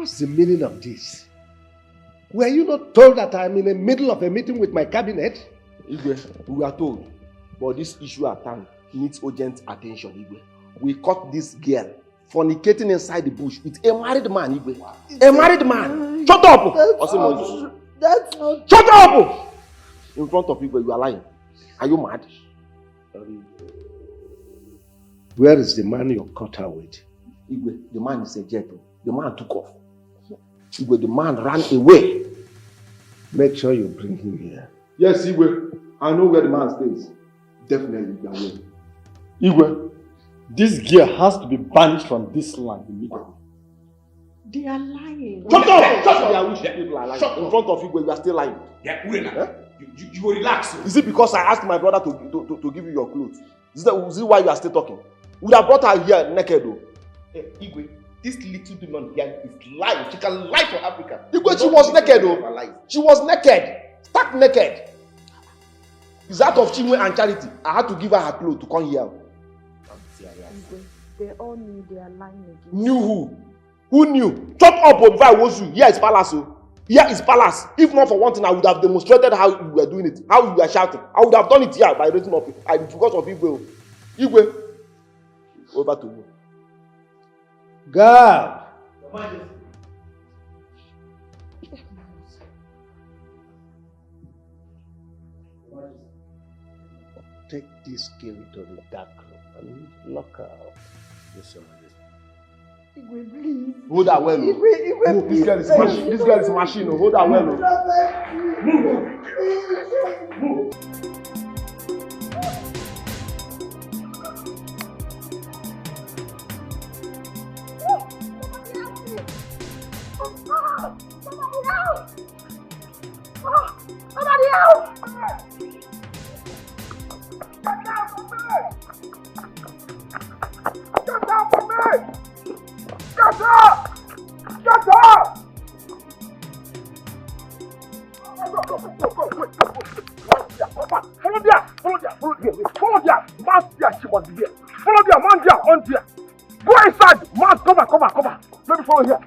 What's the meaning of this? Were you not told that I'm in the middle of a meeting with my cabinet? Igwe, we are told, but this issue at hand needs urgent attention, Igwe. We caught this girl fornicating inside the bush with a married man, Igwe. A married man! Shut up! That's not... Shut up! In front of Igwe, you are lying. Are you mad? Where is the man you caught her with? Igwe, the man is a jet. The man took off. Igwe, the man ran away. Make sure you bring him here. Yes, Igwe. I know where the man stays. Definitely, the way. Igwe, this girl has to be banished from this land immediately. They are lying. Shut up! Shut up! I wish people are lying. In front of Igwe, you are still lying. Yeah, Urena. You will relax. Is it because I asked my brother to give you your clothes? Is it why you are still talking? We would have brought her here naked though. Hey, Igwe, this little demon here is lying. She can lie for Africa. Igwe, she was naked though. She was naked. Stark naked. It's out of Chinwe and charity. I had to give her her clothes to come here. Igwe, they all knew they are lying again. Knew who? Who knew? Chop up before I was you. Here is palace. Here is palace. If not for one thing, I would have demonstrated how you were doing it. How you were shouting. I would have done it here by raising up. Because of Igwe. Igwe. Over to you. God! Take this girl to the dark room and lock her up. Yes, Your Majesty. Igwe, please. Hold her well. Igwe, this girl is machine. This girl is machine. Hold her well. Move. Somebody else! Get down from me! Get up! Get up! Follow there! Man there, she must be there. Follow there, man there, on there. Go inside! Man, cover. Let me follow here.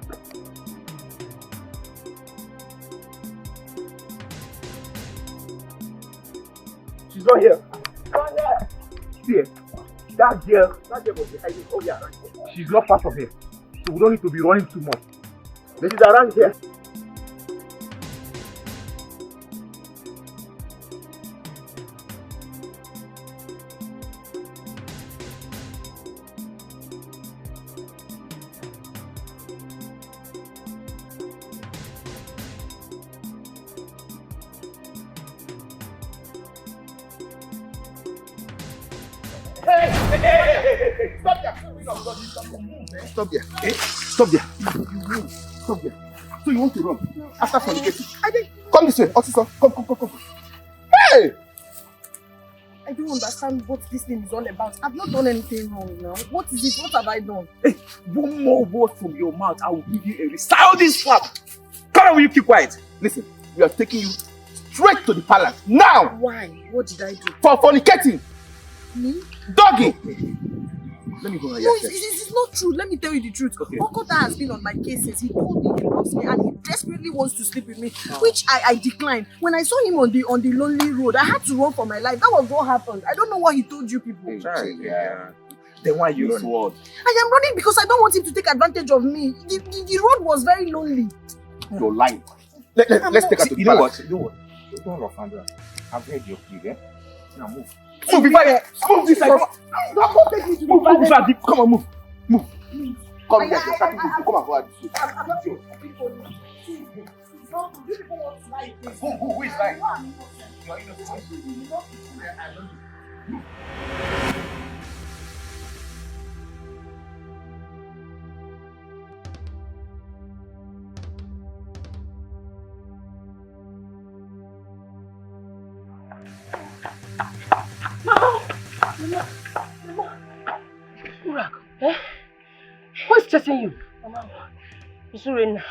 She's not here. See, that girl was behind me. Oh yeah, she's not far from here. So we don't need to be running too much. This is around here. Stop there. Stop there. Stop there. So you want to run? After fornicating? I did. Come this way. Officer, come. Hey! I don't understand what this thing is all about. I've not done anything wrong now. What is it? What have I done? Hey, one more word from your mouth, I will give you a resounding slap. Come on, will you keep quiet? Listen, we are taking you straight to the palace. Now! Why? What did I do? For fornicating. Me? Doggy! Let me go ahead. No, it's not true. Let me tell you the truth. Okay. Okota has been on my case since he told me he loves me and he desperately wants to sleep with me, which I declined. When I saw him on the lonely road, I had to run for my life. That was what happened. I don't know what he told you people. Yeah. Then why you running? I am running because I don't want him to take advantage of me. The road was very lonely. You're lying. Let's take her to the palace. You know what? Don't rough hand around. I've heard your plea, eh? Now move. Move this side. Don't take me to the palace. Come on, move. Come here. Come and go out this way. I'm not sure. Who is lying? You are innocent. I love you. Mama. Urak, who is chasing you? Mama, it's Urena.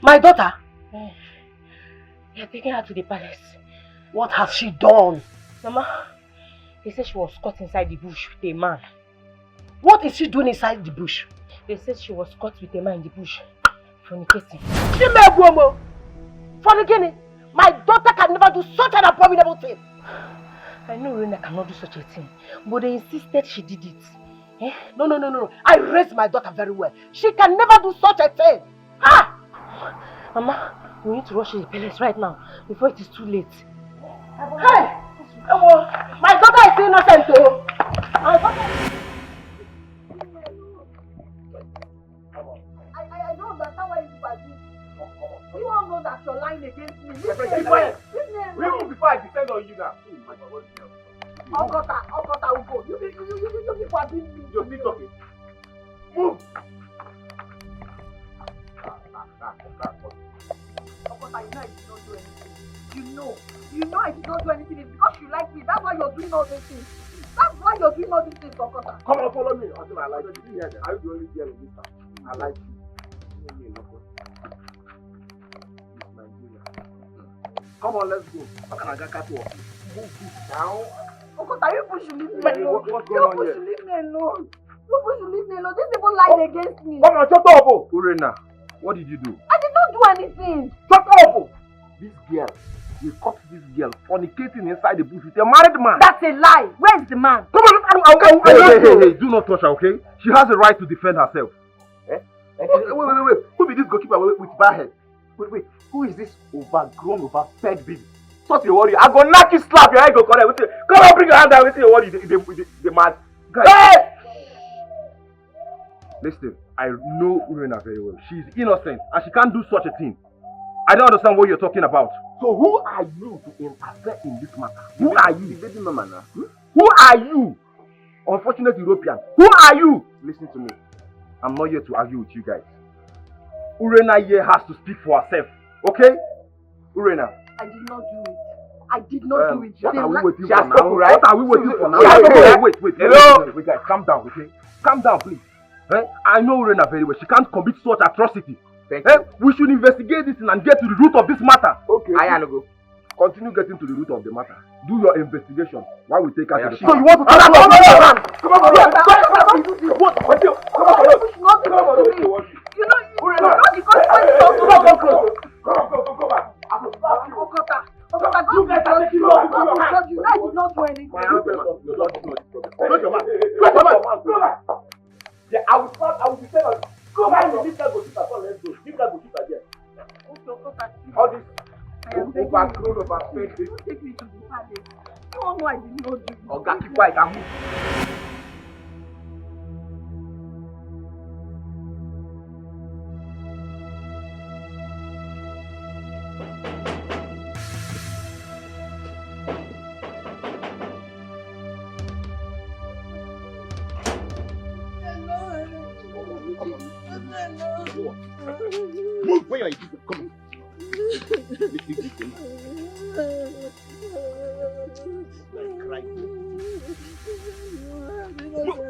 My daughter? They are taking her to the palace. What has she done? Mama, they said she was caught inside the bush with a man. What is she doing inside the bush? They said she was caught with a man in the bush Fornicating. Fornicating? My daughter can never do such an abominable thing. I know Urena cannot do such a thing, but they insisted she did it. Eh? No. I raised my daughter very well. She can never do such a thing. Ah! Mama, we need to rush to the palace right now before it is too late. Hey! My daughter is innocent too. I don't understand why you are doing this. You all know that you're lying against me. Keep quiet. Even before I descend on you now. Okota will go. You people are doing me. Just be talking. Move! Okota, you know I did not do anything. You know I did not do anything. It's because you like me. That's why you're doing all these things. Okota. Come on, follow me until I like you. I'm the only girl in this house. I like you. Come on, let's go. Move now. Okota, you should leave me alone. What's going on here? You should leave me alone. These people lied against me. Come on, shut up! Urena, what did you do? I did not do anything. Shut up! This girl, we caught this girl fornicating inside the bush with a married man. That's a lie. Where is the man? Come on, hey, do not touch her, okay? She has a right to defend herself. Wait. Who be this goalkeeper with bad head? Wait. Who is this overgrown, overfed baby? Stop your worry. I go knock you, slap your head, go correct. Come on, bring your hand down. With your worry, the man. Guys. Hey! Listen, I know Urena very well. She is innocent and she can't do such a thing. I don't understand what you're talking about. So who are you to interfere in this matter? Who are you? Baby mama now. Who are you? Unfortunate European. Who are you? Listen to me. I'm not here to argue with you guys. Urena here has to speak for herself. Okay? Urena. I did not do it. I did not do it. What are we waiting for now? Right? What are we waiting for now? Wait. Hello? Wait, guys, calm down, okay? Calm down, please. I know Urena very well. She can't commit such atrocity. We should investigate this and get to the root of this matter. Okay. Go. Continue getting to the root of the matter. Do your investigation while we take her to the So you want to talk about me? Come on. You know the consequences of Okota, you guys are taking long. You guys did not do anything. Yeah, I will defend her. Go back to this guy go shoot her. Let's go. This guy go shoot her there. All this overgrown, overfed. Don't take me to the palace. You all know I did not do it. Oga, keep quiet and move. Move, where are you? Come on.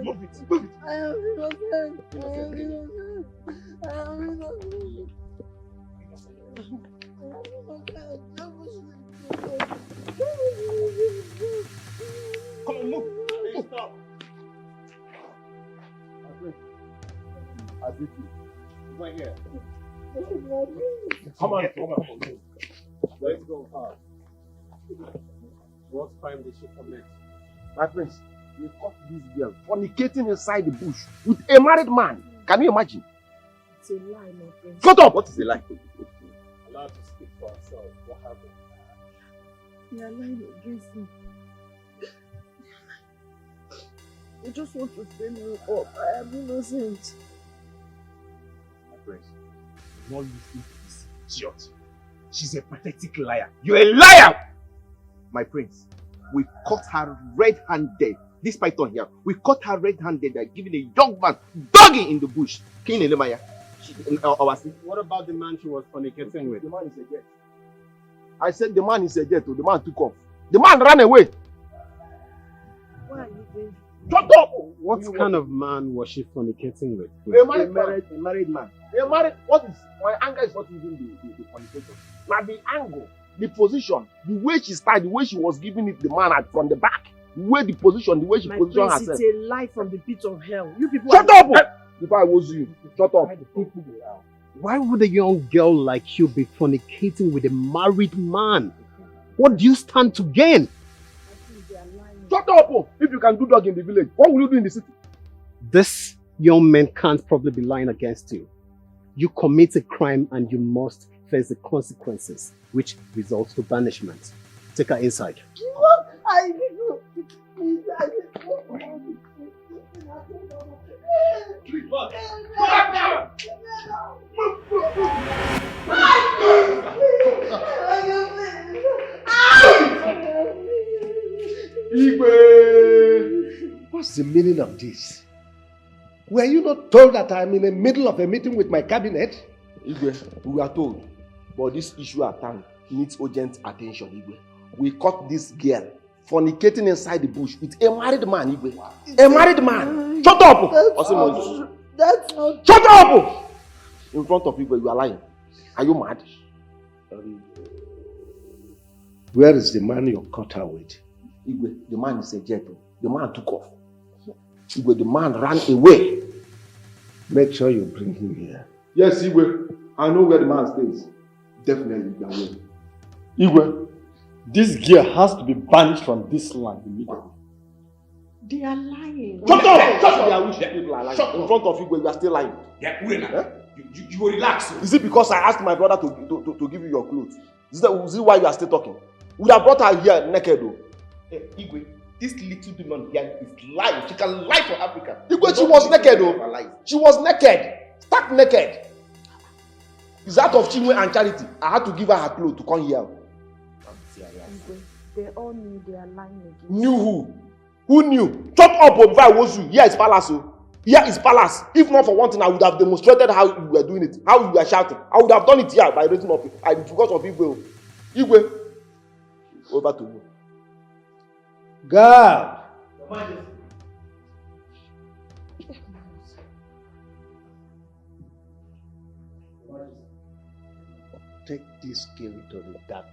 Move it. I am innocent. Come on, move. Stop. I did you. Right here. Come on. Let's go hard. What crime did she commit? My friends, we caught this girl fornicating inside the bush with a married man. Can you imagine? It's a lie, my friend. Shut up! What is a lie? Allowed to speak for ourselves. What happened? They are lying against me. They just want to frame me up. I am innocent. My friends, not listening to this idiot. She's a pathetic liar. You're a liar! My prince, we caught her red-handed. This python here, we caught her red-handed by giving a young man dogging in the bush. What about the man she was fornicating with? The man is a jet. I said the man is a jet. The man took off. The man ran away. Why are you doing? Shut up! What kind of man was she fornicating with? A married man. What is my anger is not even the fornication. Now the angle, the position, the way she started, the way she was giving it the man from the back, the way the position, the way she positioned herself. It's a lie from the pit of hell. You people shut up! Before I was you, shut up. Why would a young girl like you be fornicating with a married man? What do you stand to gain? Shut up! Oh. If you can do dog in the village, what will you do in the city? This young man can't probably be lying against you. You commit a crime and you must face the consequences, which results to banishment. Take her inside. What? I did not. Please, I did not. What's the meaning of this? Were you not told that I'm in the middle of a meeting with my cabinet? Igwe, we are told, but this issue at hand needs urgent attention, Igwe. We caught this girl fornicating inside the bush with a married man, Igwe. A married man! Shut up! That's not... Shut up! In front of Igwe, you are lying. Are you mad? Where is the man you caught her with? Igwe, the man is a jet. The man took off. Igwe, the man ran away. Make sure you bring him here. Yes, Igwe. I know where the man stays. Definitely, you are away. Igwe, this girl has to be banished from this land immediately. They are lying. Shut up! Shut up! I wish people are lying. In front of Igwe, you are still lying. Yeah, Urena, you will relax. Is it because I asked my brother to give you your clothes? Is it why you are still talking? We would have brought her here naked though. Hey, Igwe, this little demon here is lying. She can lie for Africa. Igwe, she was naked though. She was naked. Stark naked. It's out of Chinwe and Charity. I had to give her her clothes to come here. They all knew they are lying again. Knew who? Who knew? Chop up on fire was you. Here is palace. Here is palace. If not for one thing, I would have demonstrated how you were doing it. How you were shouting. I would have done it here by raising up. Because of Igwe. Igwe. Over to you. God! Take this girl to the dark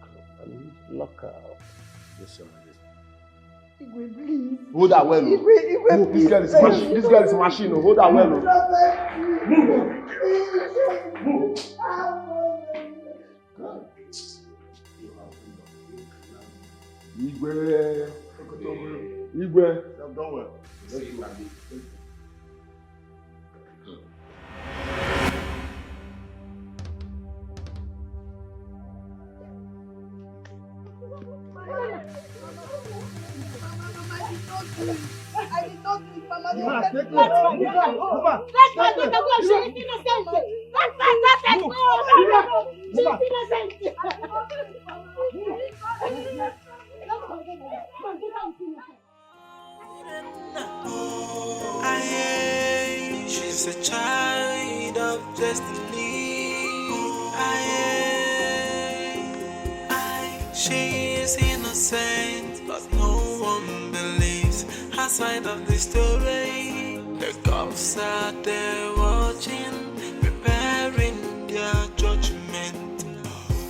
room and lock her up. Yes, sir. Igwe, please. Hold her well. Igwe, Move. This girl is machine. This girl is machine. Hold her well. Move. Igwe. Igwe. Don't worry. I did not do it, Mama. Let's she's a child of destiny. She is innocent, but no one believes her side of the story. The cops are there watching, preparing their judgment.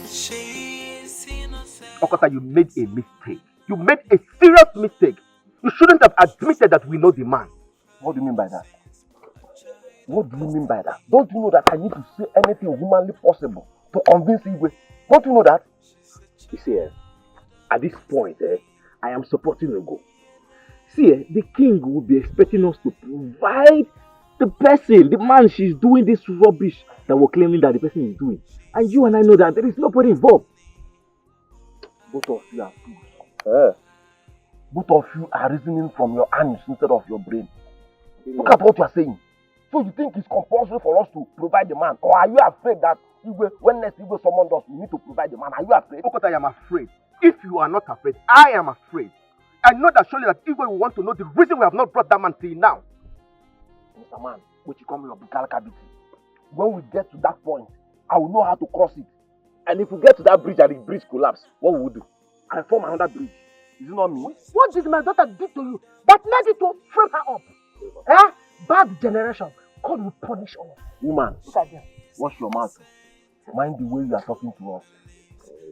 She is innocent. Okota, you made a mistake. You made a serious mistake. You shouldn't have admitted that we know the man. What do you mean by that? What do you mean by that? Don't you know that I need to say anything humanly possible to convince Igwe? Don't you know that? You see, at this point, I am supporting Ogo. See, the king will be expecting us to provide the person, the man she's doing this rubbish that we're claiming that the person is doing. And you and I know that there is nobody involved. Both of you are fools. Both of you are reasoning from your hands instead of your brain. Look at what you are saying. So you think it's compulsory for us to provide the man? Or are you afraid that when next Igwe summoned us, we need to provide the man? Are you afraid? Okota, I am afraid. If you are not afraid, I am afraid. I know that surely that Igwe will want to know the reason we have not brought that man till now. Mr. Man, which you come with your brutality. When we get to that point, I will know how to cross it. And if we get to that bridge and the bridge collapse, what will we do? I form another bridge. Is it not me? What did my daughter do to you that made you to frame her up? Bad generation. God will punish all. Woman, Look at them. wash your mouth. Mind the way you are talking to us.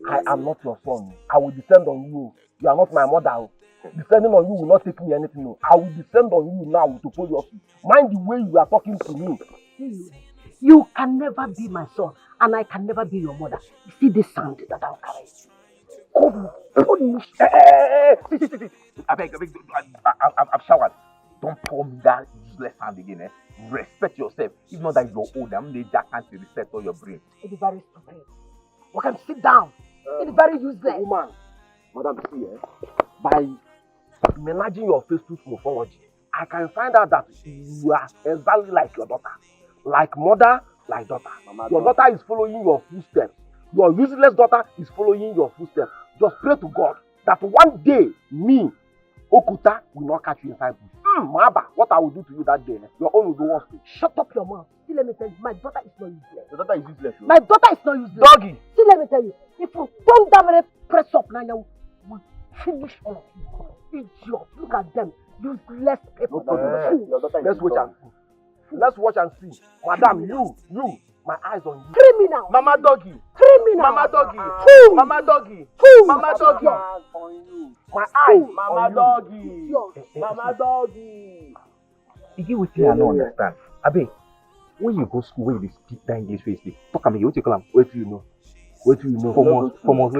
I am not your son. I will descend on you. You are not my mother. Descending on you will not take me anything. I will descend on you now to pull your feet. Mind the way you are talking to me. You can never be my son, and I can never be your mother. You see this sand that I'm carrying? See. I beg, I've showered. Don't pour me that useless sand again, eh? Respect yourself. If not that you're old, I'm the jack can't reset all your brain. It is very stupid. We can sit down. It is very useless. Woman, Madam, see, by managing your Facebook morphology, I can find out that you are exactly like your daughter. Like mother, like daughter. Your daughter is following your footsteps. Your useless daughter is following your footsteps. Just pray to God that one day, me, Okuta, will not catch you inside bush. Maba, what I will do to you that day, your own will go worse too. Shut up your mouth. See, let me tell you, my daughter is not useless. Your daughter is useless. My daughter is not useless. Doggy! See, let me tell you, if you don't damn press up now, we'll finish all of you. Idiots, look at them. Useless people. Let's watch and see. Let's watch and see. Madam, you, my eyes on you. Criminal. Mama doggy. Criminal. Mama doggy. Fool. Mama doggy. Fool. Mama doggy. My eyes. Mama doggy. Mama doggy. You get what I don't understand. Abe, when you go school, where you speak that English face, talk me. What you call them? What do you know? What do you know? From us,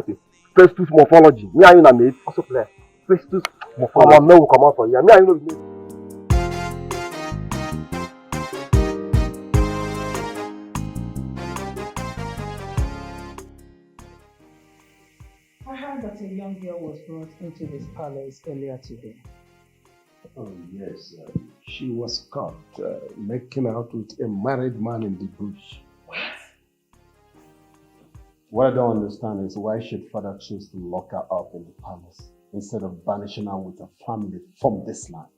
Festus morphology. Me and you na mate. Also play. Festus morphology. Come on, come out for you. Me and you know. I heard that a young girl was brought into this palace earlier today. Oh, yes. She was caught making out with a married man in the bush. What I don't understand is why should father choose to lock her up in the palace instead of banishing her with her family from this land?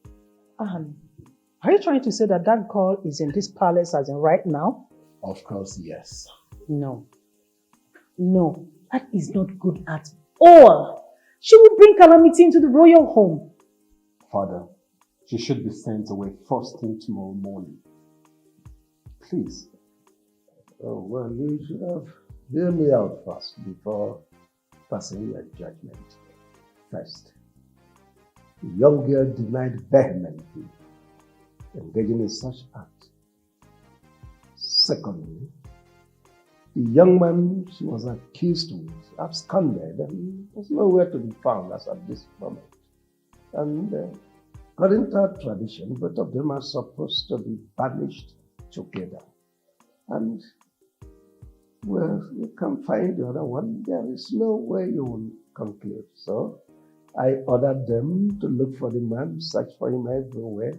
Are you trying to say that that girl is in this palace as in right now? Of course, yes. No, that is not good at all. She will bring calamity into the royal home. Father, she should be sent away first thing tomorrow morning. Please. Oh, well, you should have heard me out first before passing your judgment. First, the young girl denied vehemently engaging in such act. Secondly, the young man she was accused with absconded and was nowhere to be found as at this moment. And according to our tradition, both of them are supposed to be banished together. And, well, you can find the other one. There is no way you will conclude. So I ordered them to look for the man, search for him everywhere,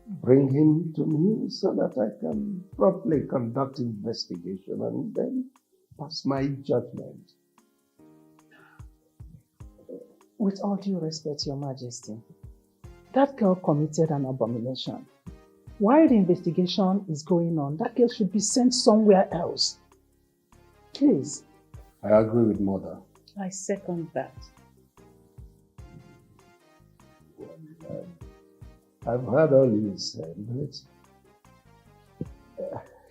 bring him to me so that I can properly conduct investigation and then pass my judgment. With all due respect, Your Majesty, that girl committed an abomination. While the investigation is going on, that girl should be sent somewhere else. Please. I agree with Mother. I second that. I've heard all you said, but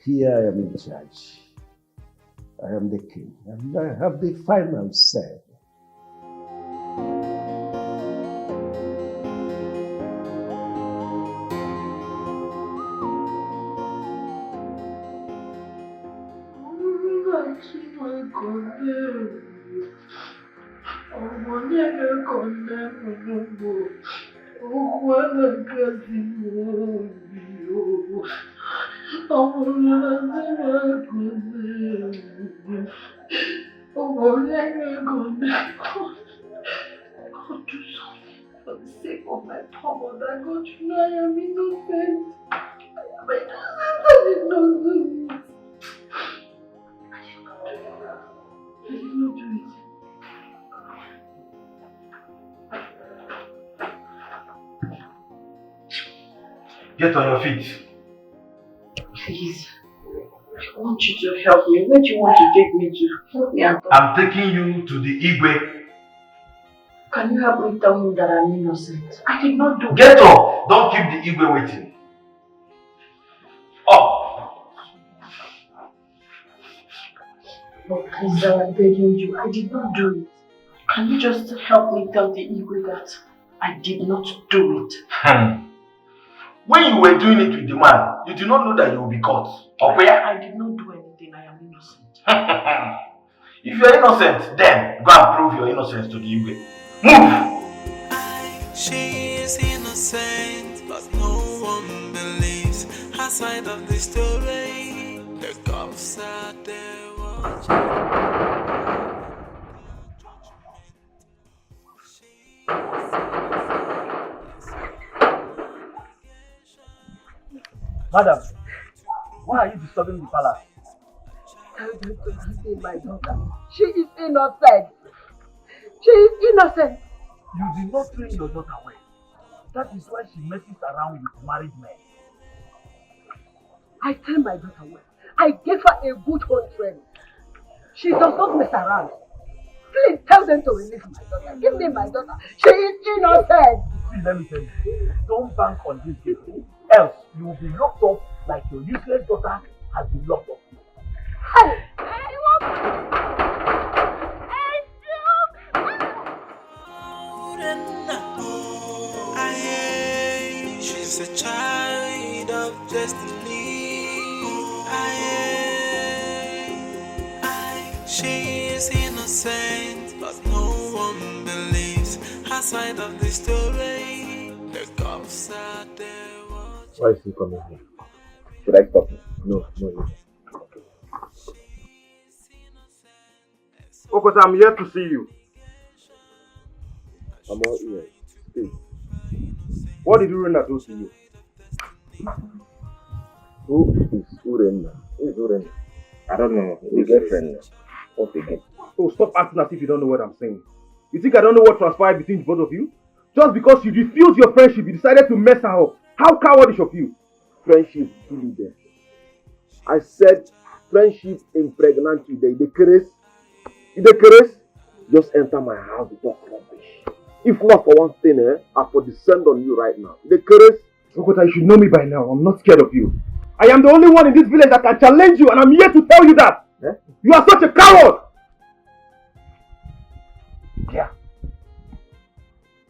here I am in charge. I am the king, and I have the final say. For the sake of my poor mother, God, you know I am innocent. My sister did not do it. I did not do it. Get on your feet. Please, I want you to help me. Where do you want to take me to? Help me out. I'm taking you to the Igwe. Can you help me tell him that I'm innocent? I did not do it. Get up! Don't keep the Igwe waiting. Up! But please, I'm begging you. I did not do it. Can you just help me tell the Igwe that I did not do it? When you were doing it with the man, You do not know that you will be caught. Okay? I did not do anything. I am innocent. If you are innocent, then go and prove your innocence to the Igwe. Move! She is innocent, but no one believes her side of the story. The cops are there watching. Madam, why are you disturbing the palace? Tell them to see my daughter. She is innocent. She is innocent. You did not train your daughter well. That is why she messes around with married men. I trained my daughter well. I gave her a good home training. She does not mess around. Please tell them to release my daughter. Give me my daughter. She is innocent. See, let me tell you, don't bank on this case. Else, you will be locked up like your useless daughter has been locked up. She's a child of destiny. She is innocent, but no one believes her side of the story. The cops are there. Why is he coming here? Should I stop him? No. Okota, I'm here to see you. I'm all ears. Speak. What did Urena do to you? Who is Urena? Who is Urena? I don't know. The girlfriend. What again? Oh, stop acting as if you don't know what I'm saying. You think I don't know what transpired between the both of you? Just because you refused your friendship, you decided to mess her up. How cowardish of you! Friendship, truly there. I said friendship impregnant you. The case. Just enter my house to talk rubbish. If not for one thing, I will descend on you right now. The case. Okota, you should know me by now. I'm not scared of you. I am the only one in this village that can challenge you, and I'm here to tell you that. You are such a coward! Yeah.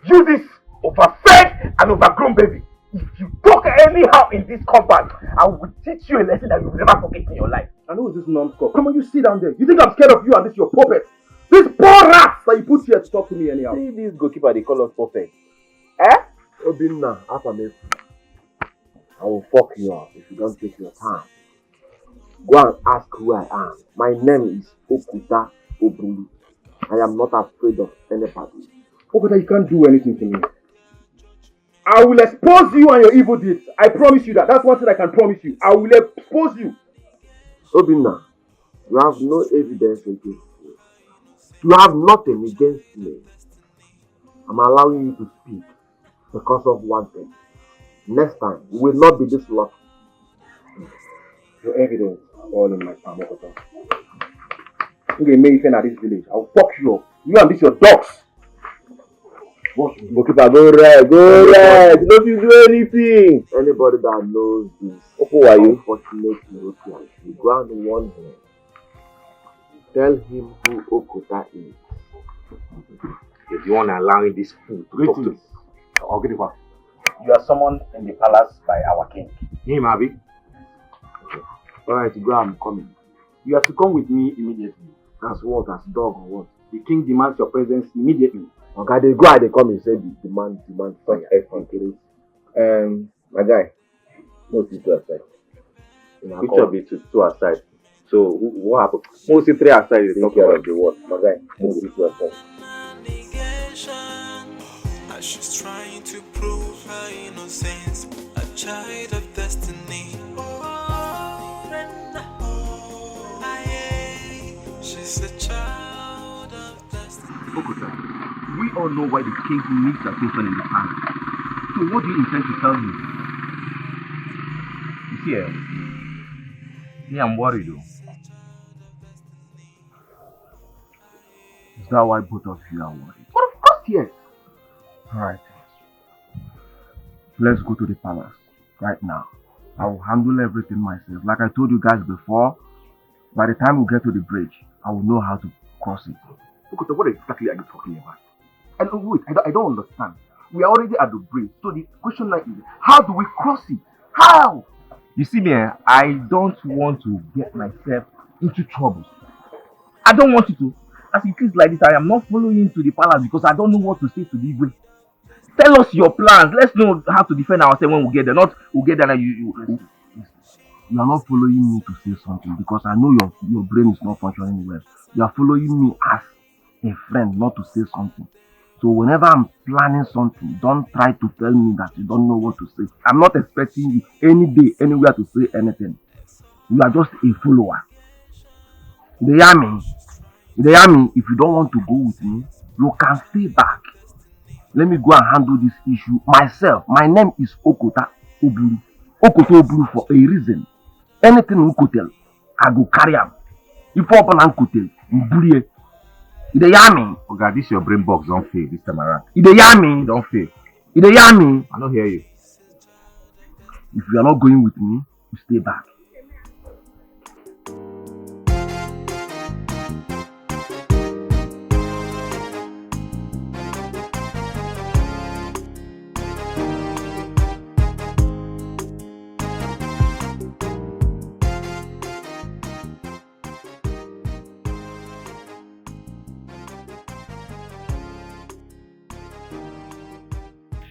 You this overfed and overgrown baby. If you talk anyhow in this compound, I will teach you a lesson that you will never forget in your life. I know this non-stop. Come on, you sit down there. You think I'm scared of you and this your puppet? This poor rat that you put here to talk to me anyhow. See this goalkeeper, they call us puppet. Obinna, Apamefu. I will fuck you up if you don't take your time. Go and ask who I am. My name is Okuta Obulu. I am not afraid of anybody. Okuta, you can't do anything to me. I will expose you and your evil deeds. I promise you that. That's one thing I can promise you. I will expose you. Obinna, you have no evidence against me. You have nothing against me. I'm allowing you to speak because of one thing. Next time, you will not be this lucky. Your evidence all in my palm, Okota. You get me at this village. I'll fuck you up. You and this your dogs. Goalkeeper, go right. Don't you do anything. Anybody that knows this, who are you? Unfortunately, you go and warn him. Tell him who Okota is. If you want to allow this fool to talk to me, I'll get it back. You are summoned in the palace by our king. Him, Abi. Okay. Alright, go, I'm coming. You have to come with me immediately. As what? As dog or what? The king demands your presence immediately. Okay, they go and they come and say demand for effort. My guy, mostly two aside. Which of the two aside? So what happened? Mostly three aside is talking about the what? My guy, mostly two aside. She's trying to prove her innocence, a child of destiny. She's a child of destiny. Okota, we all know why the king needs attention in the palace. So what do you intend to tell me? You see, me, I'm worried though. Is that why both of you are worried? But of course, yes. Alright. Let's go to the palace right now. I will handle everything myself. Like I told you guys before, by the time we get to the bridge, I will know how to cross it. Okay, so what exactly are you talking about? And wait, I don't understand. We are already at the bridge. So the question now is, how do we cross it? How? You see me, I don't want to get myself into trouble. I don't want you to. As it is like this, I am not following you to the palace because I don't know what to say to the Igwe. Tell us your plans. Let's know how to defend ourselves when we get there. Not we'll get there and you are not following me to say something because I know your brain is not functioning well. You are following me as a friend, not to say something. So whenever I'm planning something, don't try to tell me that you don't know what to say. I'm not expecting you any day, anywhere to say anything. You are just a follower. You hear me? You hear me? If you don't want to go with me, you can stay back. Let me go and handle this issue myself. My name is Okota Oburu. Okota Oburu for a reason. Anything you could tell, I go carry am. If you open and could tell, you bully. You hear me? Oh God, this your brain box don't fail this time around. You hear me? Don't fail. You hear me? I don't hear you. If you are not going with me, you stay back.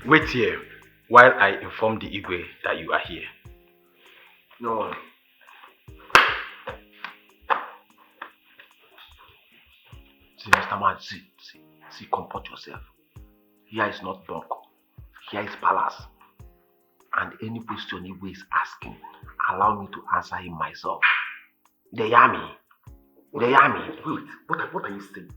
Wait here while I inform the Igwe that you are here. No. See, Mr. Man, see, comport yourself. Here is not dog. Here is palace. And any question Igwe is asking, allow me to answer him myself. They hear me. They hear me. Wait, what are you saying?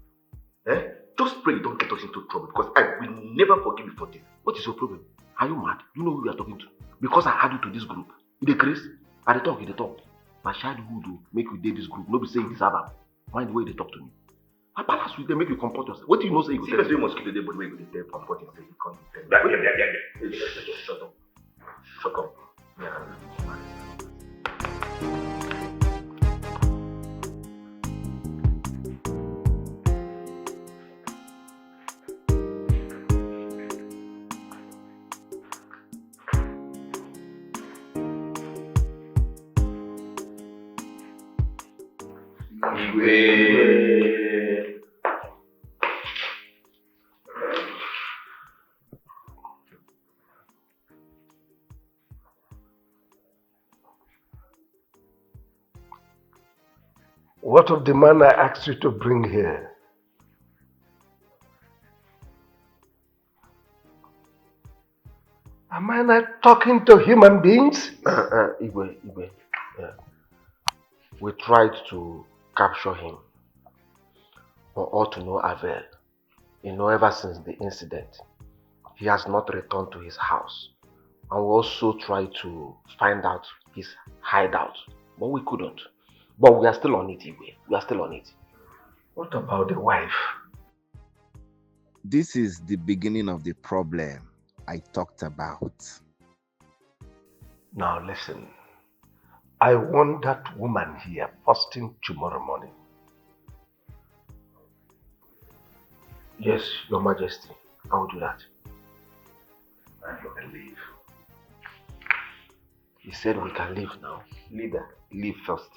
Eh? Just pray you don't get us into trouble because I will never forgive you for this. What is your problem? Are you mad? You know who you are talking to. Because I add you to this group. You dey craze? I dey talk. My childhood will make you date this group. Nobody say you deserve am. Mind the way they talk to me. I balance with them, make you comport yourself. What do you know say you go tell me? See, mosquito dey but make you dey comport yourself. You can't tell me. Shut up. Shut up. Yeah. What of the man I asked you to bring here? Am I not talking to human beings? Igwe. Yeah. We tried to capture him, but all to no avail. Ever since the incident, he has not returned to his house. And we also tried to find out his hideout, but we couldn't. But we are still on it, Igwe. We are still on it. What about the wife? This is the beginning of the problem I talked about. Now listen. I want that woman here first thing tomorrow morning. Yes, Your Majesty. I will do that. I can leave. He said we can leave now. Leader, Leave first.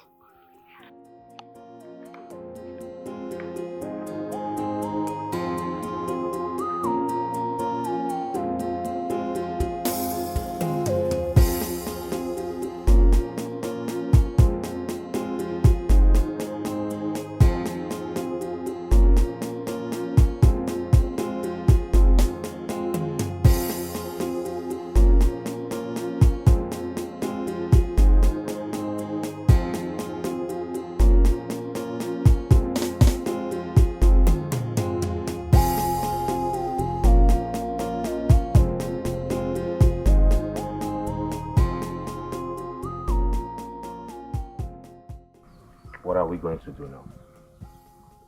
what are we going to do now?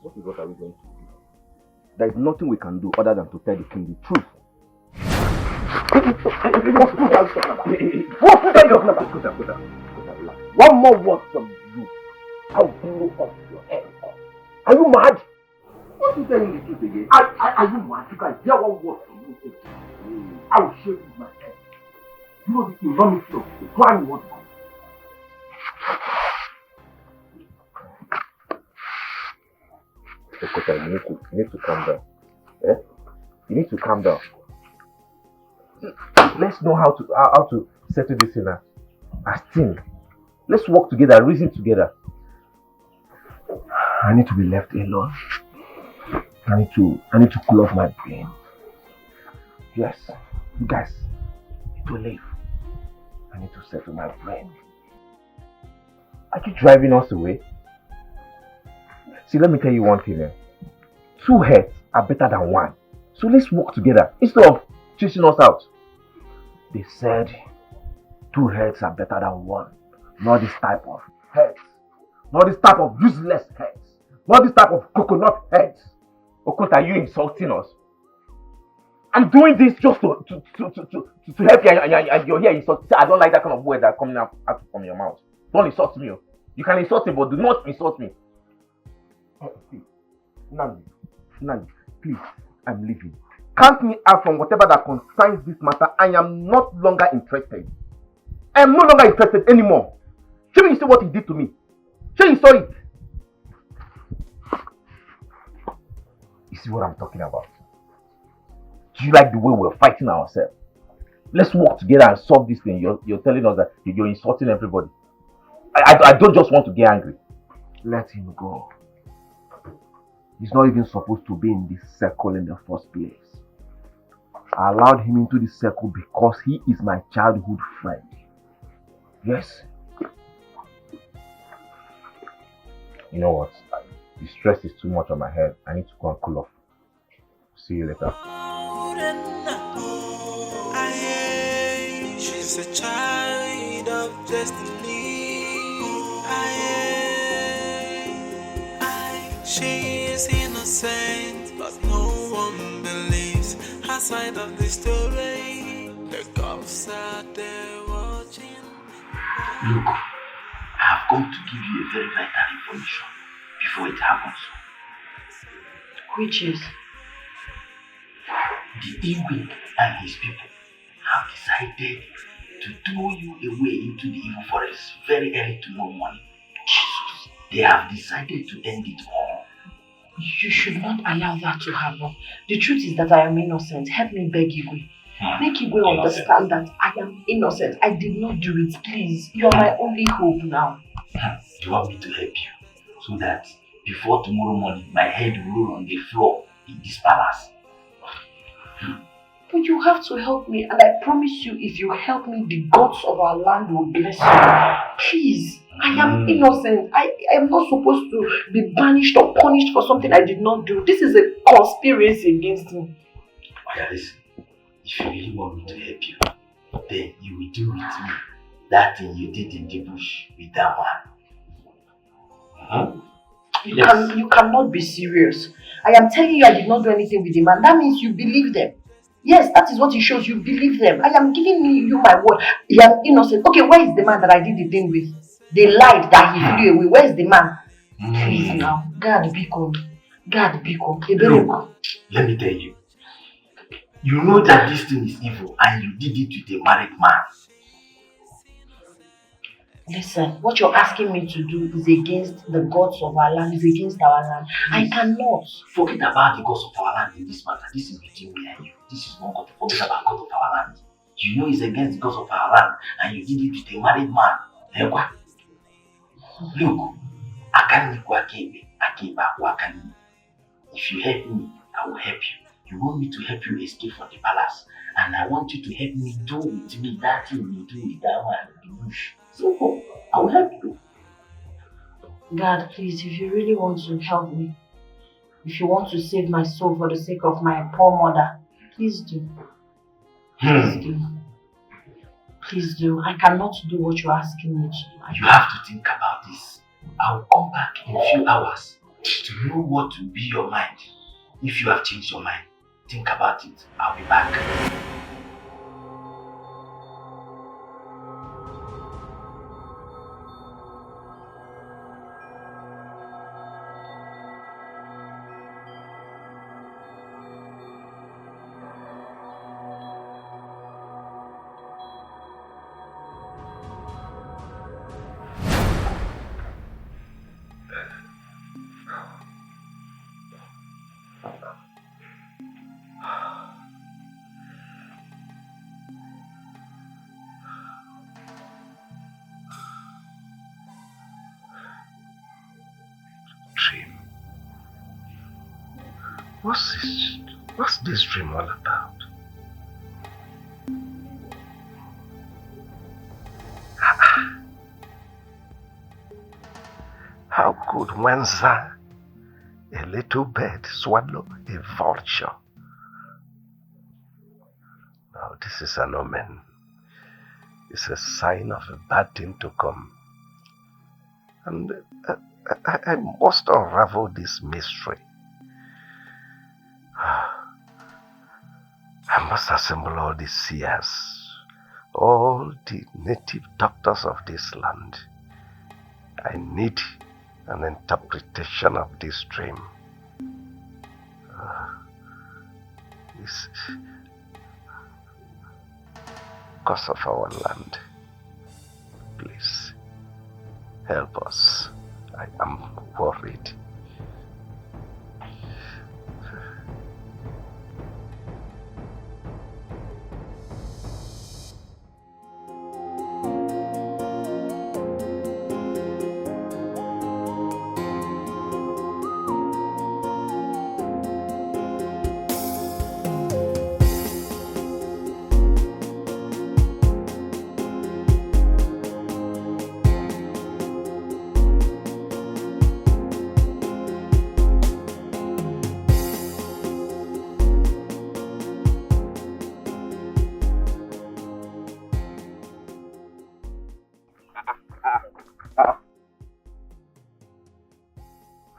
What are we going to do? There is nothing we can do other than to tell the king the truth. One more word from you, I'll blow off your head. Are you mad? What is telling the truth again? Are you mad? You can hear one word from you. I will shave you my head. You know the enormity of the plan you want to do. Okota, you need to calm down. Eh? You need to calm down. Let's know how to settle this in as team. Let's work together, reason together. I need to be left alone. I need to cool off my brain. Yes, you guys need to leave. I need to settle my brain. Are you driving us away? See, let me tell you one thing. 2 heads are better than 1. So let's work together instead of chasing us out. They said 2 heads are better than 1. Not this type of heads. Not this type of useless heads. Not this type of coconut heads. Okota, are you insulting us? I'm doing this just to help you, and you're here insulting. I don't like that kind of words that are coming out from your mouth. Don't insult me. You can insult me, but do not insult me. Nandi, please, I'm leaving. Count me out from whatever that concerns this matter. I am not longer interested. I am no longer interested anymore. Show me you see what he did to me. Show you saw it. You see what I'm talking about? Do you like the way we're fighting ourselves? Let's work together and solve this thing. You're telling us that you're insulting everybody. I don't just want to get angry. Let him go. He's not even supposed to be in this circle in the first place. I allowed him into this circle because he is my childhood friend. Yes. You know what? The stress is too much on my head. I need to go and cool off. See you later. She's a child of destiny. She is innocent, but no one believes her side of the story. The cops are there watching. Look, I have come to give you a very vital information before it happens. Which is? The Igwe and his people have decided to throw you away into the evil forest very early tomorrow morning. Jesus, they have decided to end it all. You should not allow that to happen. The truth is that I am innocent. Help me beg Igwe. Make Igwe understand that I am innocent. I did not do it, please. You are my only hope now. You want me to help you so that before tomorrow morning my head will roll on the floor in this palace? But you have to help me, and I promise you, if you help me, the gods of our land will bless you. Please, I am innocent. I am not supposed to be banished or punished for something I did not do. This is a conspiracy against me. Okay, listen. If you really want me to help you, then you will do with me that thing you did in the bush with that man. You cannot be serious. I am telling you I did not do anything with the man. That means you believe them. Yes, that is what it shows. You believe them. I am giving you my word. I am innocent. Okay, where is the man that I did the thing with? They lied that he flew away. Where is the man? Please now. God be cool. God be cool. Look, let me tell you. You know that this thing is evil and you did it with a married man. Listen, what you're asking me to do is against the gods of our land, is against our land. I cannot. Forget about the gods of our land in this matter. This is between me and you. This is not God. Forget about God of our land. You know it's against the gods of our land and you did it with a married man. Look, I can't if you help me, I will help you. You want me to help you escape from the palace, and I want you to help me do with me that thing you do with that one in the bush. So I will help you. God, please, if you really want to help me, if you want to save my soul for the sake of my poor mother, please do. Please do. Please do. I cannot do what you're asking me to do. You have to think about this. I will come back in a few hours to know what will be your mind. If you have changed your mind, think about it. I'll be back. What's this dream all about? How could Wenza, a little bird, swallow a vulture? Now this is an omen. It's a sign of a bad thing to come. And I must unravel this mystery. I must assemble all the seers, all the native doctors of this land. I need an interpretation of this dream. This because of our land. Please, help us. I am worried.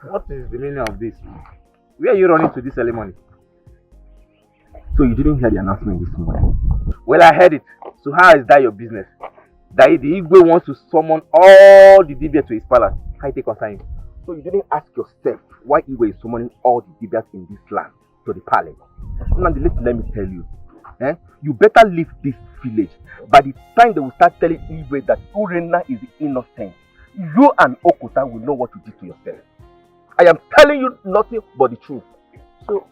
What is the meaning of this? Where are you running to this ceremony? So you didn't hear the announcement this morning? Well, I heard it. So how is that your business? That the Igwe wants to summon all the Dibia to his palace. How you take concern? So you didn't ask yourself why Igwe is summoning all the Dibias in this land to the palace. Now let me tell you. You better leave this village. By the time they will start telling Igwe that Urena is innocent, you and Okuta will know what you did to yourself. I am telling you nothing but the truth. So,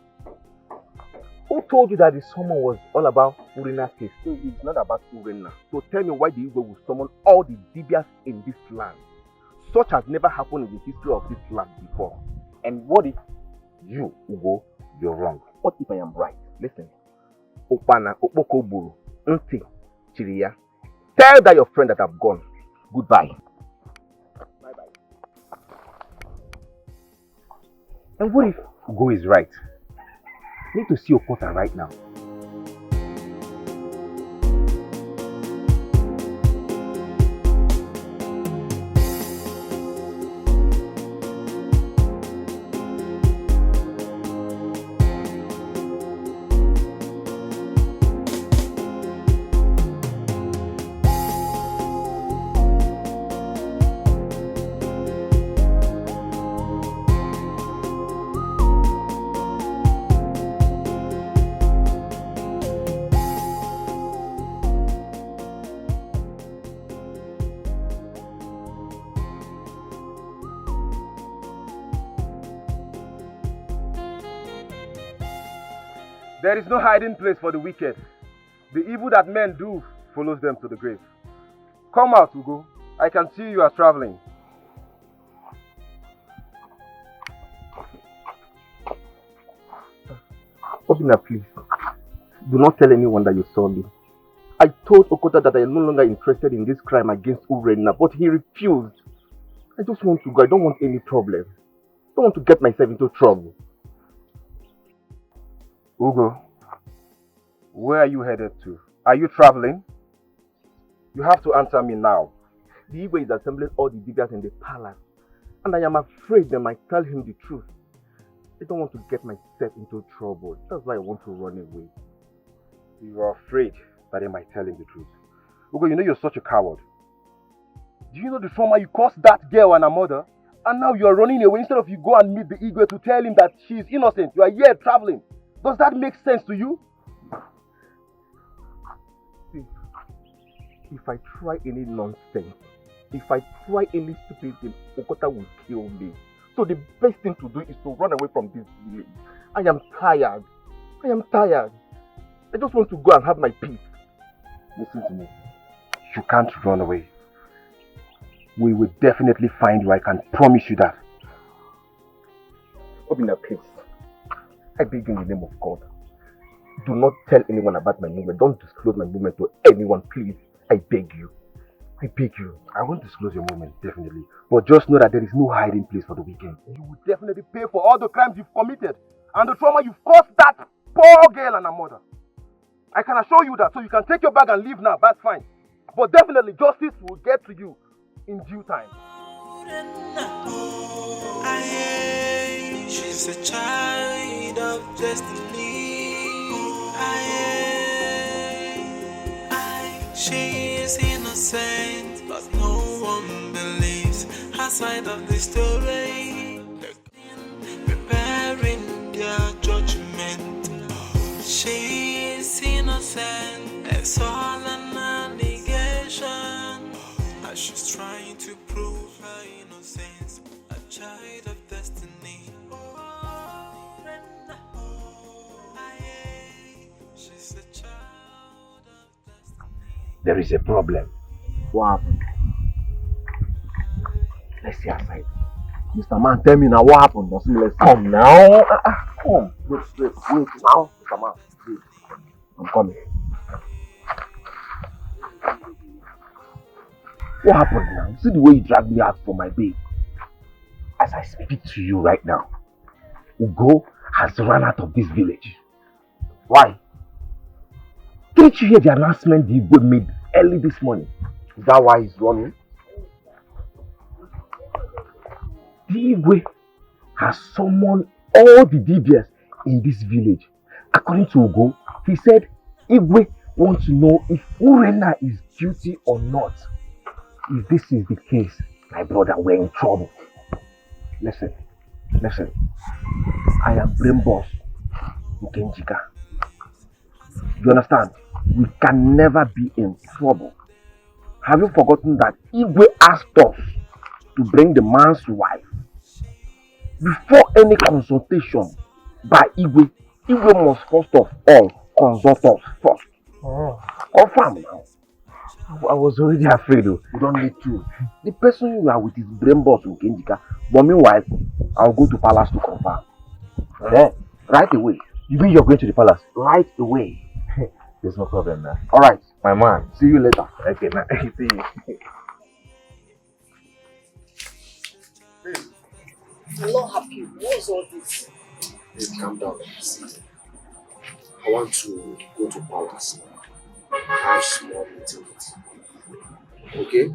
who told you that the summon was all about Urena's case? So it's not about Urena. So tell me why the Igwe will summon all the Dibias in this land. Such has never happened in the history of this land before. And what if you, Ugo, you're wrong? What if I am right? Listen. Opana, Opoko Buru, Nti, Chiriya. Tell that your friend that I've gone. Goodbye. And what if Ugo is right? I need to see Okota right now. There is no hiding place for the wicked. The evil that men do follows them to the grave. Come out, Ugo. I can see you are traveling. Obina, please. Do not tell anyone that you saw me. I told Okota that I am no longer interested in this crime against Urena, but he refused. I just want to go. I don't want any problem. I don't want to get myself into trouble. Ugo, where are you headed to? Are you traveling? You have to answer me now. The Igwe is assembling all the Dibias in the palace, and I am afraid they might tell him the truth. I don't want to get myself into trouble. That's why I want to run away. You are afraid that they might tell him the truth. Ugo, you know you're such a coward. Do you know the trauma you caused that girl and her mother? And now you are running away instead of you go and meet the Igwe to tell him that she is innocent. You are here traveling. Does that make sense to you? See, if I try any nonsense, if I try any stupid thing, Okota will kill me. So the best thing to do is to run away from this village. I am tired. I am tired. I just want to go and have my peace. Listen to me. You can't run away. We will definitely find you. I can promise you that. Obina, please. I beg you in the name of God. Do not tell anyone about my movement. Don't disclose my movement to anyone, please. I beg you. I beg you. I won't disclose your movement, definitely. But just know that there is no hiding place for the weekend. You will definitely pay for all the crimes you've committed and the trauma you've caused that poor girl and her mother. I can assure you that, so you can take your bag and leave now. That's fine. But definitely justice will get to you in due time. She's a child of destiny. She is innocent, but no one believes her side of the story. Preparing their judgment. She is innocent, it's all an allegation. As she's trying to prove her innocence, a child of destiny. She's a child of destiny. There is a problem. What happened? Let's see her side. Mr. Man, tell me now what happened. Let's come now. Come. Wait now. Mr. Man, wait. I'm coming. What happened now? See the way you dragged me out for my babe. As I speak to you right now, Ugo has run out of this village. Why? Didn't you hear the announcement the Igwe made early this morning? Is that why he's running? The Igwe has summoned all the DBS in this village. According to Ugo, he said Igwe wants to know if Urena is guilty or not. If this is the case, my brother, we're in trouble. Listen. I am brain boss, Ukenjika. You understand? We can never be in trouble. Have you forgotten that Igwe asked us to bring the man's wife? Before any consultation by Igwe must first of all consult us first. Confirm now. I was already afraid though. You don't need to. The person you are with is brain boss Ukenjika. But meanwhile, I'll go to palace to confirm. Right away. You mean you're going to the palace? Right away. There's no problem now. Alright, my man. See you later. Okay, man. See you. I'm not happy. What's all this? Hey, calm down. I want to go to palace now. I have small meetings. Okay?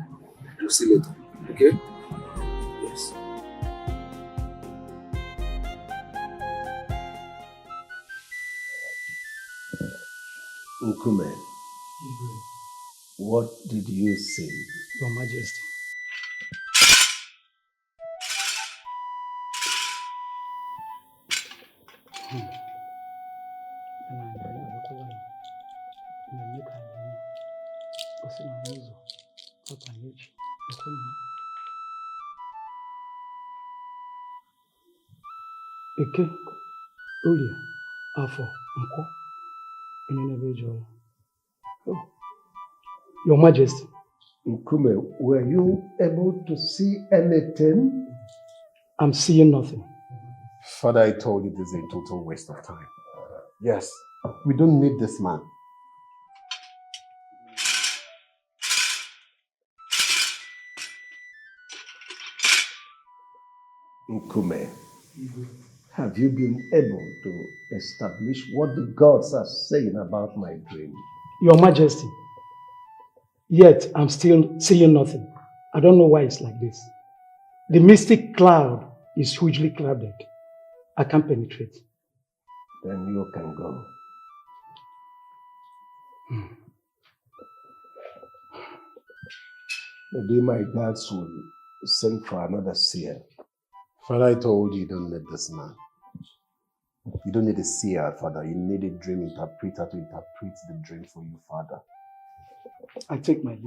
We'll see later. Okay? Yes. Nkume, what did you say? Your Majesty. Eke, Olia, Afo, Nko, Oh, Your Majesty. Nkume, were you able to see anything? I'm seeing nothing. Father, I told you this is a total waste of time. Yes, we don't need this man. Nkume, have you been able to establish what the gods are saying about my dream? Your Majesty, yet I'm still seeing nothing. I don't know why it's like this. The mystic cloud is hugely clouded. I can't penetrate. Then you can go. Maybe my gods will send for another seer. Father, I told you don't need this man. You don't need a seer, Father. You need a dream interpreter to interpret the dream for you, Father. I take my leave.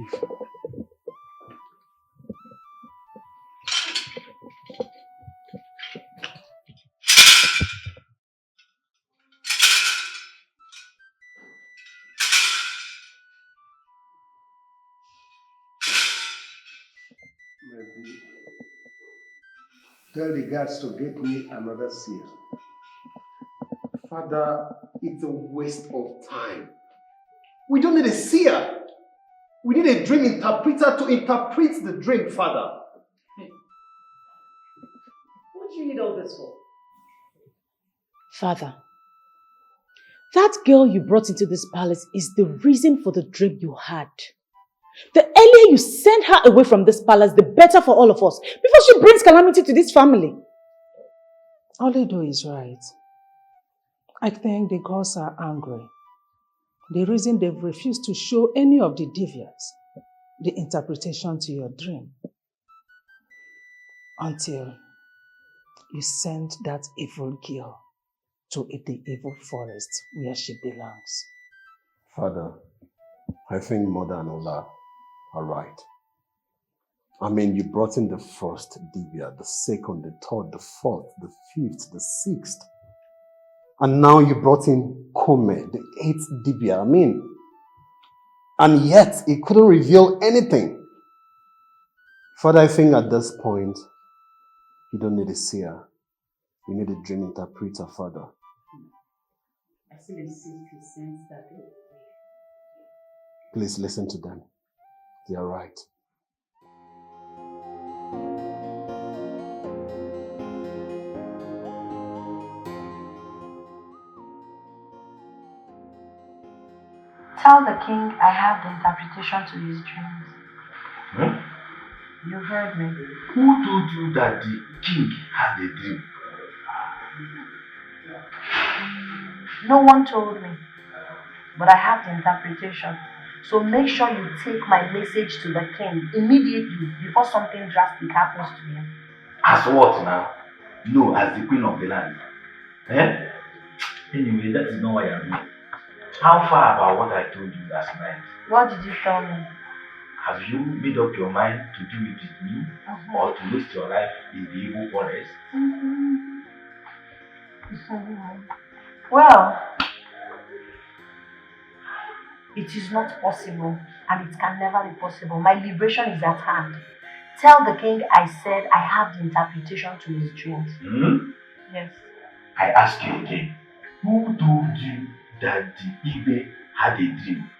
Maybe tell the guards to get me another seer. Father, it's a waste of time. We don't need a seer. We need a dream interpreter to interpret the dream, Father. What do you need all this for? Father, that girl you brought into this palace is the reason for the dream you had. The earlier you send her away from this palace, the better for all of us, before she brings calamity to this family. Oledo is right. I think the gods are angry. The reason they've refused to show any of the deviants the interpretation to your dream until you send that evil girl to the evil forest where she belongs. Father, I think Mother and Ola are right. I mean, you brought in the first Divya, the second, the third, the fourth, the fifth, the sixth. And now you brought in Kome, the eighth Divya. I mean, and yet it couldn't reveal anything. Father, I think at this point, you don't need a seer. You need a dream interpreter, Father. I still insist he sends that way. Please listen to them. They are right. Tell the king I have the interpretation to his dreams. Hmm? You heard me. Who told you that the king had a dream? No one told me, but I have the interpretation. So make sure you take my message to the king immediately before something drastic happens to him. As what now? No, as the queen of the land. Eh? Anyway, that is not why I'm here. How far about what I told you last night? What did you tell me? Have you made up your mind to do it with me or to waste your life in the evil forest? Well, it is not possible and it can never be possible. My liberation is at hand. Tell the king I said I have the interpretation to his dreams. Yes. I ask you again, who told you that the Ibe had a dream?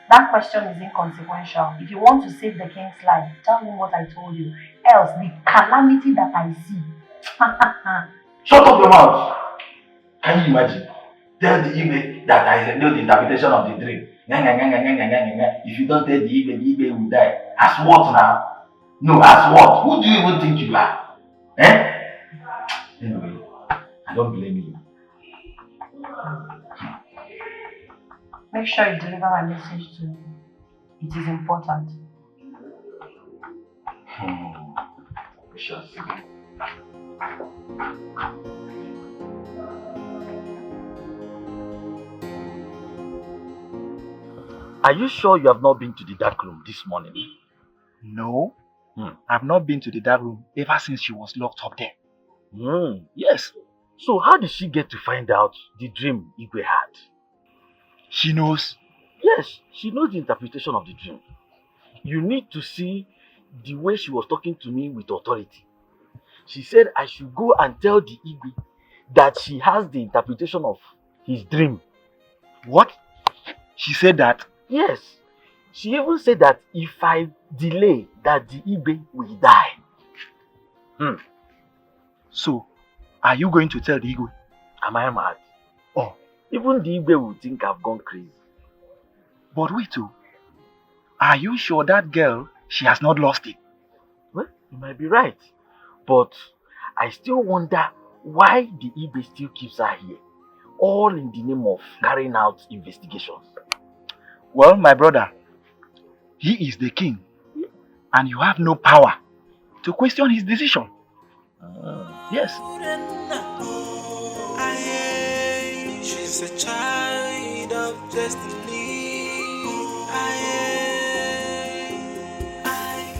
That question is inconsequential. If you want to save the king's life, tell him what I told you. Else, the calamity that I see. Shut up your mouth! Can you imagine? Tell the Ibe that I know the interpretation of the dream. If you don't tell the Ibe will die. As what now? No, as what? Who do you even think you are? Eh? Anyway, I don't blame you. Make sure you deliver my message to him. It is important. We shall see. Are you sure you have not been to the dark room this morning? No, I've not been to the dark room ever since she was locked up there. Yes. So how did she get to find out the dream Igwe had? She knows? Yes, she knows the interpretation of the dream. You need to see the way she was talking to me with authority. She said I should go and tell the Igwe that she has the interpretation of his dream. What? She said that? Yes. She even said that if I delay, that the Igwe will die. So, are you going to tell the Igwe? Am I mad? Oh. Even the Igwe will think I've gone crazy. But wait, are you sure that girl, she has not lost it? Well, you might be right. But I still wonder why the Igwe still keeps her here. All in the name of carrying out investigations. Well, my brother, he is the king. And you have no power to question his decision. Yes. She's a child of destiny.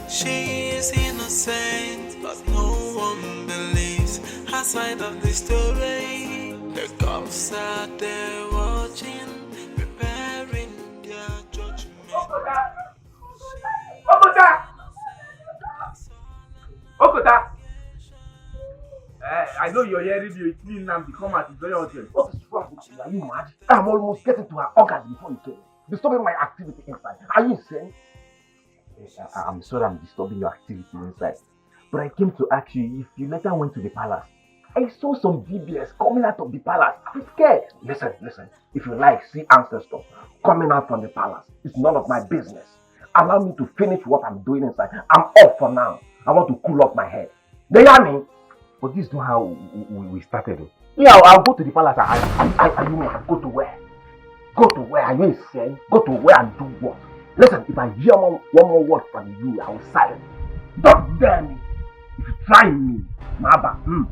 She is innocent, but no one believes her side of the story. The cops are there watching, preparing their judgment. I know you're hearing me. It's me now. Come out. It's very urgent. What is wrong with you? Are you mad? I'm almost getting to her orgasm before you came. Disturbing my activity inside. Are you insane? I'm sorry I'm disturbing your activity inside. But I came to ask you if you later went to the palace. I saw some DBS coming out of the palace. I'm scared. Listen. If you like, see ancestors coming out from the palace. It's none of my business. Allow me to finish what I'm doing inside. I'm off for now. I want to cool off my head. Do you hear me? But this is not how we started. Yeah, I'll go to the palace. Are you mad? Go to where? Go to where? Are you insane? Go to where and do what? Listen, if I hear one more word from you, I will silence you. Don't dare me. If you try me, Maba, you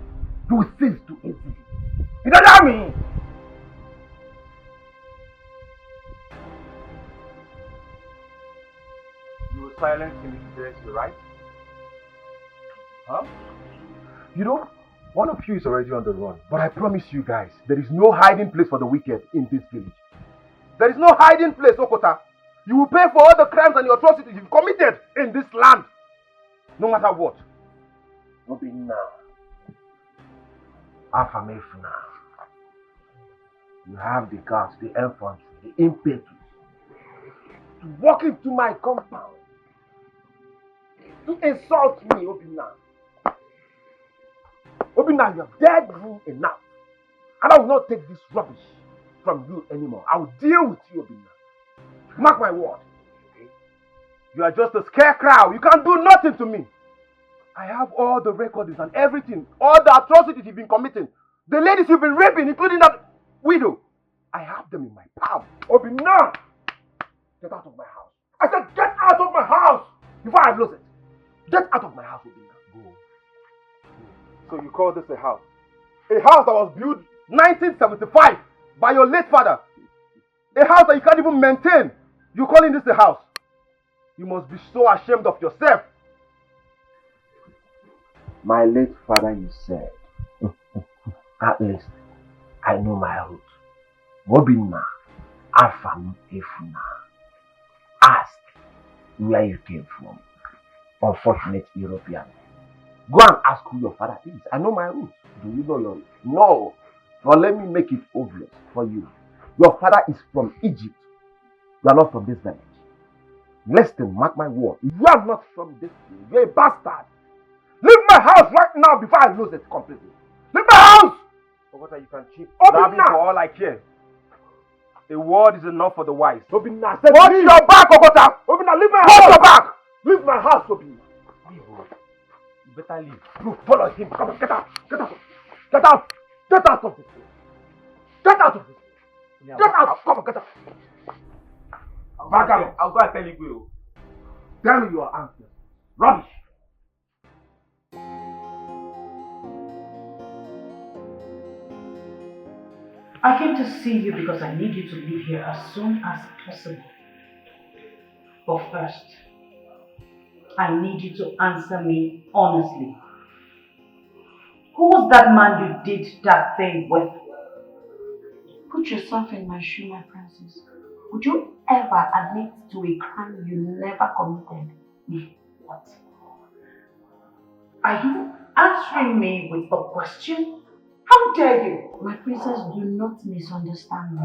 will cease to exist. You don't hear me? You will silence him if he says you're right? Huh? You know, one of you is already on the run. But I promise you guys, there is no hiding place for the wicked in this village. There is no hiding place, Okota. You will pay for all the crimes and the atrocities you've committed in this land. No matter what. Not be now. Affirmation now. You have the guts, the infantry, the impetus to walk into my compound, to insult me, Obina. Obina, you have dared me enough. And I will not take this rubbish from you anymore. I will deal with you, Obina. Mark my word. Okay? You are just a scarecrow. You can't do nothing to me. I have all the records and everything. All the atrocities you've been committing. The ladies you've been raping, including that widow. I have them in my palm. Obina! Get out of my house. I said get out of my house before I lose it. Get out of my house, Obina. Go. So you call this a house? A house that was built 1975 by your late father. A house that you can't even maintain. You're calling this a house? You must be so ashamed of yourself. My late father, you said. At least, I know my roots. Obina, Afam, Efuna. Ask where you came from. Unfortunate European. Go and ask who your father is. I know my roots. Do you know your roots? No. But let me make it obvious for you. Your father is from Egypt. You are not from this village. Listen, mark my word. You are not from this village. You are a bastard. Leave my house right now before I lose it completely. Leave my house! Ogota, you can cheat. Obina! For all I care. A word is enough for the wise. Obina, watch your back, Ogota! Obina, leave my house! Watch your back! Leave my house, Obina. Leave, bro. You better leave. No, follow him. Come on, get out. Get out. Get out. Get out of this place. Get out of this place. Get out. Come on, get out. I'll go and tell you. Tell me your answer. Rubbish. I came to see you because I need you to leave here as soon as possible. But first, I need you to answer me honestly. Who was that man you did that thing with? Put yourself in my shoe, my princess. Would you ever admit to a crime you never committed? What? Are you answering me with a question? How dare you? My princess, do not misunderstand me.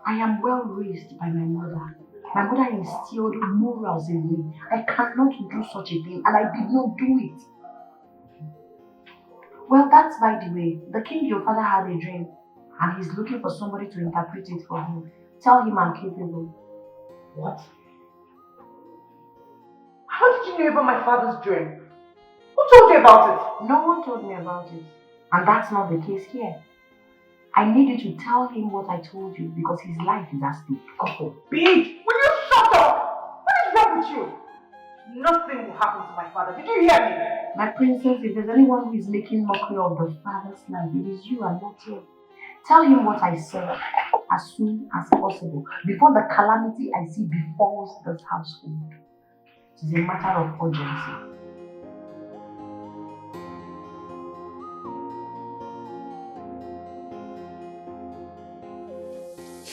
I am well raised by my mother. My mother instilled morals in me. I cannot do such a thing, and I did not do it. Well, that's by the way. The king, your father, had a dream, and he's looking for somebody to interpret it for him. Tell him I'm capable. What? How did you know about my father's dream? Who told you about it? No one told me about it. And that's not the case here. I need you to tell him what I told you because his life is at stake. God forbid! Will you shut up? What is wrong with you? Nothing will happen to my father. Did you hear me? My princess, if there's anyone who is making mockery of the father's life, it is you and not him. Tell him what I said as soon as possible before the calamity I see befalls this household. It is a matter of urgency.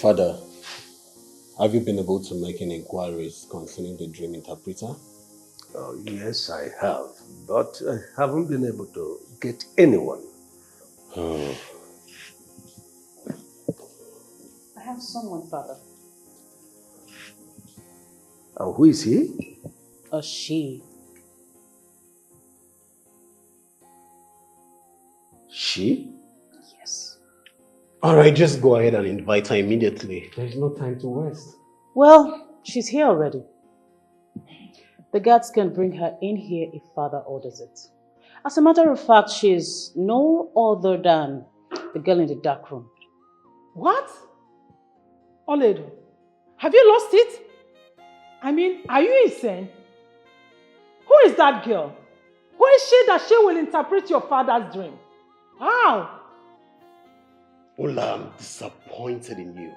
Father, have you been able to make any inquiries concerning the dream interpreter? Oh, yes, I have, but I haven't been able to get anyone Oh. I have someone, Father. And who is he? A she. She? Yes. Alright, just go ahead and invite her immediately. There's no time to waste. Well, she's here already. The guards can bring her in here if Father orders it. As a matter of fact, she's no other than the girl in the dark room. What? Oledo, have you lost it? I mean, are you insane? Who is that girl? Who is she that she will interpret your father's dream? How? Ola, I'm disappointed in you.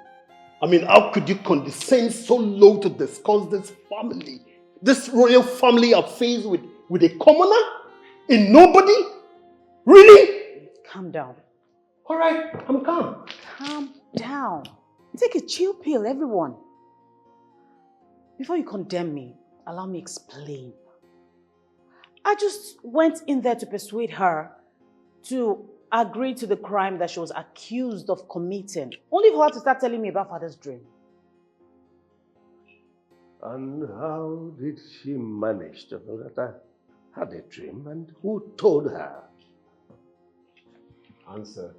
I mean, how could you condescend so low to discuss this family? This royal family affairs with a commoner? A nobody? Really? Calm down. Alright, I'm calm. Calm down. Take a chill pill, everyone. Before you condemn me, allow me explain. I just went in there to persuade her to agree to the crime that she was accused of committing, only for her to start telling me about Father's dream. And how did she manage to know that I had a dream, and who told her? Answer.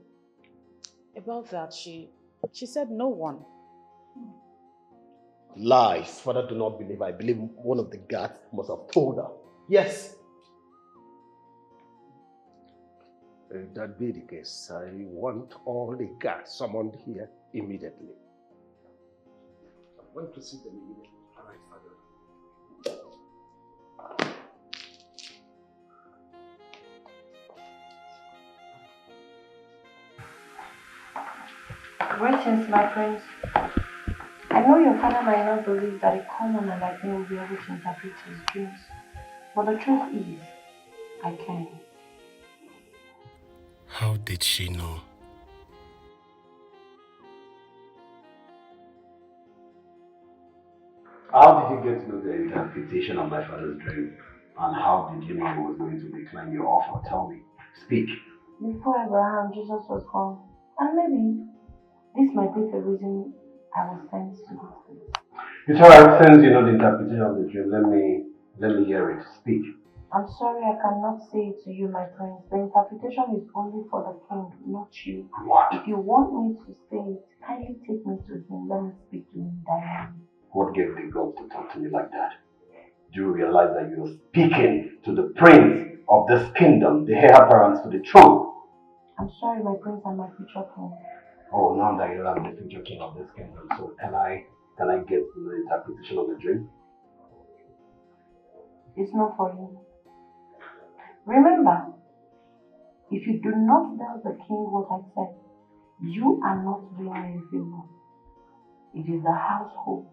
About that, she said no one. Lies. Father, do not believe. I believe one of the guards must have told her. Yes. If that be the case, I want all the guards summoned here immediately. I want to see them immediately. All right, Father. Greetings, my friends. I know your father might not believe that a commoner like me will be able to interpret his dreams, but the truth is, I can. How did she know? How did you get to know the interpretation of my father's dream? And how did you know he was going to decline your offer? Tell me. Speak. Before Abraham, Jesus was born, and maybe this might be the reason I was sent to this place. It's alright, since you know the interpretation of the dream, let me hear it. Speak. I'm sorry I cannot say it to you, my friends. The interpretation is only for the king, not you. What? If you want me to say it, kindly take me to him. Let me speak to him directly. What gave the guts to talk to me like that? Do you realize that you're speaking to the prince of this kingdom, the heir apparent to the throne? I'm sorry, my prince and my future king. Oh, now that you're the future king of this kingdom, so can I get the interpretation of the dream? It's not for you. Remember, if you do not tell the king what I said, you are not doing me a favor. It is the household.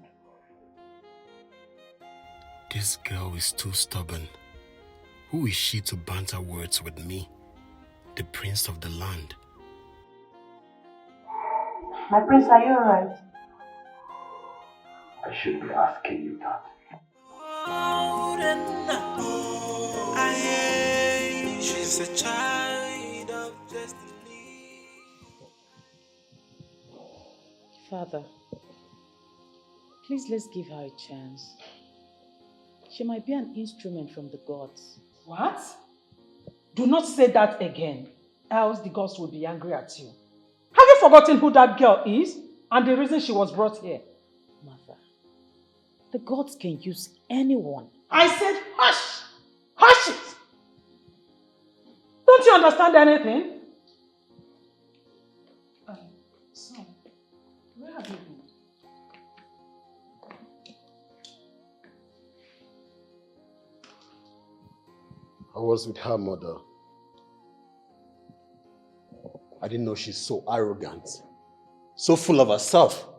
This girl is too stubborn. Who is she to banter words with me, the prince of the land? My prince, are you alright? I should be asking you that. She's a child of destiny. Father, please let's give her a chance. She might be an instrument from the gods. What? Do not say that again, else the gods will be angry at you. Have you forgotten who that girl is and the reason she was brought here? Mother, the gods can use anyone. I said hush! Hush it! Don't you understand anything? Son, where have you been? I was with her mother. I didn't know she's so arrogant, so full of herself.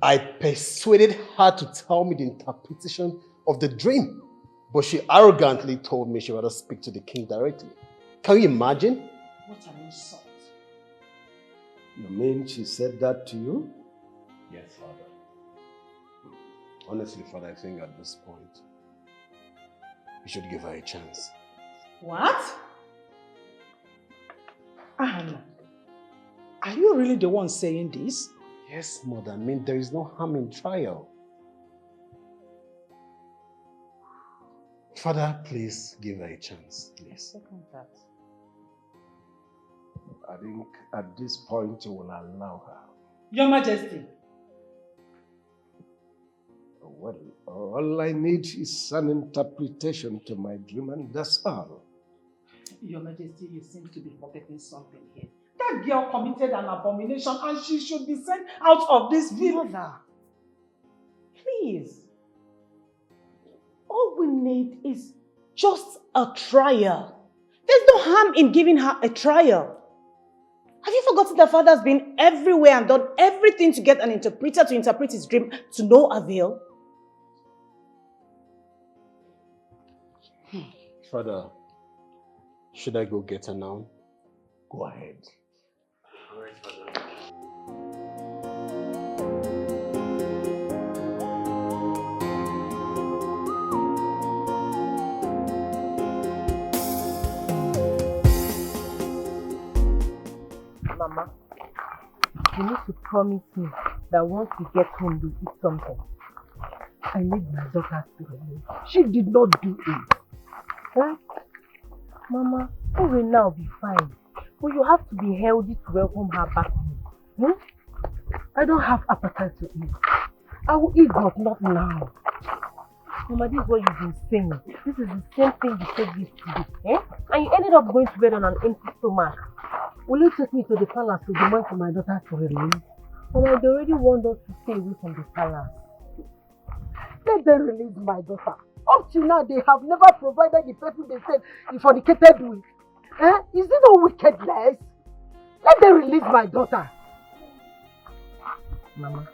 I persuaded her to tell me the interpretation of the dream, but she arrogantly told me she'd rather speak to the king directly. Can you imagine? What an insult. You mean she said that to you? Yes, Father. Honestly, Father, I think at this point, you should give her a chance. What? Anna, are you really the one saying this? Yes, Mother. I mean, there is no harm in trial. Father, please give her a chance, please. I think at this point you will allow her. Your Majesty. Well, all I need is an interpretation to my dream, and that's all. Your Majesty, you seem to be forgetting something here. That girl committed an abomination and she should be sent out of this village. Mother, please. All we need is just a trial. There's no harm in giving her a trial. Have you forgotten that father's been everywhere and done everything to get an interpreter to interpret his dream to no avail? Father, should I go get her now? Go ahead. Alright, Father. Mama, you need to promise me that once we get home, you eat something. I need my daughter to release. She did not do it. Huh? Mama, Urena will be fine. But you have to be healthy to welcome her back home. I don't have appetite to eat. I will eat, but not now. Mama, this is what you've been saying. This is the same thing you said yesterday. And you ended up going to bed on an empty stomach. Will you take me to the palace to demand for my daughter to release? Mama, they already want us to stay away from the palace. Let them release my daughter. Up till now, they have never provided the person they said he fornicated with. Is it no wickedness? Let them release my daughter. Mama,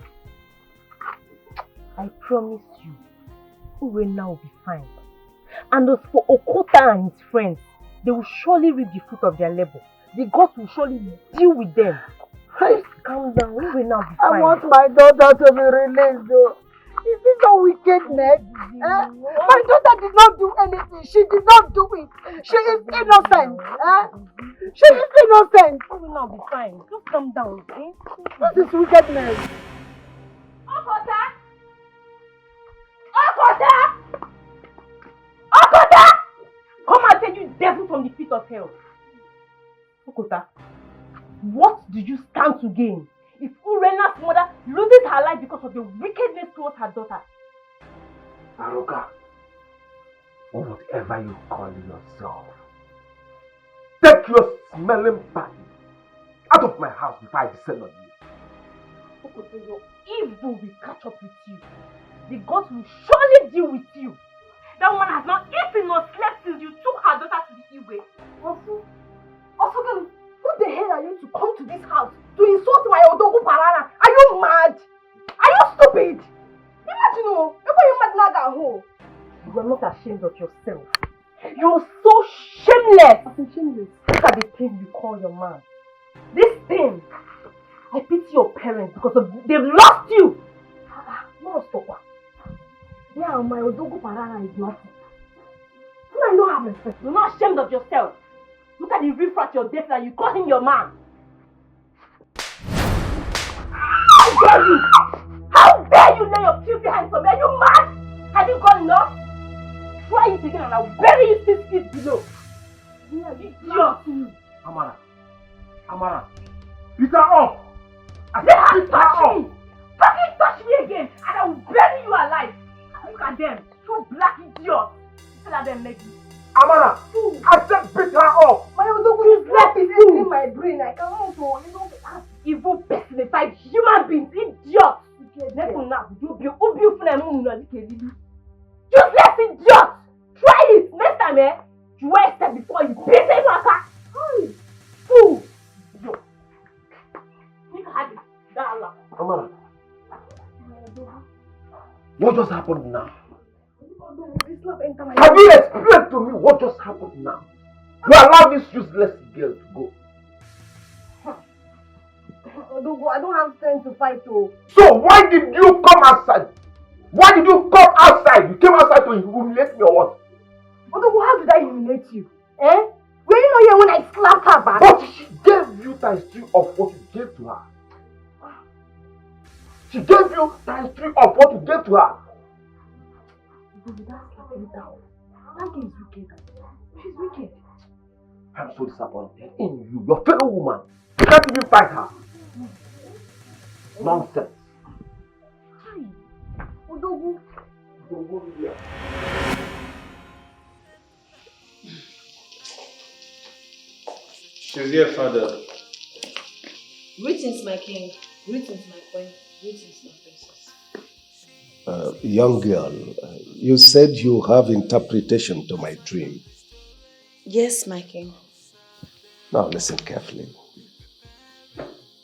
I promise you, Urena will be fine. And as for Okota and his friends, they will surely reap the fruit of their labor. The gods will surely deal with them. Please calm down, Urena will be fine. I want my daughter to be released though. Is this a wickedness? My daughter did not do anything. She did not do it. She is innocent. She is innocent. We will not be fine. Just calm down, okay? This is wickedness. Okota! Okota! Okota! Come and take you devil from the pit of hell. Okota, what do you stand to gain if Urena's mother loses her life because of the wickedness towards her daughter? Aroka, or whatever you call yourself, take your smelling body out of my house before I descend on you. Okota, your evil will catch up with you. The gods will surely deal with you. That woman has not eaten nor slept since you took her daughter to the Igwe. Also, who the hell are you to come to this house to insult my Odogu Parana? Are you mad? Are you stupid? Imagine, you are not ashamed of yourself. You're so shameless. Look at the thing you call your man. This thing. I pity your parents because they've lost you. No, stop. Now my Odogu Parana is nothing. You don't have respect. You're not ashamed of yourself. Look at the riffraff you're dating and you call him your man. How dare you? How dare you lay your filthy hands on me? Are you mad? Have you got enough? Try it again and I'll bury you 6 feet below. Yeah, you idiot. Amara, pick her up. Let her touch me. Fucking touch me again and I will bury you alive. Look at them, 2 black idiots. Instead of them make me. Amara, I said pick her up. My Odogu is left in my brain. I cannot go. You don't have evil personified human beings, idiots. Useless idiot. Try it next time, you wear a step before you beat it like that. Fool. Amara, what just happened now? Have you explained to me what just happened now? You allow this useless girl to go. I don't have strength to fight too. So why did you come outside? Why did you come outside? You came outside to humiliate me or what? Odogu, how did I humiliate you? Were you not hear when I slapped her back? But she gave you times 3 of what you gave to her. She gave you times 3 of what you gave to her. Baby, that's slapping down. That girl is wicked. She's wicked. I'm so disappointed in you, your fellow woman. You can't even fight her. Nonsense. Hi. Odogu. She's here, father. Greetings, my king. Greetings, my queen. Greetings, my princess. Young girl, you said you have interpretation to my dream. Yes, my king. Now listen carefully.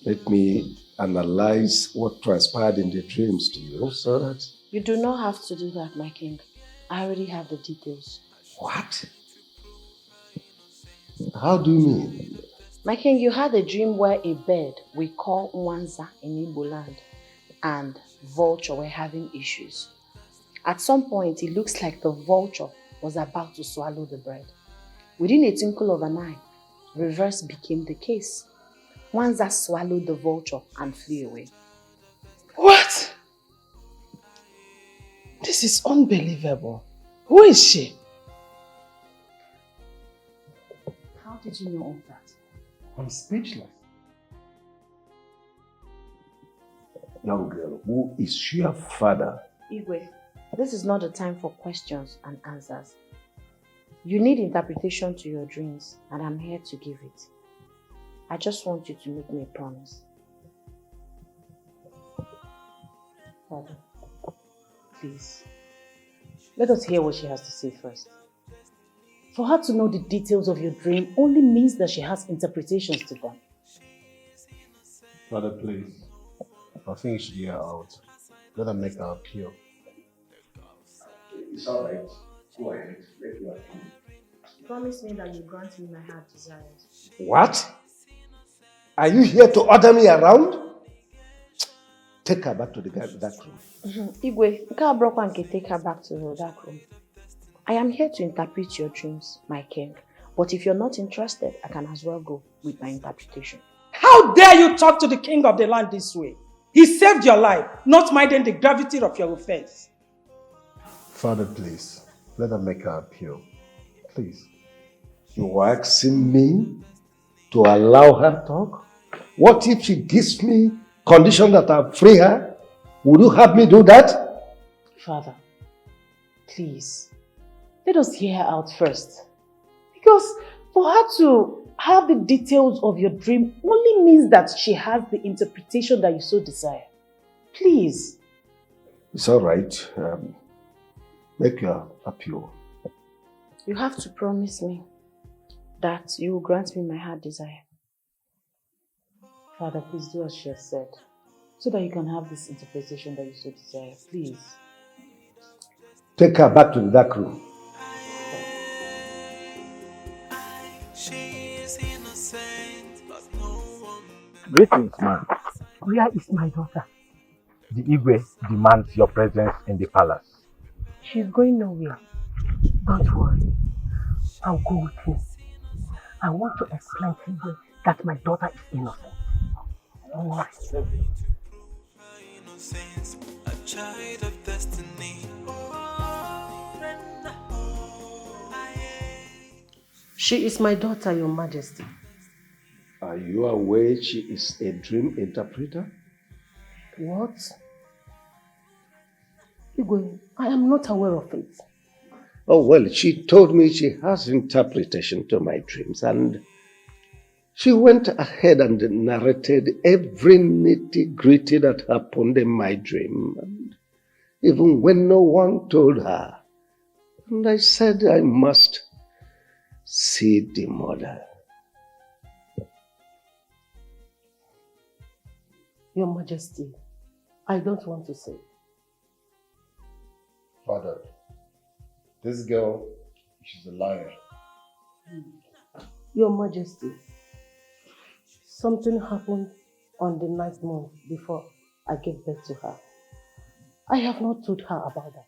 Let me analyze what transpired in the dreams to you so that... You do not have to do that, my king. I already have the details. What? How do you mean? My king, you had a dream where a bird we call Nwanza in Igbo land and vulture were having issues. At some point, it looks like the vulture was about to swallow the bird. Within a twinkle of an eye, reverse became the case. Nwanza swallowed the vulture and flew away. What? This is unbelievable. Who is she? How did you know all that? I'm speechless. Young girl, who is your father? Igwe, this is not the time for questions and answers. You need interpretation to your dreams, and I'm here to give it. I just want you to make me a promise. Father, please, let us hear what she has to say first. For her to know the details of your dream only means that she has interpretations to them. Father, please. I think you should hear her out. Let her make her appeal. It's all right. Go ahead. Make your appeal. Promise me that you grant me my heart desires. What? Are you here to order me around? Take her back to the dark room. Igwe, take her back to the dark room. I am here to interpret your dreams, my king. But if you're not interested, I can as well go with my interpretation. How dare you talk to the king of the land this way? He saved your life, not minding the gravity of your offense. Father, please. Let her make her appeal. Please. You are asking me to allow her to talk? What if she gives me condition that I free her? Would you have me do that? Father, please, let us hear her out first. Because for her to have the details of your dream only means that she has the interpretation that you so desire. Please. It's all right. Make your appeal. You have to promise me that you will grant me my heart desire. Father, please do as she has said, so that you can have this interpretation that you so desire. Please. Take her back to the dark room. Greetings, man. Where is my daughter? The Igwe demands your presence in the palace. She's going nowhere. Don't worry. I'll go with him. I want to explain to Igwe that my daughter is innocent. Don't worry. A child of destiny. She is my daughter, Your Majesty. Are you aware she is a dream interpreter? What? Igwe, I am not aware of it. Oh, well, she told me she has interpretation to my dreams, and she went ahead and narrated every nitty-gritty that happened in my dream, and even when no one told her. And I said I must see the mother. Your Majesty, I don't want to say. Father, this girl, she's a liar. Your Majesty, something happened on the 9th month before I gave birth to her. I have not told her about that.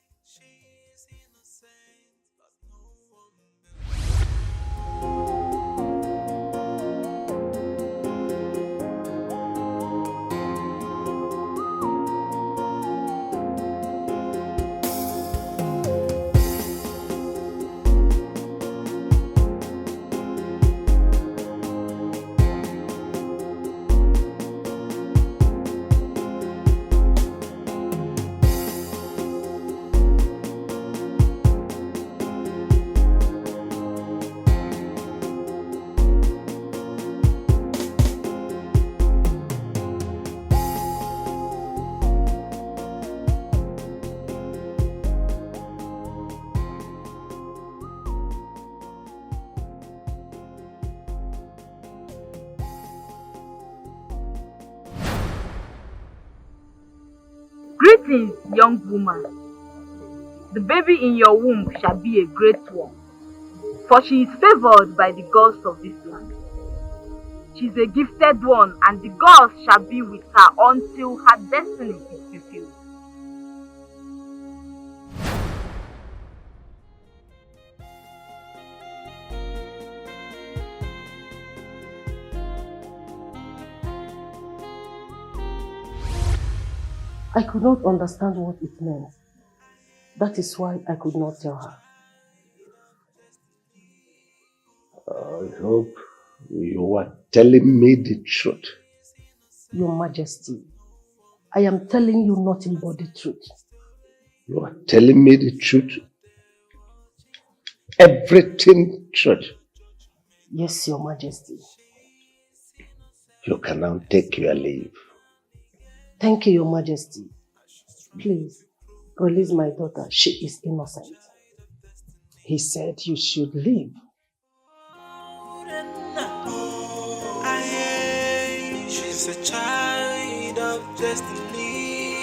Greetings, young woman. The baby in your womb shall be a great one, for she is favored by the gods of this land. She is a gifted one, and the gods shall be with her until her destiny is fulfilled. I could not understand what it meant. That is why I could not tell her. I hope you are telling me the truth. Your Majesty, I am telling you nothing but the truth. You are telling me the truth? Everything truth? Yes, Your Majesty. You can now take your leave. Thank you, Your Majesty. Please, release my daughter. She is innocent. He said you should leave. She's a child of destiny.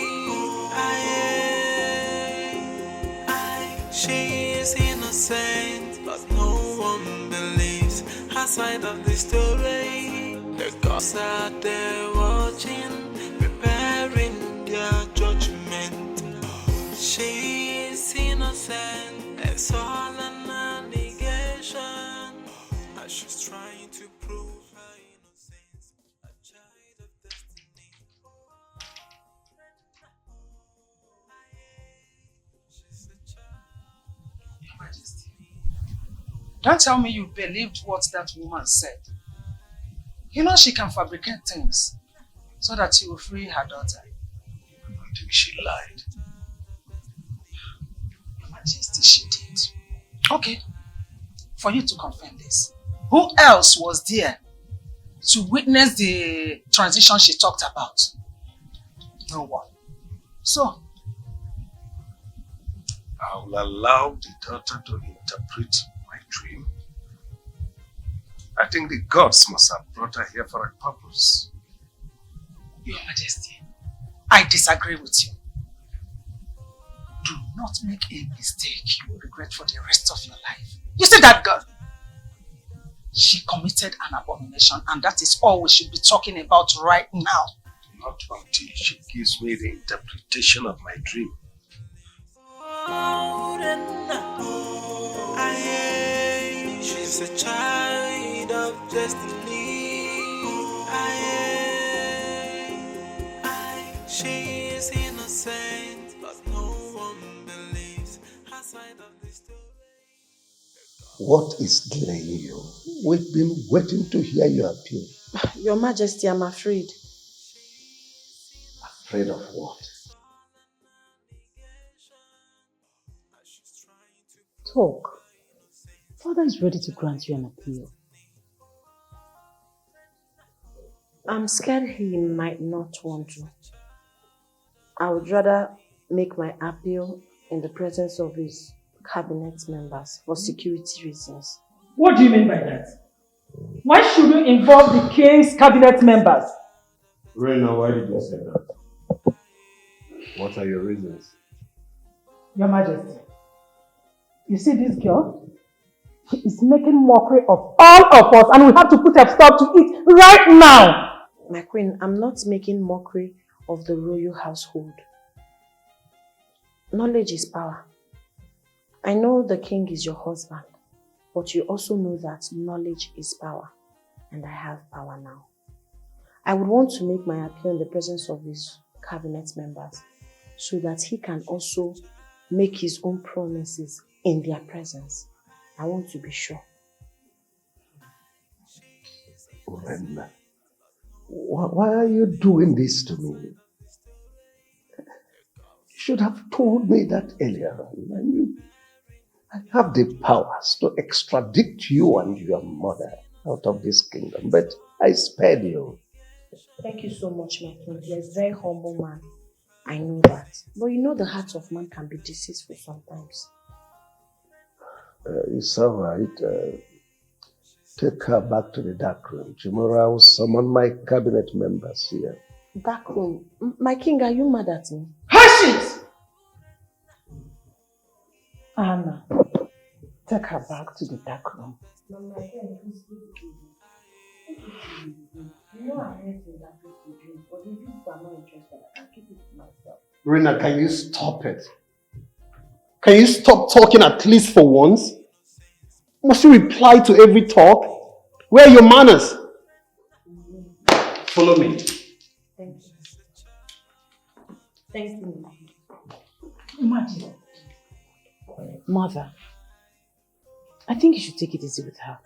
She is innocent, but no one believes her side of the story. The gods are there watching, preparing their judgment. She is innocent, it's all an allegation. As she's trying to prove her innocence, a child of destiny. Your Majesty, don't tell me you believed what that woman said. You know she can fabricate things so that she will free her daughter. I think she lied. Your Majesty, she did. Okay, for you to confirm this, who else was there to witness the transition she talked about? No one. So, I will allow the daughter to interpret my dream. I think the gods must have brought her here for a purpose. Your Majesty, I disagree with you. Do not make a mistake you will regret for the rest of your life. You see that girl? She committed an abomination, and that is all we should be talking about right now. Not until she gives me the interpretation of my dream. She's a child of destiny. She is innocent, but no one believes her side of the story. What is delaying you? We've been waiting to hear your appeal. Your Majesty, I'm afraid. Afraid of what? Talk. Father is ready to grant you an appeal. I'm scared he might not want to. I would rather make my appeal in the presence of his cabinet members for security reasons. What do you mean by that? Why should you involve the king's cabinet members? Urena, why did you say that? What are your reasons? Your Majesty, you see this girl? She is making mockery of all of us, and we have to put a stop to it right now. My queen, I'm not making mockery of the royal household. Knowledge is power. I know the king is your husband, but you also know that knowledge is power, and I have power now. I would want to make my appeal in the presence of his cabinet members so that he can also make his own promises in their presence. I want to be sure. Urena, why are you doing this to me? You should have told me that earlier. I have the powers to extradite you and your mother out of this kingdom, but I spared you. Thank you so much, my king. You're a very humble man. I know that. But you know the heart of man can be deceitful sometimes. It's all right. Take her back to the dark room. Tomorrow I will summon my cabinet members here. Dark room? My king, are you mad at me? Hush it! Anna, take her back to the dark room. Mama, again, please you know I'm here to interpret the dream, but if you are not interested, I can keep it to myself. Urena, can you stop it? Can you stop talking at least for once? Must you reply to every talk? Where are your manners? Follow me. Thank you. Thank you. Imagine. Mother, I think you should take it easy with her,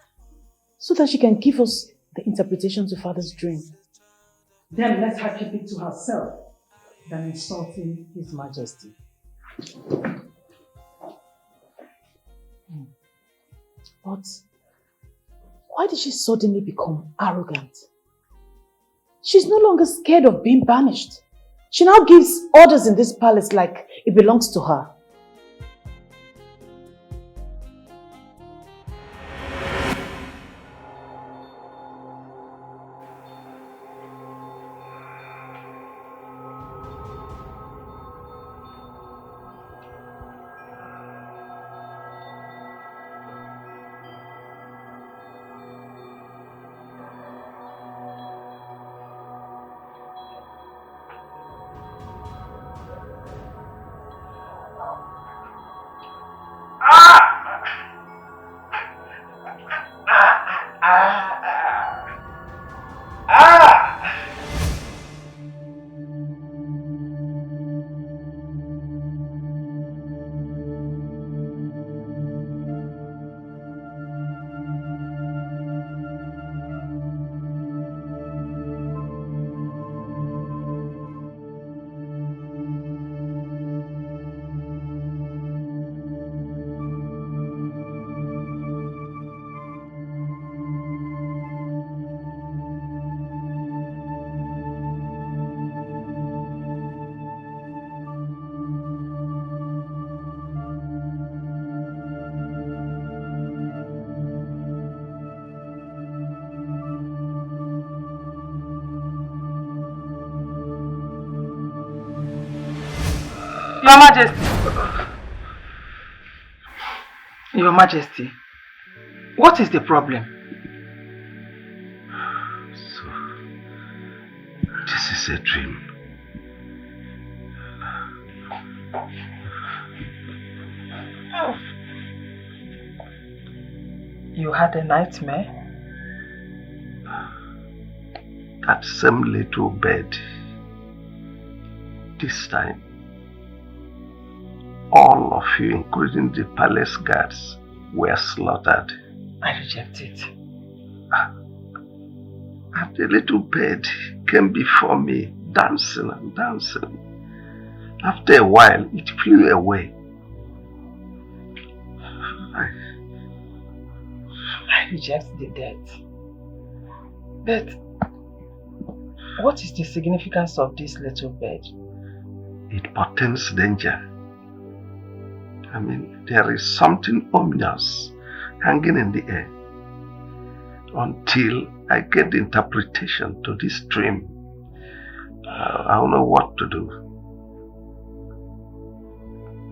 so that she can give us the interpretation to Father's dream. Then let her keep it to herself than insulting His Majesty. But why did she suddenly become arrogant? She's no longer scared of being banished. She now gives orders in this palace like it belongs to her. Your Majesty. Your Majesty, what is the problem? So, this is a dream. You had a nightmare? That same little bed. This time, all of you, including the palace guards, were slaughtered. I reject it. And the little bed came before me, dancing and dancing. After a while, it flew away. I reject the death. But what is the significance of this little bed? It portends danger. I mean, there is something ominous hanging in the air. Until I get the interpretation to this dream, I don't know what to do.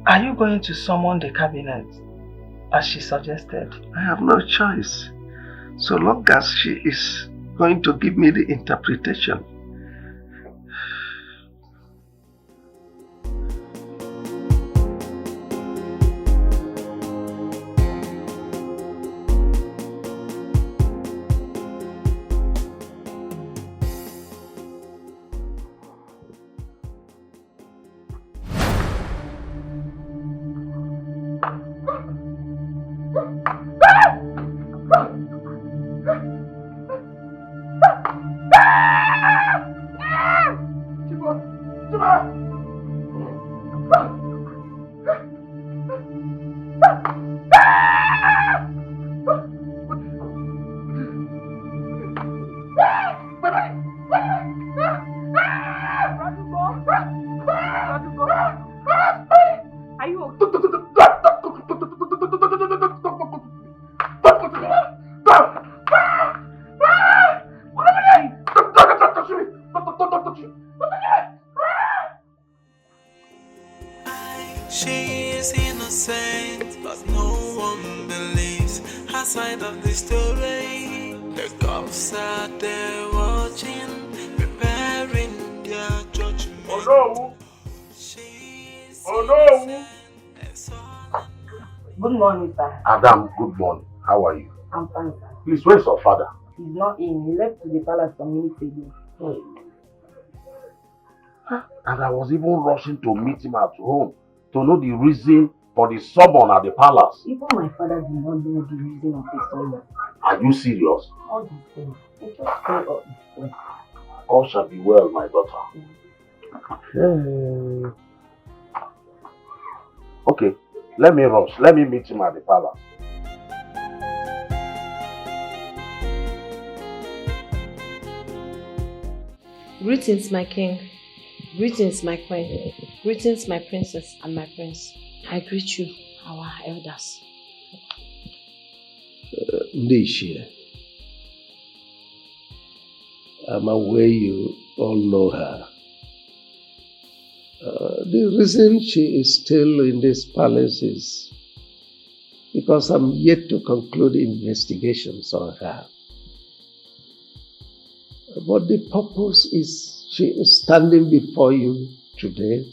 Are you going to summon the cabinet, as she suggested? I have no choice. So long as she is going to give me the interpretation. innocent, but no one believes her side of the story. The cops are there watching, preparing their judgment. Oh no! Oh no! Good morning, sir. Adam, good morning. How are you? I'm fine, sir. Please, where's your father? He's not in. He left to the palace some minutes ago. And I was even rushing to meet him at home to know the reason for the summon at the palace. Even my father did not know the reason of the summon. Are you serious? All the same. He just say all the same. All shall be well, my daughter. Okay, let me rush. Let me meet him at the palace. Greetings, my king. Greetings, my queen. Greetings, my princess and my prince. I greet you, our elders. Uche, I'm aware you all know her. The reason she is still in this palace is because I'm yet to conclude investigations on her. But the purpose is she is standing before you today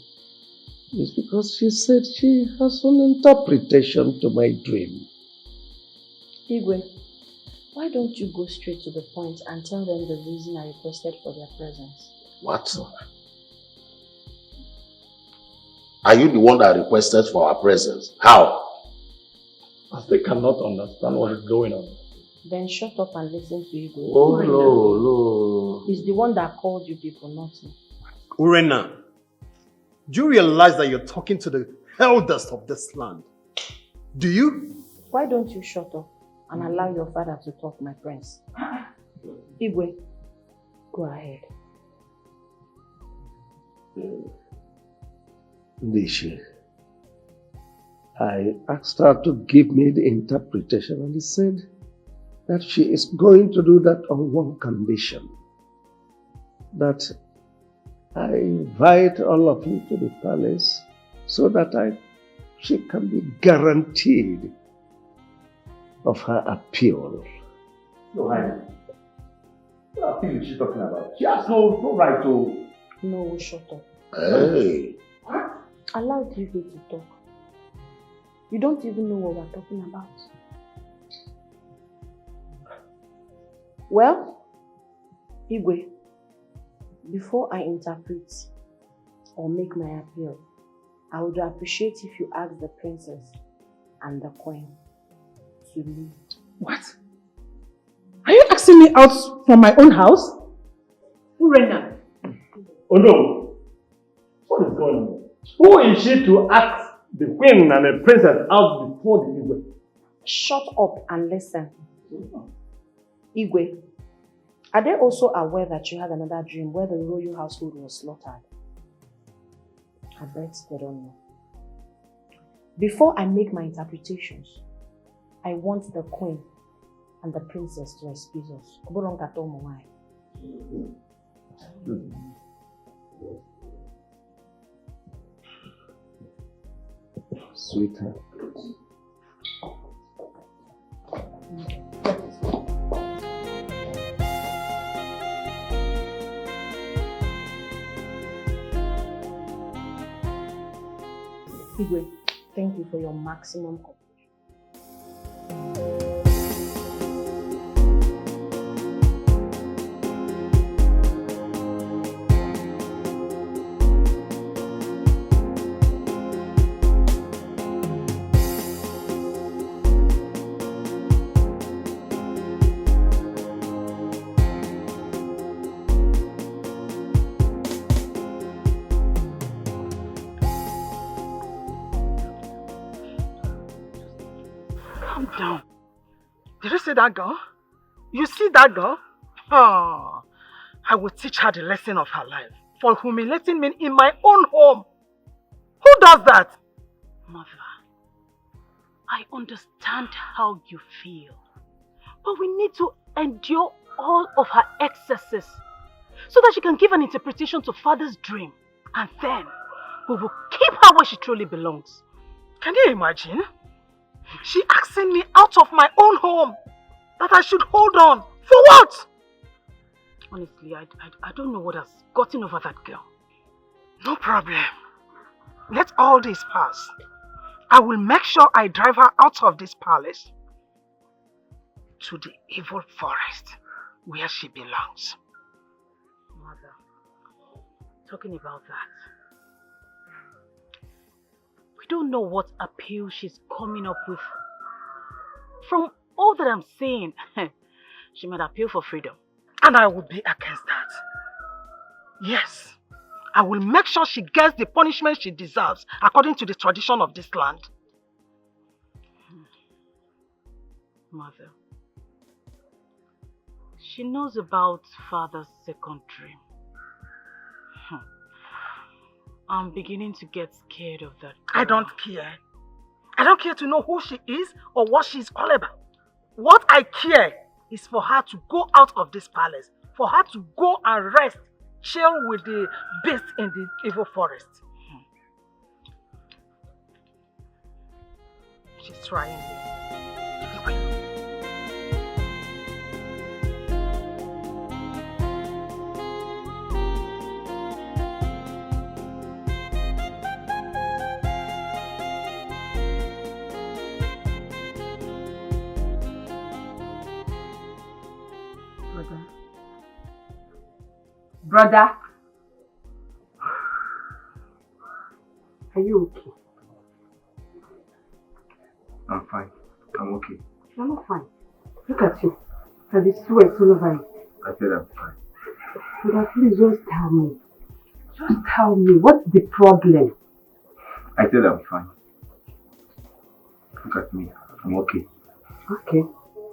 is because she said she has an interpretation to my dream. Igwe, why don't you go straight to the point and tell them the reason I requested for their presence? What? Are you the one that requested for our presence? How? As they cannot understand what is going on. Then shut up and listen to Igwe. Oh, no. He's the one that called you people, not me. Urena, do you realize that you're talking to the elders of this land? Do you? Why don't you shut up and allow your father to talk, my prince? Igwe, go ahead. Uche, I asked her to give me the interpretation and he said that she is going to do that on one condition. That I invite all of you to the palace so that she can be guaranteed of her appeal. No, what appeal is she talking about? She has no right to... No, shut up. Hey. Allow Igwe to talk. You don't even know what we're talking about. Well, Igwe, before I interpret or make my appeal, I would appreciate if you ask the princess and the queen to leave. What? Are you asking me out from my own house? Urena. Oh no. What is going on? Who is she to ask the queen and the princess out before the Igwe? Shut up and listen. Igwe, are they also aware that you had another dream where the royal household was slaughtered? I bet they don't know. Before I make my interpretations, I want the queen and the princess to excuse us. Sweetheart. Igwe, thank you for your maximum cooperation. Down. Did you see that girl? You see that girl? Oh, I will teach her the lesson of her life for humiliating me in my own home. Who does that? Mother, I understand how you feel, but we need to endure all of her excesses so that she can give an interpretation to father's dream, and then we will keep her where she truly belongs. Can you imagine? She asking me out of my own home that I should hold on. For what? Honestly, I don't know what has gotten over that girl. No problem. Let all this pass. I will make sure I drive her out of this palace to the evil forest where she belongs. Mother, talking about that, we don't know what appeal she's coming up with. From all that I'm saying, she might appeal for freedom. And I would be against that. Yes, I will make sure she gets the punishment she deserves according to the tradition of this land. Mother, she knows about father's second dream. I'm beginning to get scared of that girl. I don't care. I don't care to know who she is or what she's all about. What I care is for her to go out of this palace, for her to go and rest, chill with the beasts in the evil forest. She's trying this. Brother, are you okay? I'm fine. I'm okay. You're not fine. Look at you. There's sweat all over you. I said I'm fine. Brother, please just tell me. Just tell me, what's the problem? I said I'm fine. Look at me. I'm okay. Okay.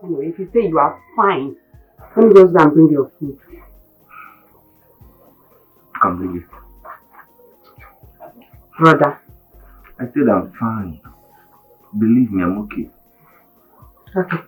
Anyway, if you say you are fine, let me just go and bring your food. Come bring it. Brother. I said I'm fine. Believe me, I'm okay. Okay.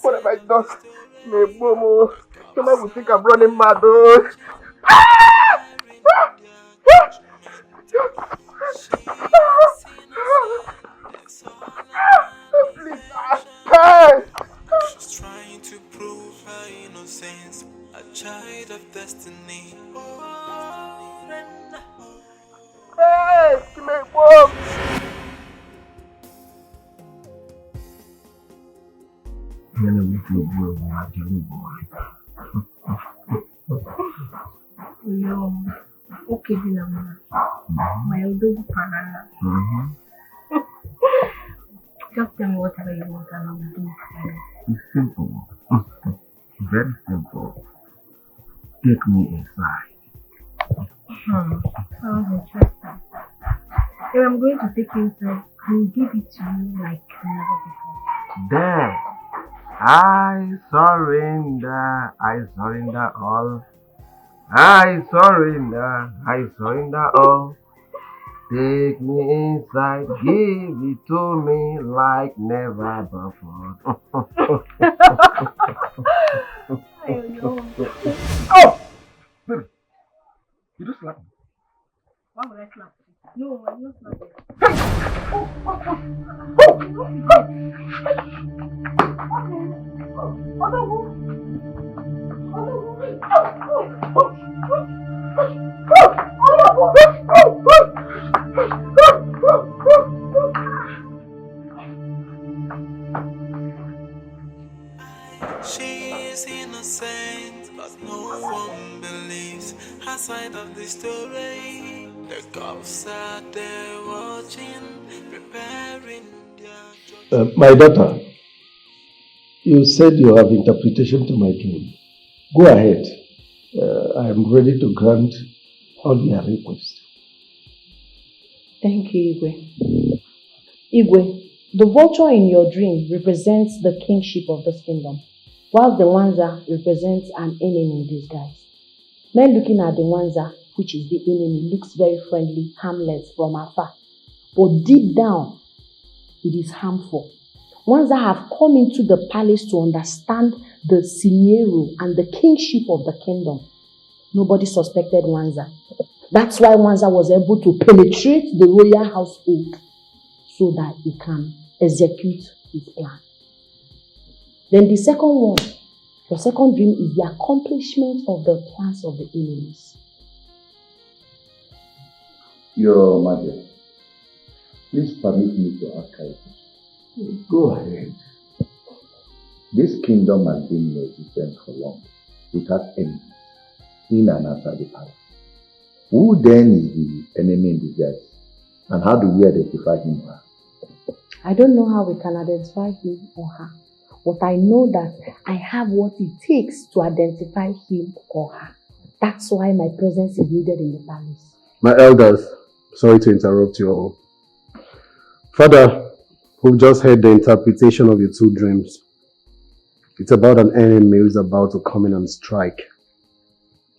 What have I done? Me Momo. Somebody will think I'm running mad. Oh. Please. Hey! She's trying to prove her innocence, a child of destiny. Hey! Give me a book! No, okay, my old parana. Just tell me whatever you want and I'll do. It's simple. Very simple. Take me inside. Sounds interesting. If I'm going to take you inside, I'll give it to you like never before. There. I surrender all. I surrender all. Take me inside, give it to me like never before. Oh! Baby, you just slap me. Why would I slap you? No, I'm not slapping. She is innocent, but no one believes her side of the story. The cops are there watching, preparing their My daughter, you said you have interpretation to my dream. Go ahead. I am ready to grant all your requests. Thank you, Igwe. Igwe, the vulture in your dream represents the kingship of this kingdom, while the Wanza represents an enemy in disguise. Men looking at the Wanza, which is the enemy, looks very friendly, harmless from afar. But deep down, it is harmful. Wanza have come into the palace to understand the scenario and the kingship of the kingdom. Nobody suspected Wanza. That's why Wanza was able to penetrate the royal household so that he can execute his plan. Then the second one, your second dream is the accomplishment of the plans of the enemies. Your Majesty, please permit me to ask a question. Go ahead. This kingdom has been in existence for long, without enemies, in and outside the palace. Who then is the enemy in disguise? And how do we identify him or her? I don't know how we can identify him or her, but I know that I have what it takes to identify him or her. That's why my presence is needed in the palace. My elders, sorry to interrupt you all. Father, we've just heard the interpretation of your two dreams. It's about an enemy who's about to come in and strike.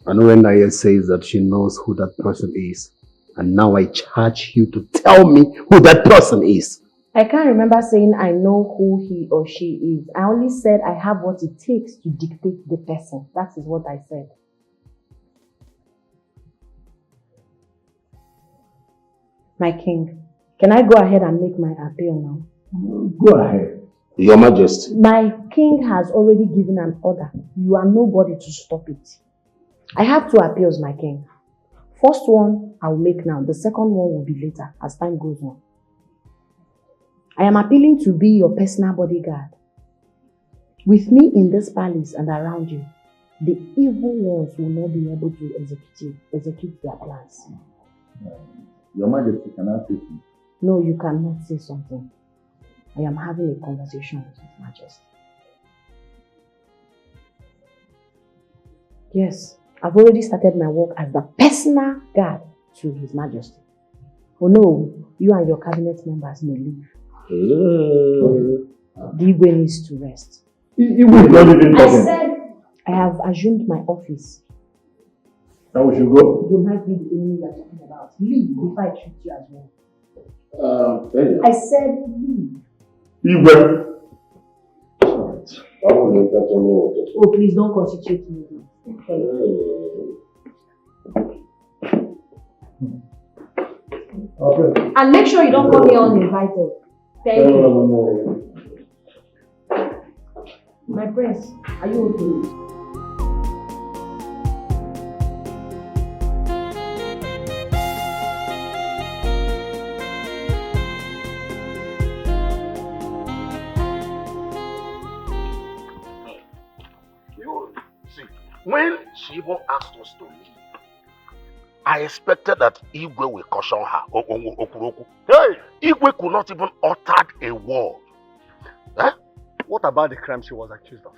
And Urena says that she knows who that person is. And now I charge you to tell me who that person is. I can't remember saying I know who he or she is. I only said I have what it takes to dictate the person. That is what I said. My king, can I go ahead and make my appeal now? Go ahead. Your Majesty. My king has already given an order. You are nobody to stop it. I have two appeals, my king. First one, I will make now. The second one will be later, as time goes on. I am appealing to be your personal bodyguard. With me in this palace and around you, the evil ones will not be able to execute their plans. Your Majesty, can I say something? No, you cannot say something. I am having a conversation with His Majesty. Yes, I've already started my work as the personal guard to His Majesty. Oh no, you and your cabinet members may leave. The Igwe needs to rest. I said I have assumed my office. Now we should go. You might be the enemy you're talking about. Leave before I treat you as well. Hey. I said leave. Igwe. Oh, please don't constitute me. Okay. And make sure you don't come here uninvited. Thank you. My prince, are you okay? When she even asked us to leave, I expected that Igwe will caution her. Hey, Igwe could not even utter a word. Eh? What about the crime she was accused of?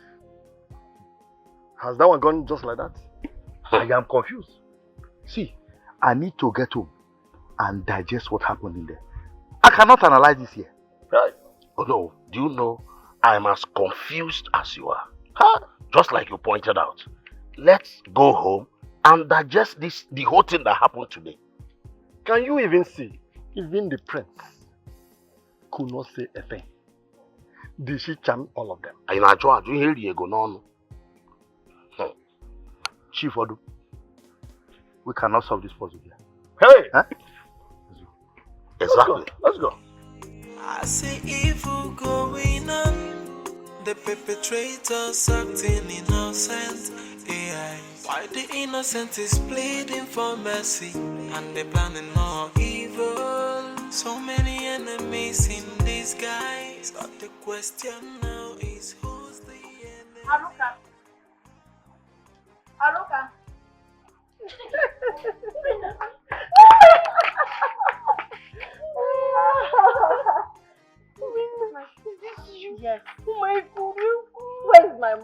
Has that one gone just like that? I am confused. See, I need to get home and digest what happened in there. I cannot analyze this here. Right? Oh no, do you know I am as confused as you are? Huh? Just like you pointed out. Let's go home and digest the whole thing that happened today. Can you even see? Even the prince could not say a thing. Did she charm all of them? Chief Odu, we cannot solve this puzzle here. Hey! Huh? Exactly. Let's go. I see evil going on, the perpetrators acting innocent. AI. Why the innocent is pleading for mercy, and they're planning more evil. So many enemies in disguise, but the question now is who's the enemy? Aruka.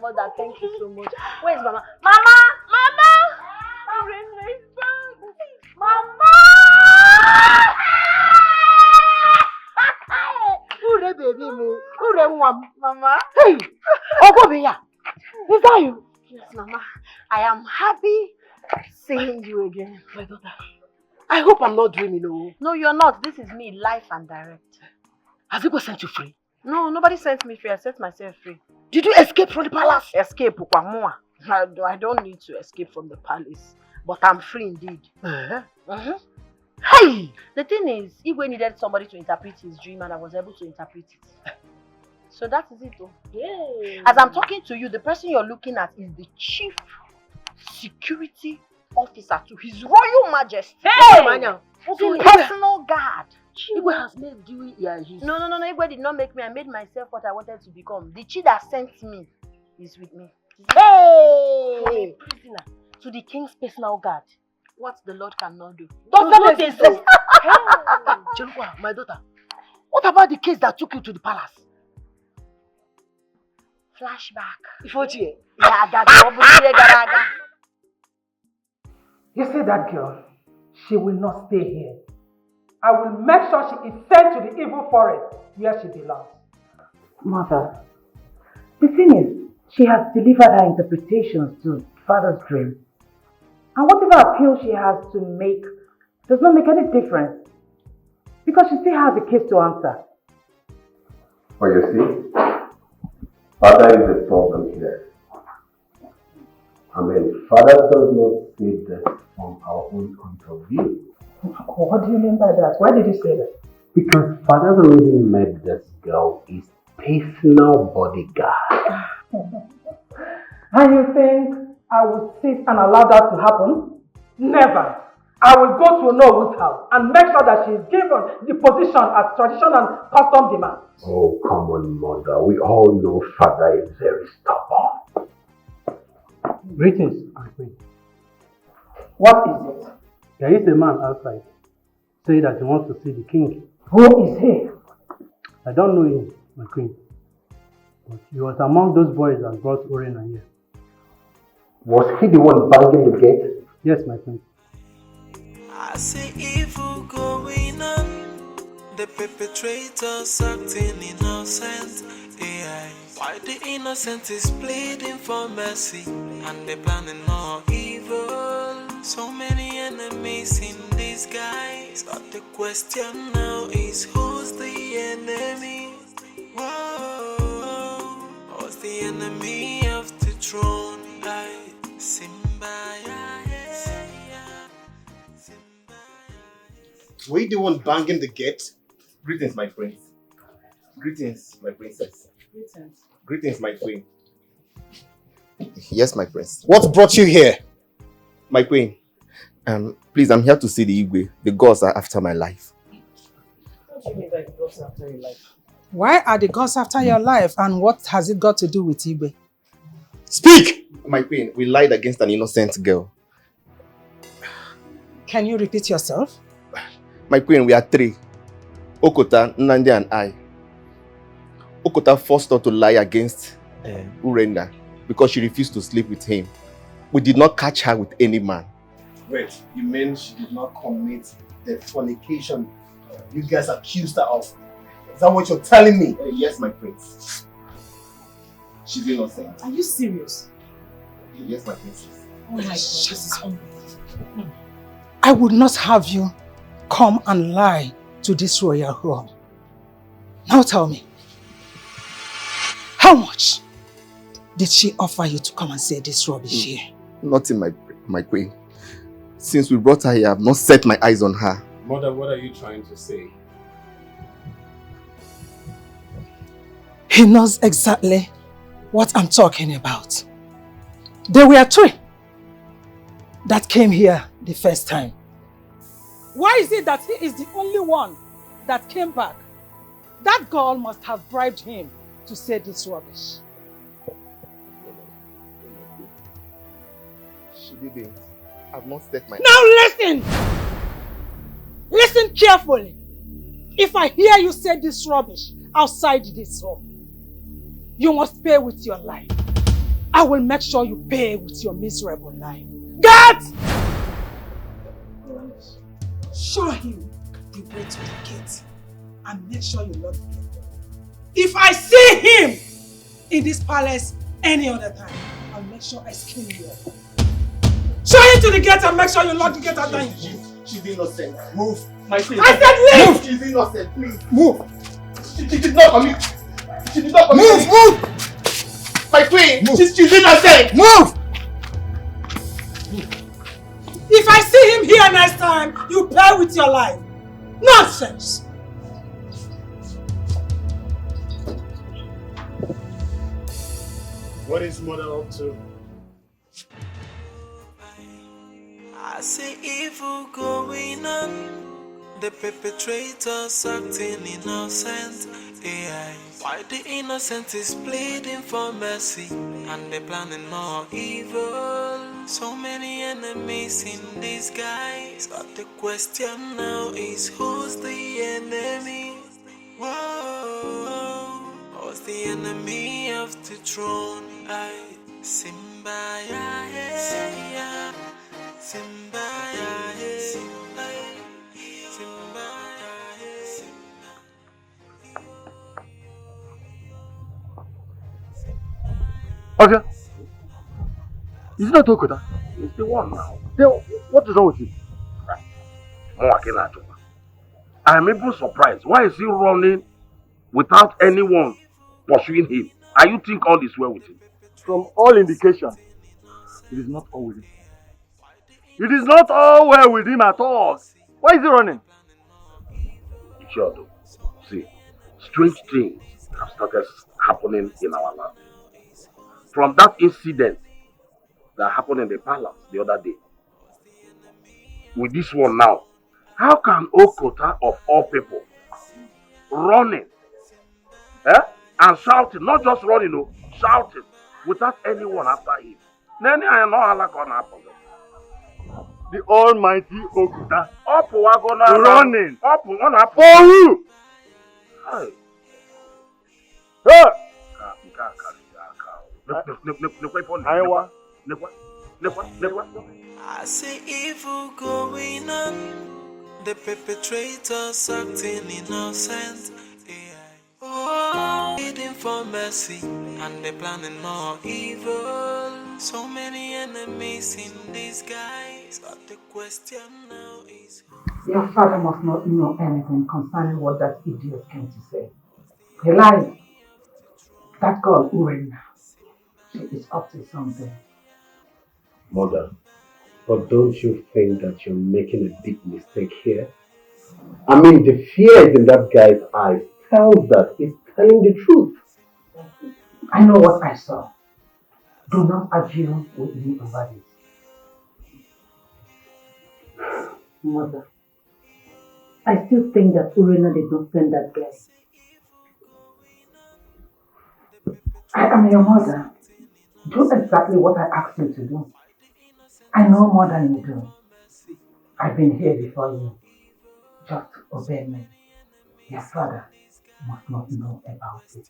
mother. Thank you so much. Where's Mama? Mama! Mama! Urena is back. Mama! Ure baby mo. Ure mwam. Mama. Hey! Ogobeya. Is that you? Yes, Mama. I am happy seeing you again. My daughter. I hope I'm not dreaming, no. No, you're not. This is me, live and direct. Has Igwe sent you free? No, nobody sent me free. I set myself free. Did you escape from the palace? Escape, Ukwamoa. I don't need to escape from the palace. But I'm free indeed. Hey! The thing is, Igwe needed somebody to interpret his dream and I was able to interpret it. So that is it, though. Yay. As I'm talking to you, the person you're looking at is the chief security officer to His Royal Majesty. Hey! Personal guard. Igwe has made you. No. Igwe did not make me. I made myself what I wanted to become. The chi that sent me is with me. Hey! Prisoner to the king's personal guard. What the Lord cannot do. Don't say so. Chelukwa, my daughter. What about the case that took you to the palace? Flashback. You see that girl? She will not stay here. I will make sure she is sent to the evil forest where she belongs. Mother, the thing is, she has delivered her interpretations to father's dream. And whatever appeal she has to make does not make any difference. Because she still has a case to answer. But you see, father is the problem here. I mean, father does not see this from our own point of view. What do you mean by that? Why did you say that? Because father's already made this girl his personal bodyguard. And you think I would sit and allow that to happen? Never. I will go to Nollywood's house and make sure that she is given the position as tradition and custom demands. Oh, come on, mother. We all know father is very stubborn. Greetings, my queen. What is it? There is a man outside saying that he wants to see the king. Who is he? I don't know him, my queen. But he was among those boys that brought Urena here. Was he the one banging the gate? Yes, my queen. I see evil going on. The perpetrators acting innocent. AI. Why the innocent is pleading for mercy and they planning more evil. So many enemies in disguise. But the question now is who's the enemy? Whoa, who's the enemy of the throne? Were you the one banging the gate? Greetings, my prince. Greetings, my princess. Greetings. Greetings, my queen. Yes, my prince. What brought you here? My queen. Please, I'm here to see the Igwe. The gods are after my life. What do you mean by the gods after your life? Why are the gods after your life and what has it got to do with Igwe? Speak! My queen, we lied against an innocent girl. Can you repeat yourself? My queen, we are three. Okota, Nnamdi and I. Okota forced her to lie against Urena because she refused to sleep with him. We did not catch her with any man. Wait, you mean she did not commit the fornication you guys accused her of? Is that what you're telling me? Yes, my prince. She's innocent. Are you serious? Yes, my princess. Oh my God, this is unbelievable. I would not have you come and lie to this royal home. Now tell me, how much did she offer you to come and say this rubbish here? Nothing, my queen. Since we brought her here, I have not set my eyes on her. Mother, what are you trying to say? He knows exactly what I'm talking about. There were three that came here the first time. Why is it that he is the only one that came back? That girl must have bribed him to say this rubbish. She didn't. I've not set my... Now listen! Listen carefully. If I hear you say this rubbish outside this home, you must pay with your life. I will make sure you pay with your miserable life. Get! Show him the way to the gate and make sure you lock the gate. If I see him in this palace any other time, I'll make sure I skin you up. Show him to the gate and make sure you lock the gate after him. She's innocent. Move. My queen. I said leave! Move. She's innocent. Please. Move. She did not commit. She did not commit. Move! Move! My queen. Move. She's innocent. Move! If I see him here next time, you pay with your life. Nonsense! What is mother up to? I see evil going on. The perpetrators acting innocent. AI. Why the innocent is pleading for mercy, and they're planning more evil. So many enemies in disguise. But the question now is, who's the enemy? Whoa, who's the enemy of the throne? Simba, yeah, yeah. Simba, yeah, Simba, Okay. Is it not Okota? It's the one now. What is wrong with him? I am even surprised. Why is he running without anyone pursuing him? Are you think all is well with him? From all indications, it is not all with him. It is not all well with him at all. Why is he running? Sure, though. See, strange things have started happening in our land. From that incident that happened in the palace the other day, with this one now, how can Okota of all people running and shouting, not just running, no, shouting without anyone after him? Then I know how that gonna happen. The almighty Okota running for who? Hey. I see evil going on. The perpetrators acting innocent. Oh, pleading for mercy, and they're planning more evil. So many enemies in disguise. But the question now is, your father must not know anything concerning what that idiot came to say. He lied. That girl, Urena, she is up to something. Mother, but don't you think that you're making a big mistake here? I mean, the fear in that guy's eyes tells that he's telling the truth. I know what I saw. Do not argue with me over this. Mother, I still think that Urena did not send that guy. I am your mother. Do exactly what I asked you to do. I know more than you do. I've been here before you. Just obey me. Your father must not know about it.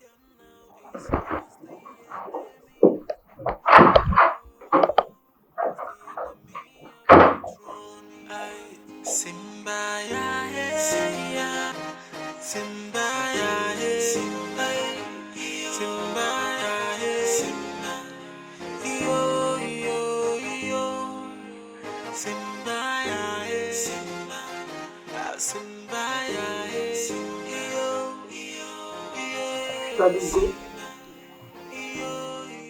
Simba, yeah, yeah. Simba, yeah, Simba, Simba, yeah, Simba, yo, yo, yo. Simba, yeah, Simba, Simba, yeah, yo, yo,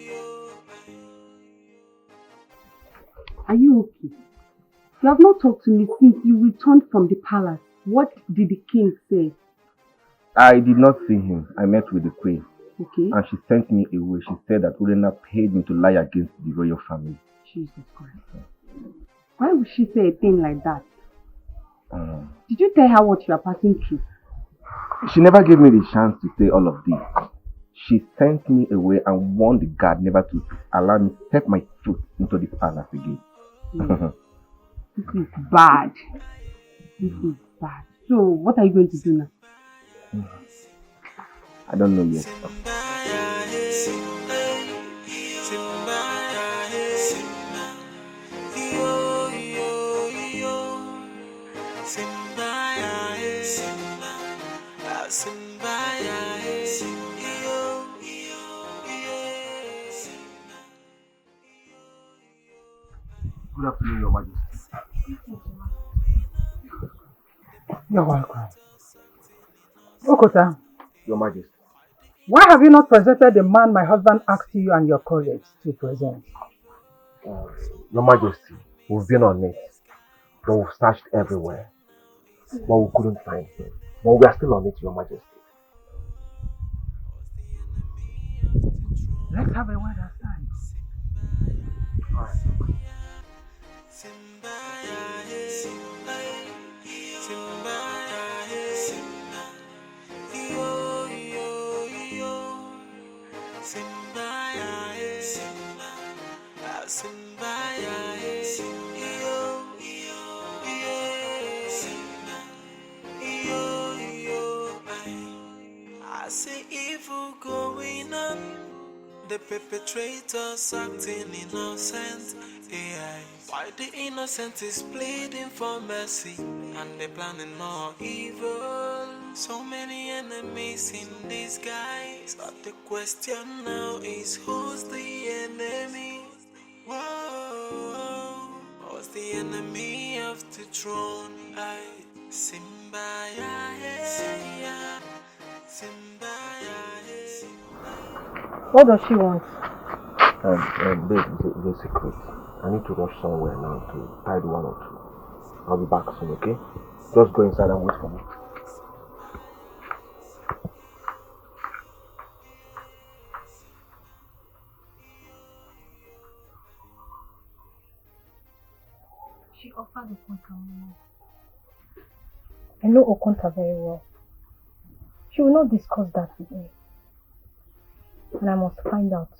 yo. Are you okay? You have not talked to me since you returned from the palace. What did the king say? I did not see him. I met with the queen. Okay. And she sent me away. She said that Urena paid me to lie against the royal family. Jesus Christ. Why would she say a thing like that? Did you tell her what you are passing through? She never gave me the chance to say all of this. She sent me away and warned the guard never to allow me to step my foot into the palace again. This is bad. This is bad. So, what are you going to do now? I don't know yet. Simba, Good afternoon, Your Majesty. You're welcome. Okota, Your Majesty. why have you not presented the man my husband asked you and your colleagues to present? Your Majesty, we've been on it, but we've searched everywhere, but we couldn't find him. But we are still on it, Your Majesty. Let's have a word aside. I see evil going on, the perpetrators acting innocent. AI. Why the innocent is pleading for mercy, and they're planning more evil. So many enemies in disguise, but the question now is who's the enemy? Whoa, who's the enemy of the throne? I Simba, yeah. What does she want? Babe, it's a secret. I need to rush somewhere now to tidy one or two. I'll be back soon, okay? Just go inside and wait for me. She offered Okonta money. I know Okonta very well. She will not discuss that with me. And I must find out.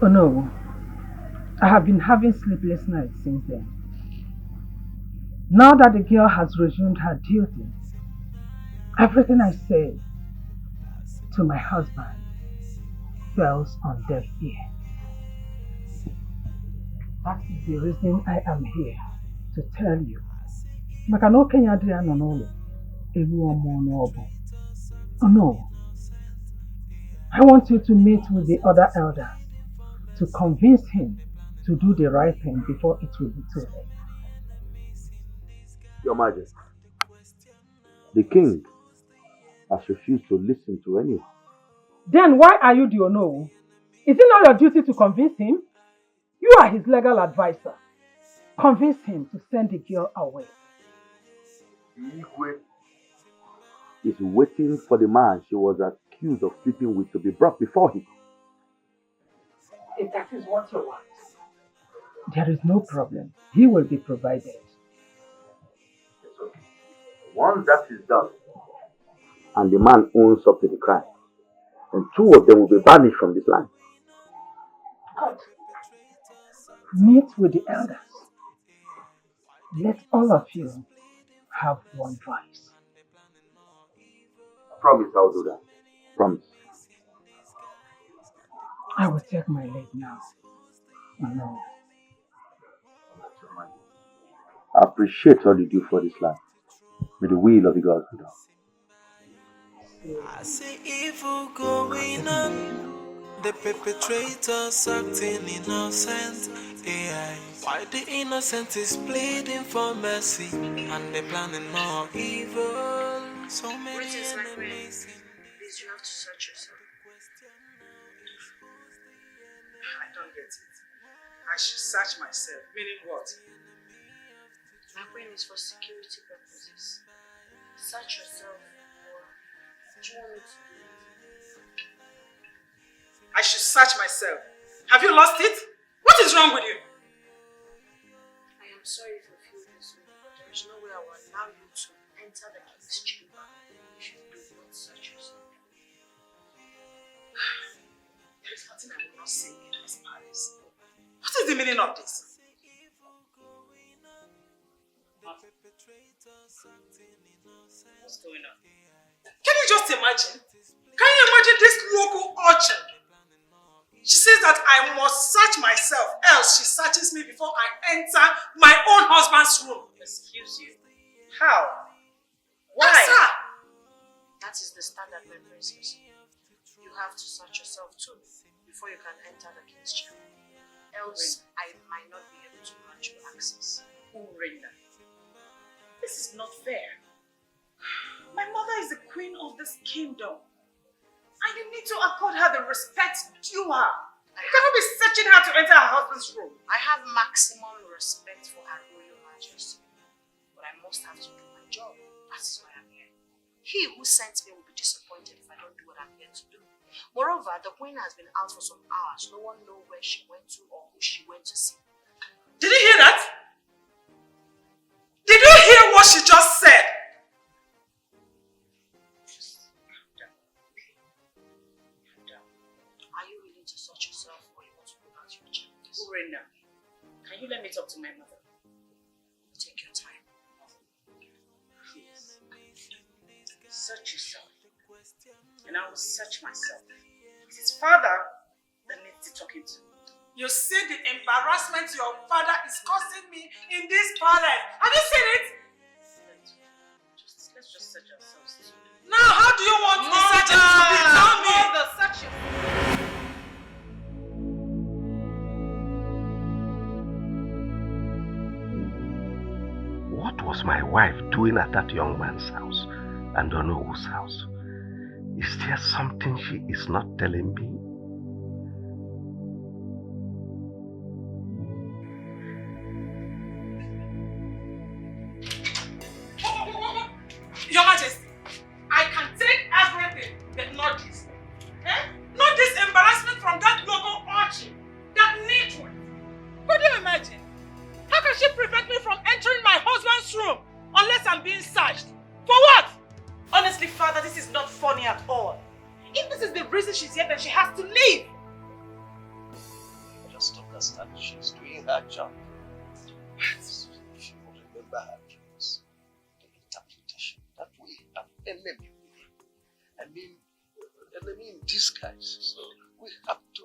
Oh no. I have been having sleepless nights since then. Now that the girl has resumed her duties, everything I said to my husband falls on deaf ear. That is the reason I am here to tell you. Oh no. I want you to meet with the other elders to convince him to do the right thing before it will be too late. Your Majesty, the king has refused to listen to anyone. Then why are you the Onowu? Is it not your duty to convince him? You are his legal advisor. Convince him to send the girl away. Igwe is waiting for the man she was accused of sleeping with to be brought before him. If that is what you want, there is no problem. He will be provided. Once that is done, and the man owns up to the crime, then two of them will be banished from this land. Good. Meet with the elders. Let all of you have one voice. Promise I'll do that. Promise. I will take my leave now. No. I appreciate all you do for this land. May the will of the gods be done. I see evil going on, the perpetrators acting innocent. AI. Why the innocent is pleading for mercy, and they're planning more evil. So many enemies. Please, you have to search yourself. I don't get it. I should search myself. Meaning what? My brain is for security purposes. Search yourself. What do you want me to do? I should search myself. Have you lost it? What is wrong with you? I am sorry if you feel this way, but there is no way I will allow you to enter the king's chamber if you do not search yourself. There is nothing I will not say in this palace. What is the meaning of this? What's going on? Can you just imagine? Can you imagine this local urchin She says that I must search myself, else she searches me before I enter my own husband's room. Excuse you. How? Why? Yes, sir. That is the standard, my princess. You have to search yourself too before you can enter the king's chamber. Else, I might not be able to grant you access. Urena, this is not fair. My mother is the queen of this kingdom. And you need to accord her the respect due her. You cannot be searching her to enter her husband's room. I have maximum respect for her royal majesty. But I must have to do my job. That is why I'm here. He who sent me will be disappointed if I don't do what I'm here to do. Moreover, the queen has been out for some hours. No one knows where she went to or who she went to see. Did you hear that? Did you hear what she just said? Are you willing to search yourself or you want to go back to your chambers? Urena, can you let me talk to my mother? Take your time. Please. Search yourself. And I will search myself. It is father that needs to talk to. You see the embarrassment your father is causing me in this palace. Have you seen it? Let's just search ourselves too. Now, how do you want the searching to be? Tell me. Mother, search yourself. What was my wife doing at that young man's house and Onowo's house? Is there something she is not telling me? Your Majesty, I can take everything, but not this. Not this embarrassment from that local urchin, that nitwit. Could you imagine? How can she prevent me from entering my husband's room unless I'm being searched? For what? Honestly, father, this is not funny at all. If this is the reason she's here, then she has to leave. Just understand she's doing her job. She will remember her dreams, the interpretation that we have enemy with. I mean, enemy in disguise. So we have to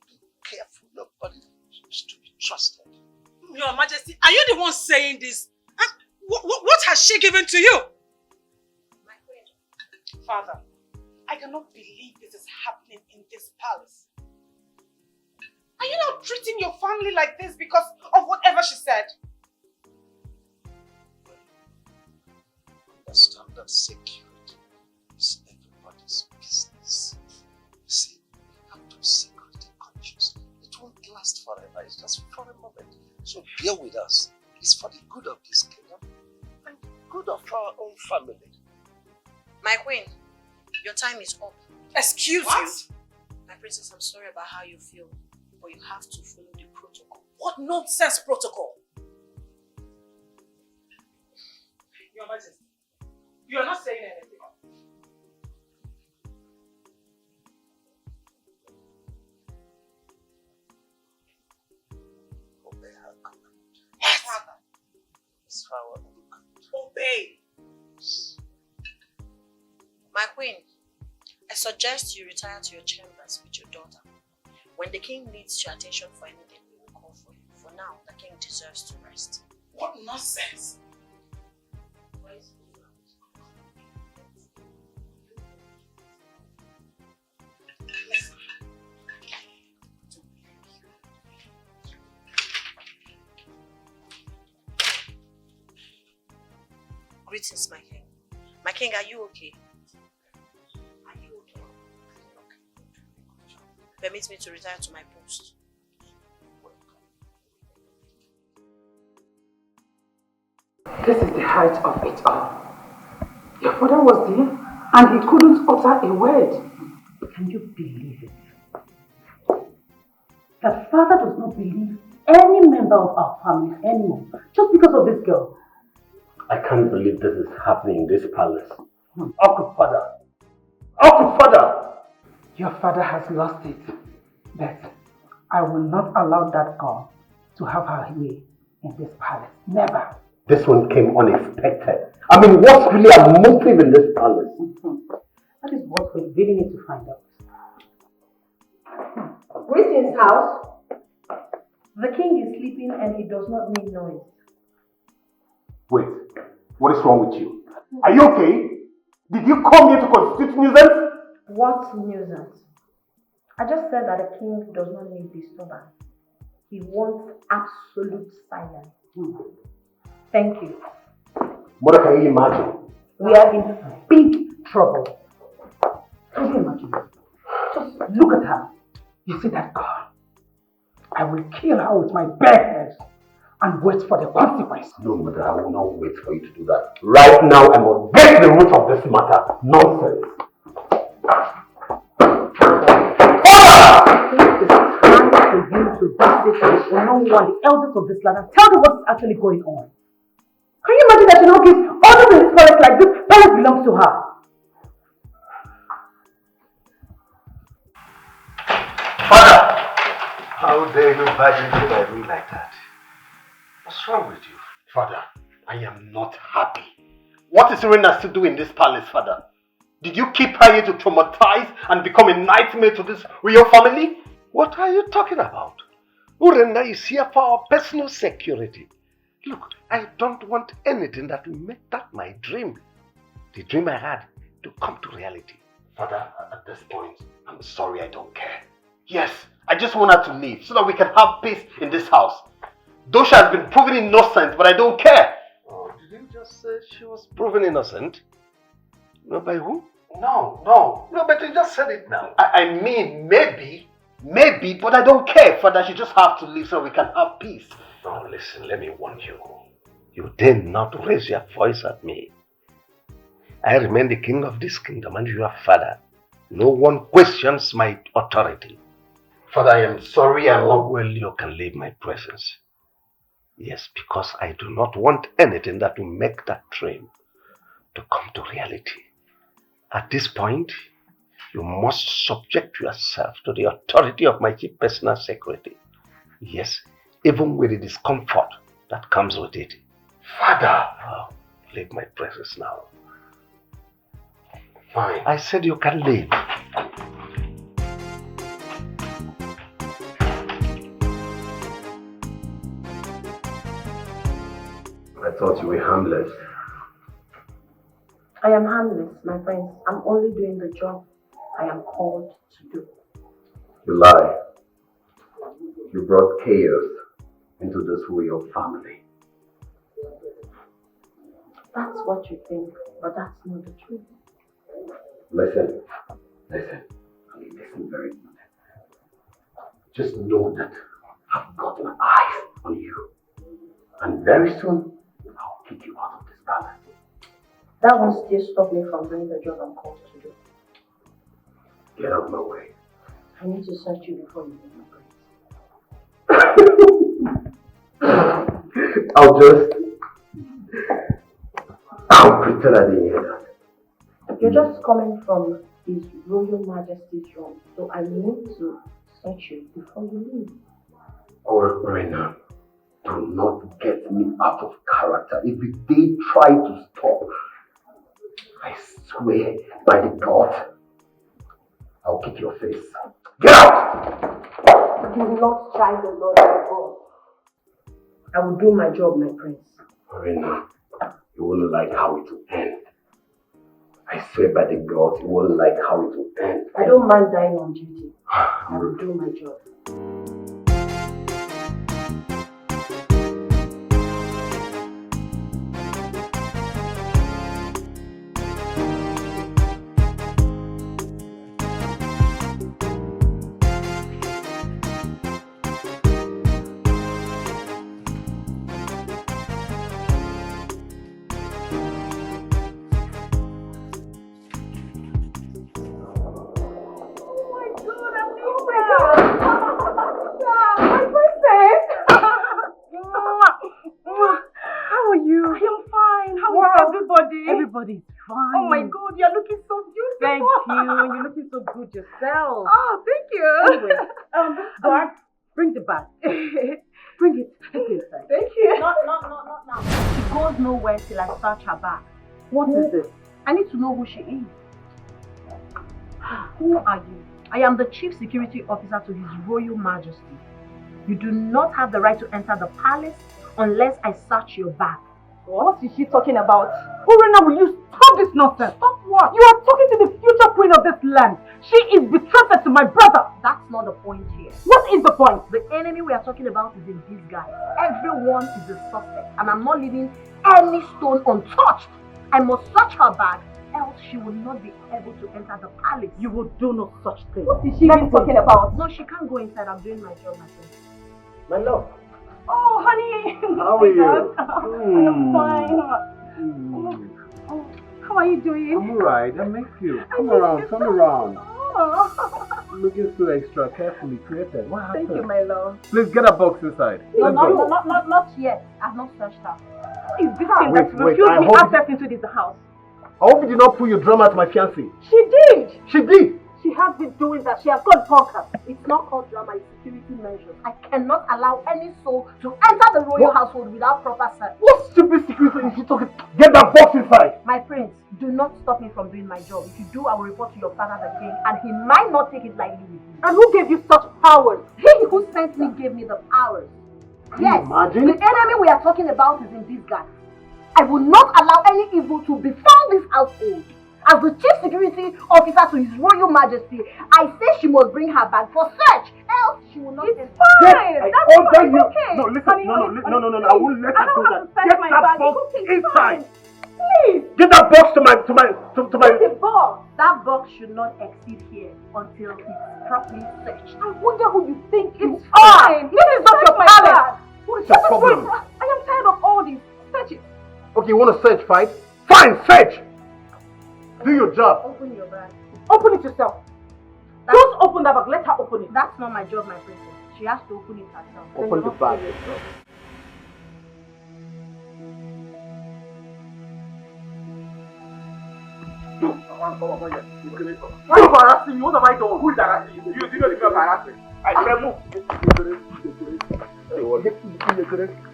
be careful. Nobody is to be trusted. Your Majesty, are you the one saying this? What has she given to you? My queen. Father, I cannot believe this is happening in this palace. Are you now treating your family like this because of whatever she said? Understand that security is everybody's business. You see, we have to be security conscious. It won't last forever, it's just for a moment. So bear with us. It's for the good of this kingdom and the good of our own family. My queen, your time is up. Excuse you? My princess, I'm sorry about how you feel, but you have to follow the protocol. What nonsense protocol? Your Majesty, you are not saying anything. Obey her command. Yes, Father. It's for our own good. Obey. My queen, I suggest you retire to your chambers with your daughter. When the king needs your attention for anything, we will call for you. For now, the king deserves to rest. What nonsense! Greetings, my king. My king, are you okay? Are you okay? Permit me to retire to my post. This is the height of it all. Your father was there and he couldn't utter a word. Can you believe it? That father does not believe any member of our family anymore just because of this girl. I can't believe this is happening in this palace. Uncle Father! Uncle Father! Your father has lost it. But I will not allow that girl to have her way in this palace. Never. This one came unexpected. I mean, what's really a motive in this palace? That is what we really need to find out. Greetings, house. The king is sleeping and he does not need noise. Wait, what is wrong with you? Are you okay? Did you come here to constitute nuisance? What nuisance? I just said that the king does not need disturbance. He wants absolute silence. Thank you. Mother, can you imagine? We are in big trouble. Can you imagine? Just look at her. You see that girl? I will kill her with my bare hands and wait for the consequence. No, mother, I will not wait for you to do that. Right now, I must get to the root of this matter. Nonsense. I think it's time for you to visit the elders of this land and tell them what's actually going on. Can you imagine that she now gives orders in this forest like this? That belongs to her. Father! How dare you barge into my room like that? What's wrong with you? Father, I am not happy. What is Urena still doing in this palace, Father? Did you keep her here to traumatize and become a nightmare to this real family? What are you talking about? Urena is here for our personal security. Look, I don't want anything that will make that my dream, the dream I had, to come to reality. Father, at this point, I'm sorry, I don't care. Yes, I just want her to leave so that we can have peace in this house. Though she has been proven innocent, but I don't care. Oh, did you just say she was proven innocent? No, by who? No, but you just said it now. I mean, maybe, but I don't care, Father. She just have to leave so we can have peace. Now listen, let me warn you. You dare not raise your voice at me. I remain the king of this kingdom and your father. No one questions my authority. Father, I am sorry. Well, you can leave my presence. Yes, because I do not want anything that will make that dream to come to reality. At this point, you must subject yourself to the authority of my chief personal secretary. Yes, even with the discomfort that comes with it. Father! Oh, leave my presence now. Fine. I said you can leave. I thought you were harmless. I am harmless, my friends. I'm only doing the job I am called to do. You lie. You brought chaos into this royal family. That's what you think, but that's not the truth. Listen. Listen very good. Just know that I've got my eyes on you. And very soon, I'll kick you out of this palace. That won't still stop me from doing the job I'm called to do. Get out of my way. I need to search you before you leave my place. I'll pretend I didn't hear that. You're just coming from His Royal Majesty's room, so I need to search you before you leave. Oh, Urena, do not get me out of character. If they try to stop, I swear by the God, I'll kick your face. Get out! Do not try the Lord your God. I will do my job, my prince. Urena, you won't like how it will end. I swear by the God, you won't like how it will end. I don't mind dying on duty. I will do my job. Everybody's fine. Oh my God, you're looking so beautiful. Thank you. You're looking so good yourself. Oh, thank you. Anyway, guard, bring the bag. Bring it. Take it inside. Thank you. Not now. She goes nowhere till I search her bag. What is this? I need to know who she is. Who are you? I am the Chief Security Officer to His Royal Majesty. You do not have the right to enter the palace unless I search your bag. What is she talking about? Urena, will you stop this nonsense? Stop what? You are talking to the future queen of this land. She is betrothed to my brother. That's not the point here. What is the point? The enemy we are talking about is in disguise. Everyone is a suspect, and I'm not leaving any stone untouched. I must search her bag, else she will not be able to enter the palace. You will do no such thing. What is she even talking about? No, she can't go inside. I'm doing my job myself. My love. Oh, honey. How are you? I'm fine. Oh, how are you doing? I'm alright. I miss you. Come around. Come around. Oh. Looking so extra carefully created. What happened? Thank you, my love. Please get a box inside. No, Let's go. not yet. I've not searched her. Who is this thing that wait, refused I me hope access into this house? I hope you did not pull your drama to my fiancé. She did. She did. She has been doing that. She has got bonkers. It's not called drama, it's security measures. I cannot allow any soul to enter the royal household without proper search. What stupid security is she talking? Get that box inside. My prince, do not stop me from doing my job. If you do, I will report to your father the king, and he might not take it lightly with you. And who gave you such powers? He who sent me gave me the powers. Yes, imagine? the enemy we are talking about is in disguise. I will not allow any evil to befall this household. As the Chief Security Officer to His Royal Majesty, I say she must bring her bag for search, else she will not enter. Fine! That's fine, you. okay. No, listen, Honey, no, honey, I won't let her do that. Get my that bag. box Okay, inside. fine. Please! Get that box to my The box. That box should not exceed here until it's properly searched. I wonder who you think it's fine. This is not your palace. What's your problem? I am tired of all this. Search it. Okay, you want to search, fight? Fine, search! Do your job. Open your bag. Open it yourself. Don't open that bag. Let her open it. That's not my job, my princess. She has to open it herself. Open the bag. Why are you harassing me? What have I done? Who is harassing you? You know the people harassing. I said move.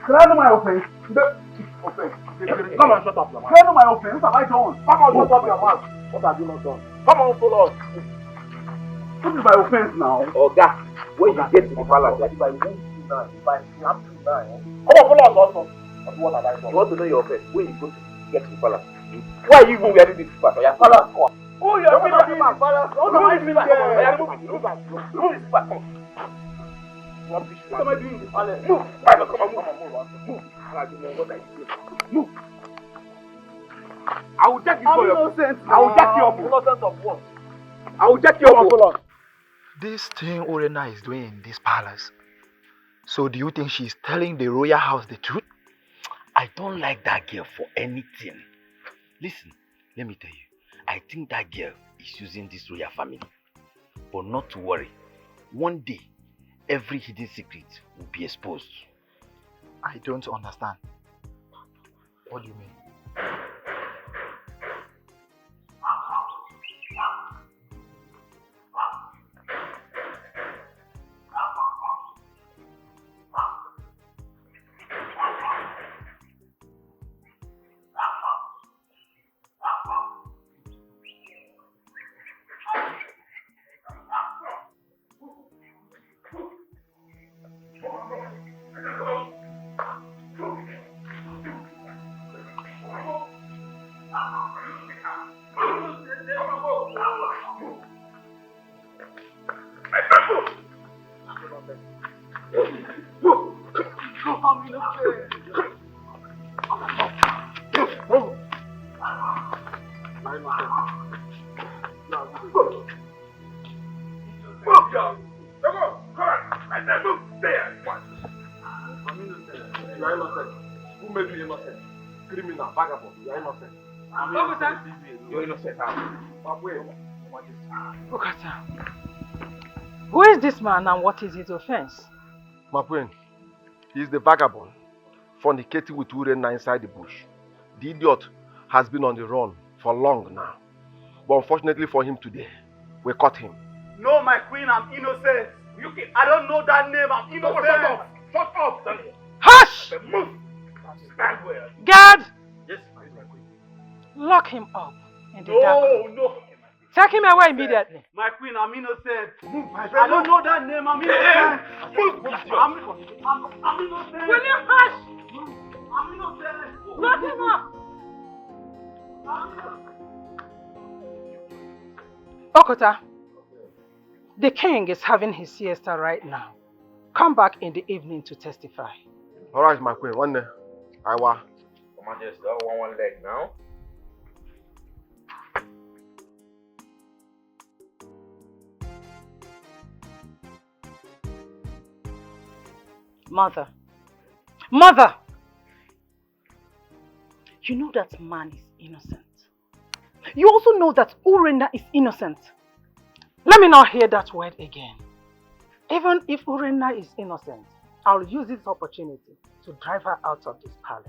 Can I know my offense? Come on, shut up your mouth. Can I know my offense? What have I done? Come on, shut up your mouth. What have you not done? Come on, follow us. What is my offense now? Oga, when you get to the palace, if I won't do now, if I slap you now, come on, follow us also. What have I done? You want to know your offense? When you go to get to the palace, why are you even wearing this part? Your palace court. Oh, you're in my palace. What am I doing there? Remove this part. What am I doing in the palace? Move. Come on, move. Move. I will jack you for your innocent. I will jack you up. Innocent of what? I will jack you up. This thing Urena is doing in this palace. So do you think she's telling the royal house the truth? I don't like that girl for anything. Listen, let me tell you. I think that girl is using this royal family. But not to worry. One day, every hidden secret will be exposed. I don't understand. What do you mean? You're innocent. Look at her. Who is this man and what is his offense? My friend, he is the vagabond fornicating with Urena inside the bush. The idiot has been on the run for long now. But unfortunately for him today, we caught him. No, my queen, I'm innocent. I don't know that name. I'm innocent. Shut up. Shut up. Hush! Move. Guard! Yes, my queen. Lock him up in the dark room. No. Take him away immediately. My queen, I'm innocent. I don't know that name. I'm innocent. I'm innocent. Will you hush? I'm innocent. Lock him up. Okota, the king is having his siesta right now. Come back in the evening to testify. Alright, my queen. One day. I wa. Your Majesty, I want one leg now. Mother. Mother! You know that man is innocent. You also know that Urena is innocent. Let me not hear that word again. Even if Urena is innocent, I'll use this opportunity to drive her out of this palace.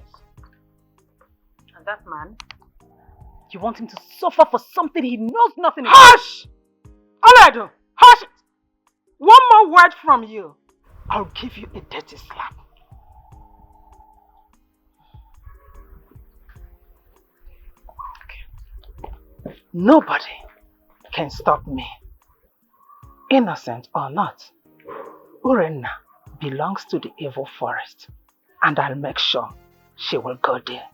And that man? You want him to suffer for something he knows nothing about? Hush! Oledo, hush it! One more word from you, I'll give you a dirty slap. Okay. Nobody can stop me. Innocent or not, Urena belongs to the evil forest, and I'll make sure she will go there.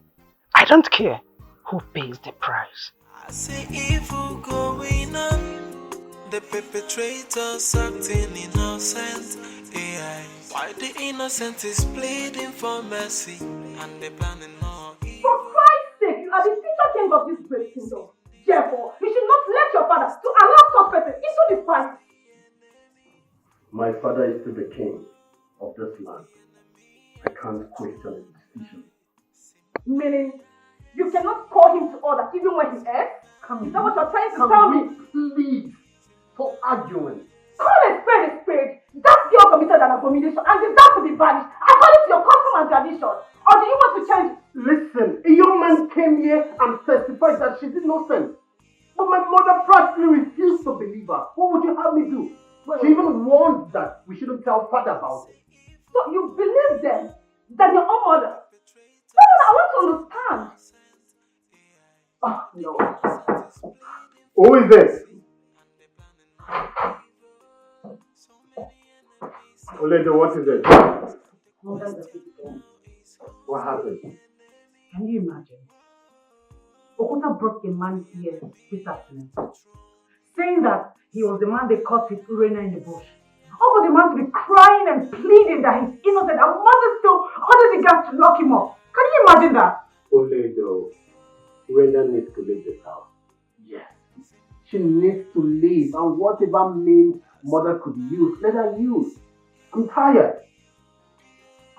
I don't care who pays the price. I see evil going on, the perpetrators acting innocent. AI. Why the innocent is pleading for mercy, and they planning more evil. For Christ's sake, you are the future king of this great kingdom. Therefore, you should not let your father to allow such person into this fight. My father is still the king of this land. I can't question his decision. Meaning, you cannot call him to order even when he errs? Is that what you're trying to tell me? Please, for arguing. Call a spade a spade. That girl committed an abomination and deserves to be banished according to your custom and tradition. Or do you want to change? Listen, a young man came here and testified that she's innocent. But my mother practically refused to believe her. What would you have me do? She even warned that we shouldn't tell father about it. So you believe them than your own mother? No, I want to understand. Oh, no. Who is this? Oledo, what is it? What happened? Can you imagine? Okota brought a man here this afternoon, saying that he was the man they caught with Urena in the bush. All for the man to be crying and pleading that he's innocent and mother still ordered the guards to lock him up. Can you imagine that? Oledo, Urena needs to leave this house. Yes. She needs to leave, and whatever means mother could use, let her use. I'm tired.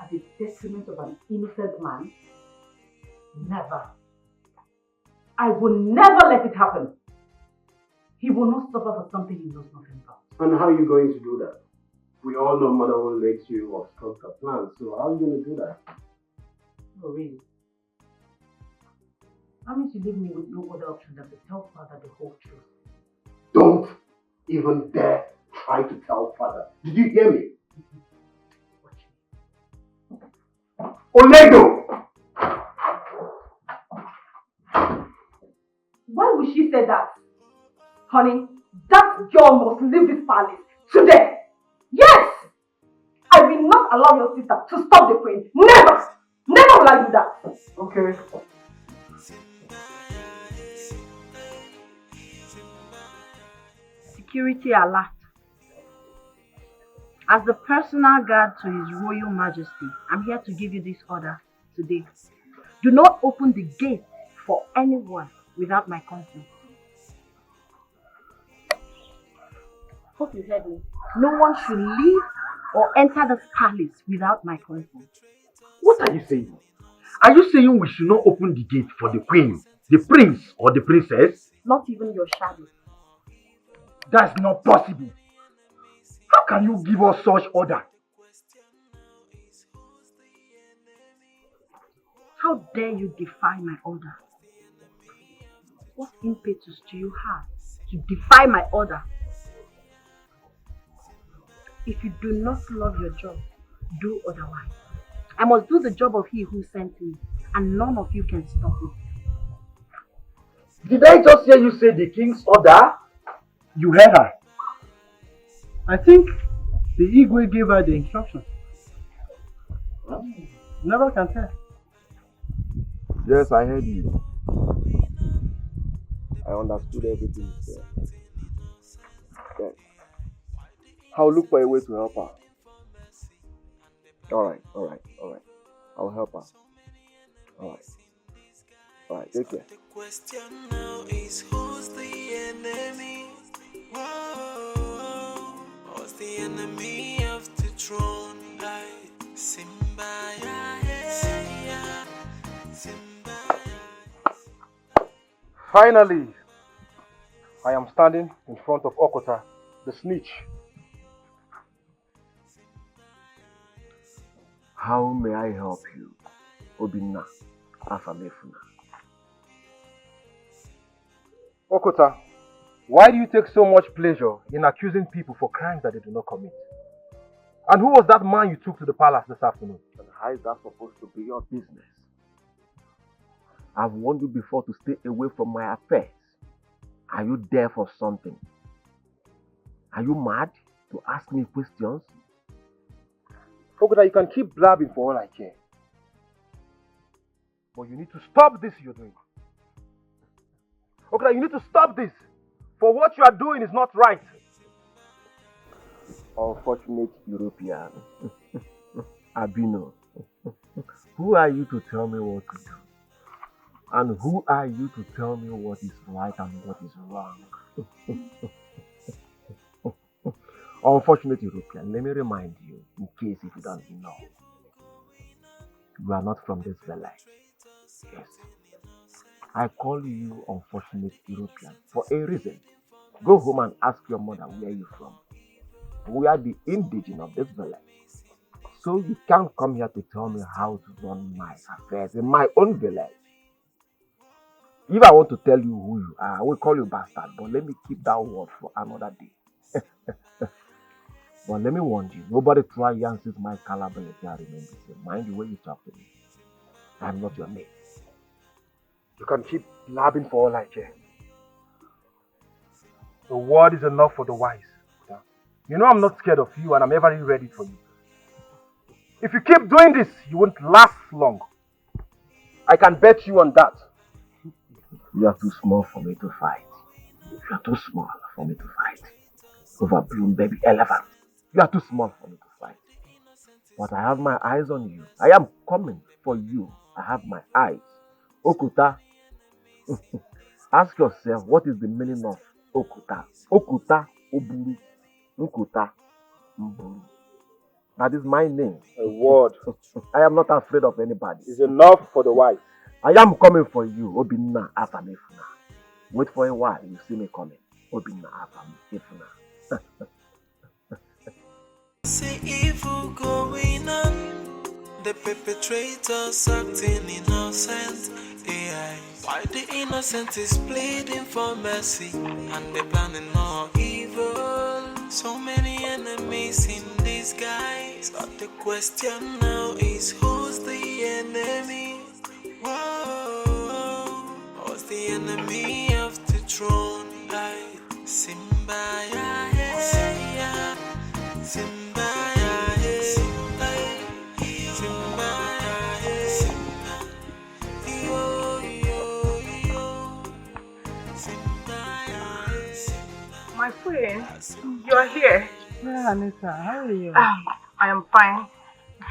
At the detriment of an innocent man? Never. I will never let it happen. He will not suffer for something he knows nothing about. And how are you going to do that? We all know mother will let you obstruct her plans, so how are you going to do that? Oh, really? That means you leave me with no other option than to tell father the whole truth. Don't even dare try to tell father. Did you hear me? Oledo! Why would she say that? Honey, that girl must leave this palace today. Yes! I will not allow your sister to stop the queen. Never! Never will I do that. Okay. Security alert. As the personal guard to His Royal Majesty, I'm here to give you this order today. Do not open the gate for anyone without my consent. Hope you heard me. No one should leave or enter this palace without my consent. What are you saying? Are you saying we should not open the gate for the queen, the prince, or the princess? Not even your shadow. That's not possible. How can you give us such order? How dare you defy my order? What impetus do you have to defy my order? If you do not love your job, do otherwise. I must do the job of He who sent me, and none of you can stop me. Did I just hear you say the king's order? You heard her. I think the Igwe gave her the instructions. Never can tell. Yes, I heard you. I understood everything you said. Yes. I'll look for a way to help her. Alright. I'll help her. Alright, take care. The question now is who's the enemy? Whoa, who's the enemy of the throne? Simba, yeah, Simba. Finally, I am standing in front of Okota, the snitch. How may I help you, Obinna Afamefuna? Okota, why do you take so much pleasure in accusing people for crimes that they do not commit? And who was that man you took to the palace this afternoon? And how is that supposed to be your business? I've warned you before to stay away from my affairs. Are you there for something? Are you mad to ask me questions? Okota, you can keep blabbing for all I care. But you need to stop this you're doing. Okota, you need to stop this. For what you are doing is not right. Unfortunate European. Abino. Who are you to tell me what to do? And who are you to tell me what is right and what is wrong? Unfortunate European, let me remind you, in case if you don't know, you are not from this village. Yes. I call you unfortunate European for a reason. Go home and ask your mother where you're from. We are the indigenous of this village. So you can't come here to tell me how to run my affairs in my own village. If I want to tell you who you are, I will call you bastard, but let me keep that word for another day. But let me warn you, nobody try Yancy's my caliber if I remain the same. Mind the way you talk to me. I'm not your mate. You can keep blabbing for all I care. The word is enough for the wise. You know I'm not scared of you and I'm ever ready for you. If you keep doing this, you won't last long. I can bet you on that. You are too small for me to fight. You are too small for me to fight. Overblown baby elephant. You are too small for me to fight. But I have my eyes on you. I am coming for you. I have my eyes. Okuta. Ask yourself, what is the meaning of Okuta? Okuta Oburu. Okuta Mburu. That is my name. A word. I am not afraid of anybody. It's enough for the wise. I am coming for you, Obinna Afamefuna. Wait for a while, you see me coming. Obinna Afamefuna. See evil going on, the perpetrators acting innocent. AI. Why the innocent is pleading for mercy, and they're planning more evil. So many enemies in disguise, but the question now is who's the enemy? Whoa, who's the enemy of the throne? Simba, yeah, Simba, yeah, Simba, My friend, you are here. Yeah, Anita, how are you? I am fine.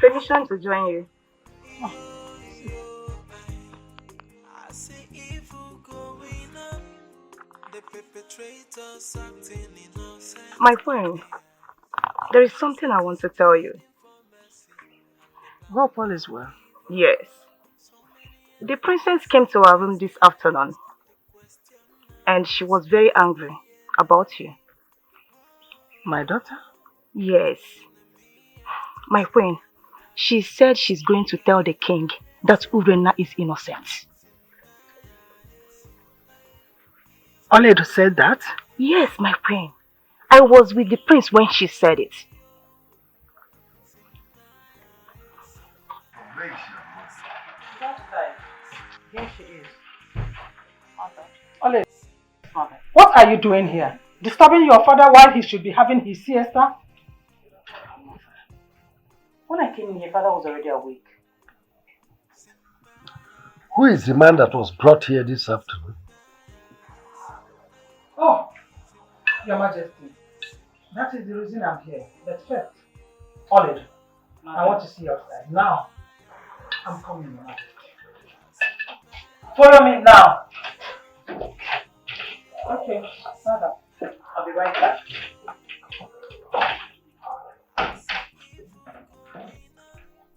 Permission to join you. My friend, there is something I want to tell you. Hope all is well. Yes. The princess came to our room this afternoon and she was very angry about you. My daughter? Yes. My friend, she said she's going to tell the king that Urena is innocent. Oledo said that? Yes, my friend. I was with the prince when she said it. Ole, what are you doing here? Disturbing your father while he should be having his siesta? When I came in, your father was already awake. Who is the man that was brought here this afternoon? Oh, Your Majesty, that is the reason I'm here. But first, Olive, I want to see your side. Now, I'm coming, Your Majesty. Follow me now. Okay, father. I'll be right back.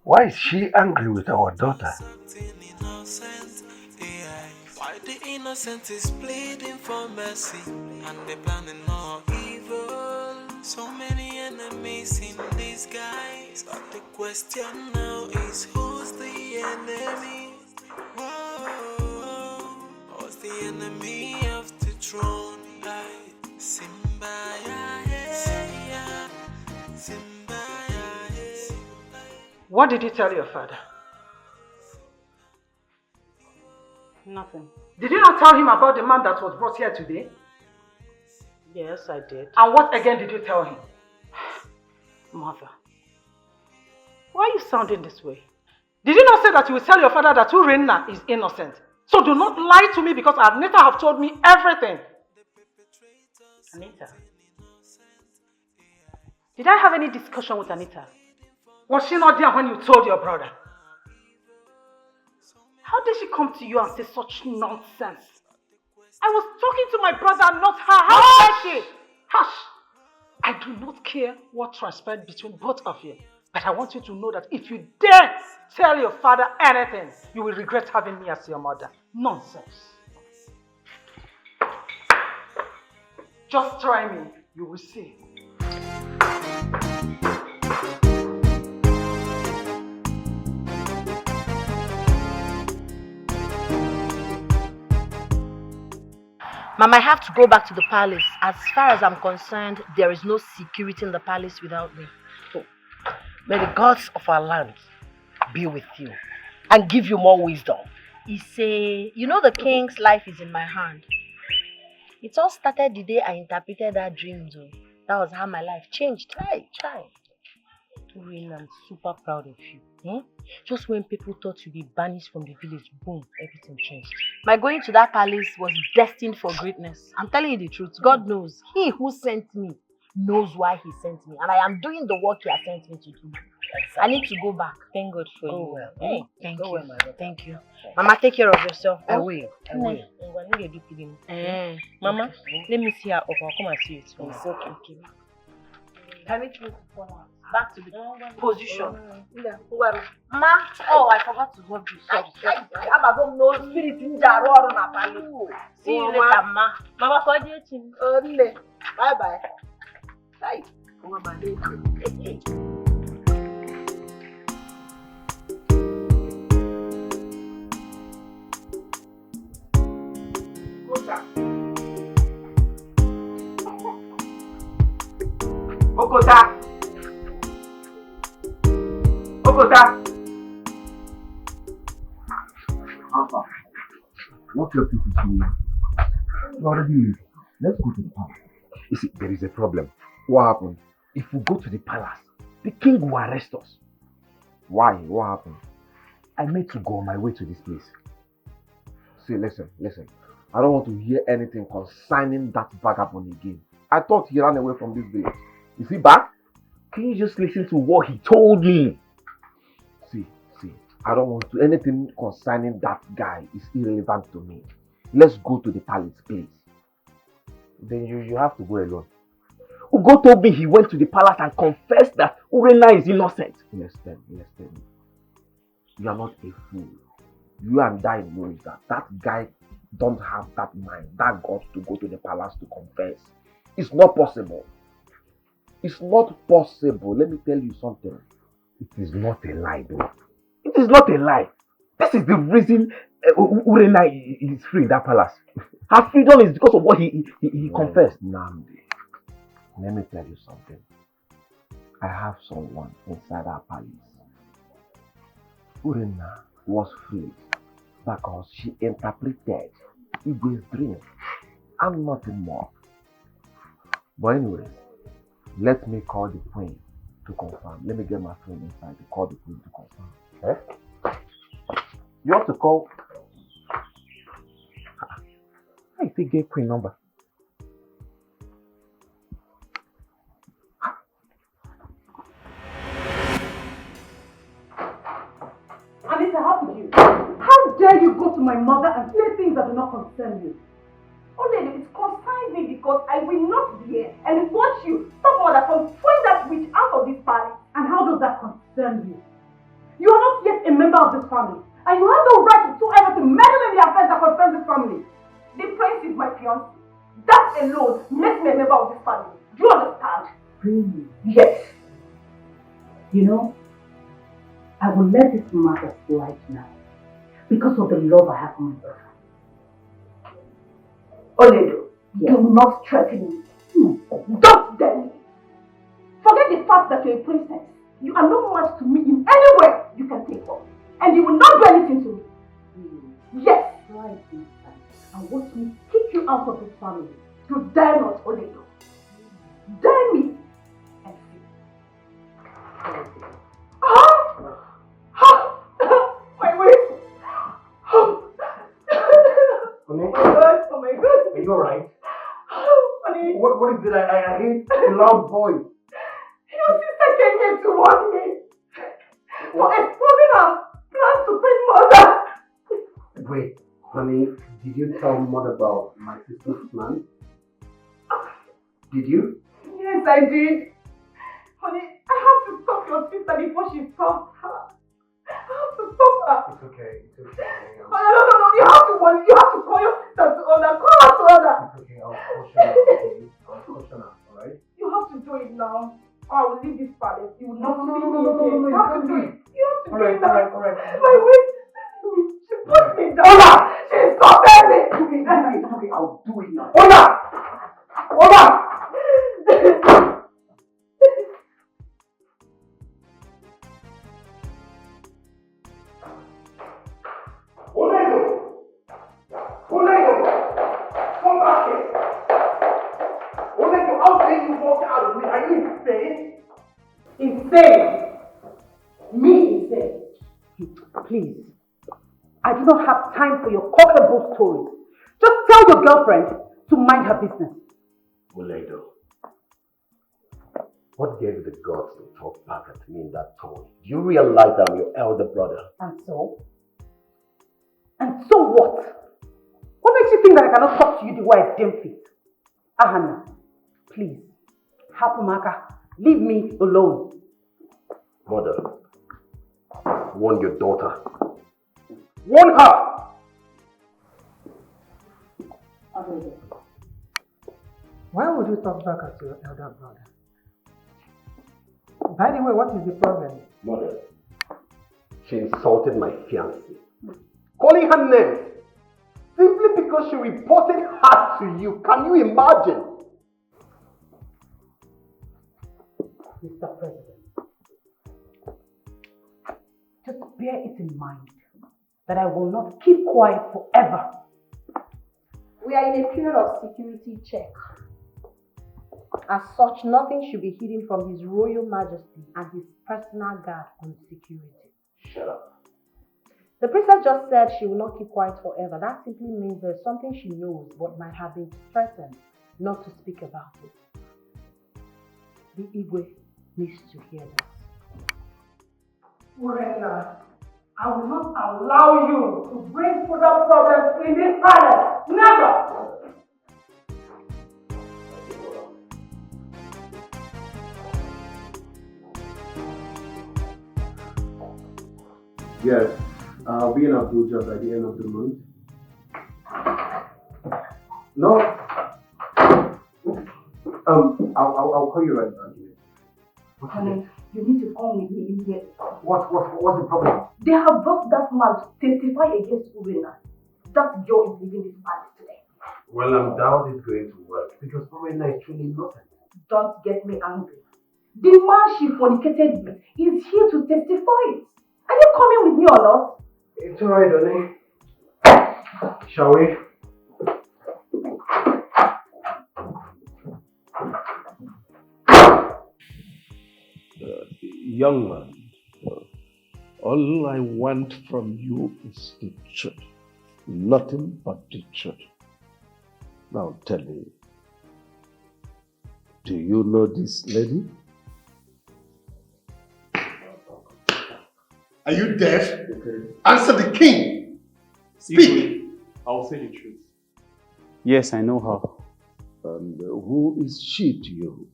Why is she angry with our daughter? Why the innocent is pleading for mercy and they're planning more evil. So many enemies in disguise, but the question now is who's the enemy? Whoa, who's the enemy of the throne? Simba, Simba. What did you tell your father? Nothing. Did you not tell him about the man that was brought here today? Yes, I did. And what again did you tell him? Mother, why are you sounding this way? Did you not say that you will tell your father that Urena is innocent? So do not lie to me because Anita have told me everything. Anita? Did I have any discussion with Anita? Was she not there when you told your brother? How did she come to you and say such nonsense? I was talking to my brother, not her. How dare she? Hush! I do not care what transpired between both of you. But I want you to know that if you dare tell your father anything, you will regret having me as your mother. Nonsense. Just try me, you will see. Mama, I have to go back to the palace. As far as I'm concerned, there is no security in the palace without me. Oh. May the gods of our land be with you and give you more wisdom. You know the king's life is in my hand. It all started the day I interpreted that dream, though. That was how my life changed. Try. Urena, I'm super proud of you. Just when people thought you'd be banished from the village, boom, everything changed. My going to that palace was destined for greatness. I'm telling you the truth. God knows. He who sent me knows why he sent me. And I am doing the work he has sent me to do. Exactly. I need to go back. Thank God for you. Well. Hey, thank you. Well, thank you. Mama, take care of yourself. I will. Mama, let me see her up. I'll come and see you. It's okay. Permit me to fall out. Back to the position. Ma, oh, I forgot to hold you. Sorry. No spirit in the see you later, ma. Mama, for you. Bye bye. Bye. Okota! What your people doing? You already leave. Let's go to the palace. You see, there is a problem. What happened? If we go to the palace, the king will arrest us. Why? What happened? I meant to go on my way to this place. See, listen. I don't want to hear anything concerning that vagabond again. I thought he ran away from this village. Is he back? Can you just listen to what he told me? See, I don't want to. Anything concerning that guy is irrelevant to me. Let's go to the palace, please. Then you have to go alone. Ugo told me he went to the palace and confessed that Urena is innocent. Understand me. You are not a fool. You and I know that guy don't have that mind, that guts to go to the palace to confess. It's not possible. It's not possible. Let me tell you something. It is not a lie, though. It is not a lie. This is the reason Urena is free in that palace. Her freedom is because of what he confessed. Namdi, let me tell you something. I have someone inside our palace. Urena was free because she interpreted Igwe's dream and nothing more. But anyways, let me call the queen to confirm. Let me get my friend inside to call the queen to confirm. Okay? You have to call. I think get queen number. Anita, how could you? How dare you go to my mother and say things that do not concern you? Only it concerns me because I will not be here and watch you stop mother from throwing that witch out of this palace. And how does that concern you? You are not yet a member of this family, and you have no right whatsoever to meddle in the affairs that concern this family. The prince is my fiancé. That alone makes me a member of this family. Do you understand? Really? Yes. You know, I will let this matter slide now because of the love I have for my brother. Oledo, do not threaten me. Don't dare me. Forget the fact that you're a princess. You are no match to me in any way you can think of. And you will not do anything to me. Yes. Try this time and watch me kick you out of this family. You dare not, Oledo. Dare me. And see. My waist. Oh my God. Oh my God. Are you alright? Honey. What is it? I hate a loud voice. Your sister came here to warn me for exposing her plans to bring mother. Wait, honey, did you tell mother about my sister's plan? Did you? Yes, I did. Honey, I have to stop your sister before she stops her. I have to stop her. It's okay, it's okay. No. You have to warn. You have to call your sister to order. Call her to order. It's okay, I'll caution her, okay? I'll caution her, alright? You have to do it now. Or I will leave this palace. You will not see me again. No, You have to do it. You have to do it now. Alright. My waist. She put me down. She insulted me. It's okay, I'll do it now. Ola! Come back here! Oledo, how dare you walk out of me? Are you insane? Insane? Me insane? Please. I do not have time for your cockable stories. Just tell your girlfriend to mind her business. Oledo, what gave you the guts to talk back at me in that tone? Do you realize that I'm your elder brother? And so? And so what? What makes you think that I cannot talk to you the way I deem fit? Ahana, please. Hapumaka, leave me alone. Mother, warn your daughter. Warn her! Why would you talk back at your elder brother? By the way, what is the problem? Mother, she insulted my fiancé. Calling her names simply because she reported her to you. Can you imagine? Mr. President, just bear it in mind that I will not keep quiet forever. We are in a period of security check. As such, nothing should be hidden from His Royal Majesty and his personal guard on security. Shut up. The princess just said she will not keep quiet forever. That simply means there's something she knows but might have been threatened not to speak about it. The Igwe needs to hear this. Urena, I will not allow you to bring further problems in this palace. Never! Yes, I'll be in Abuja by the end of the month. No. I'll call you right back. Honey, you need to come with me immediately. What's the problem? They have brought that man to testify against Urena. That girl is leaving this palace today. Well, I'm doubt it's going to work because Urena is truly innocent. Don't get me angry. The man she fornicated with is here to testify. Are you coming with me or not? It's alright, honey. Shall we? Young man, all I want from you is the truth. Nothing but the truth. Now tell me, do you know this lady? Are you deaf? Okay. Answer the king. Speak. I'll say the truth. Yes, I know her. And who is she to you?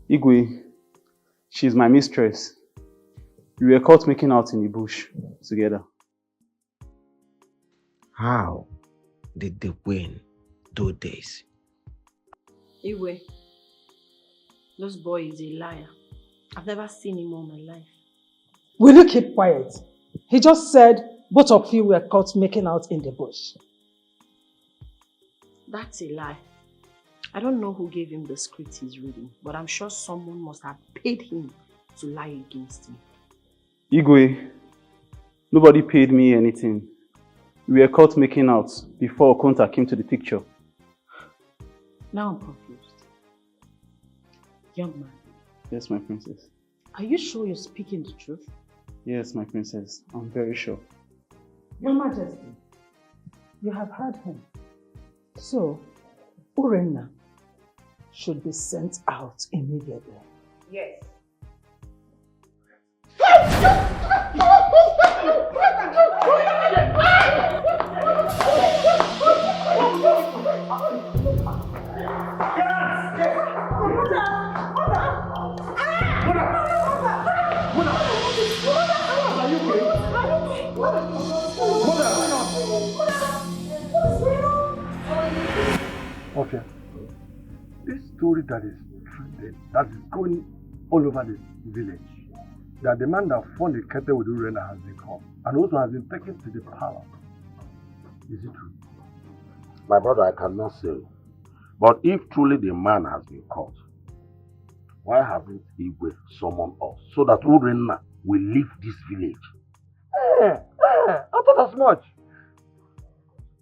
Igwe. She's my mistress. We were caught making out in the bush together. How did they win those days? Igwe, this boy is a liar. I've never seen him all my life. Will you keep quiet? He just said both of you were caught making out in the bush. That's a lie. I don't know who gave him the script he's reading, but I'm sure someone must have paid him to lie against him. Igwe, nobody paid me anything. We were caught making out before Okonta came to the picture. Now I'm confused. Young man. Yes, my princess. Are you sure you're speaking the truth? Yes, my princess. I'm very sure. Your Majesty, you have heard him. So, Urena should be sent out immediately. Yes. Okay. This story that is trending, that is going all over the village, that the man that fornicated with Urena has been caught and also has been taken to the palace. Is it true? My brother, I cannot say. But if truly the man has been caught, why haven't Igwe summoned us so that Urena will leave this village? I thought as much.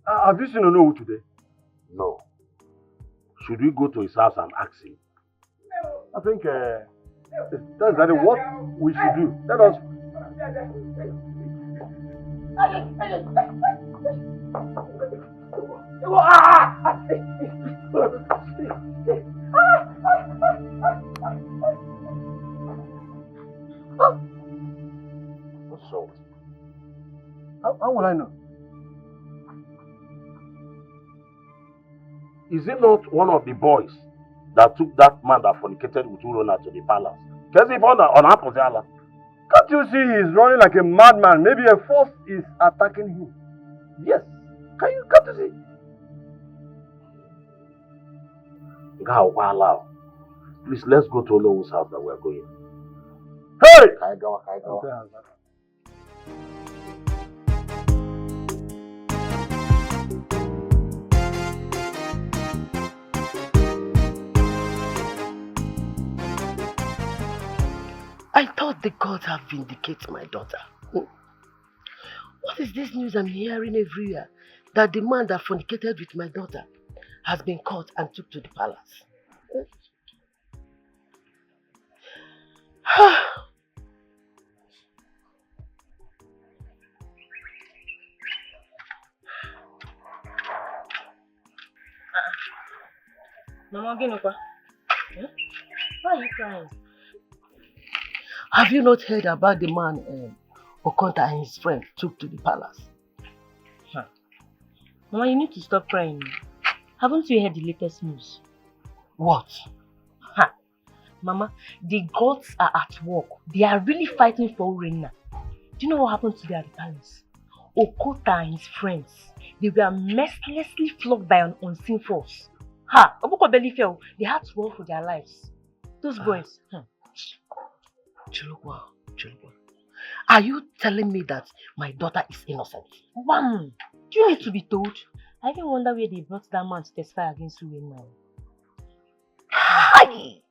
Have you seen Onowu today? No. Should we go to his house and ask him? I think that's exactly what we should do. Let us. What's wrong? How will I know? Is it not one of the boys that took that man that fornicated with Urena to the palace? Can't you see he's running like a madman? Maybe a force is attacking him. Yes. Can't you see? Please, let's go to Onowu's house that we're going. Hey! I thought the gods have vindicated my daughter. What is this news I'm hearing everywhere? That the man that fornicated with my daughter has been caught and took to the palace. Mama, why are you crying? Have you not heard about the man Okonta and his friend took to the palace? Mama, you need to stop crying. Haven't you heard the latest news? What? Mama, the gods are at work. They are really fighting for Urena. Do you know what happened today at the palace? Okonta and his friends, they were mercilessly flogged by an unseen force. They had to run for their lives. Those boys. Chilukwa. Are you telling me that my daughter is innocent? Mom, do you need to be told? I even wonder where they brought that man to testify against Urena. Hey!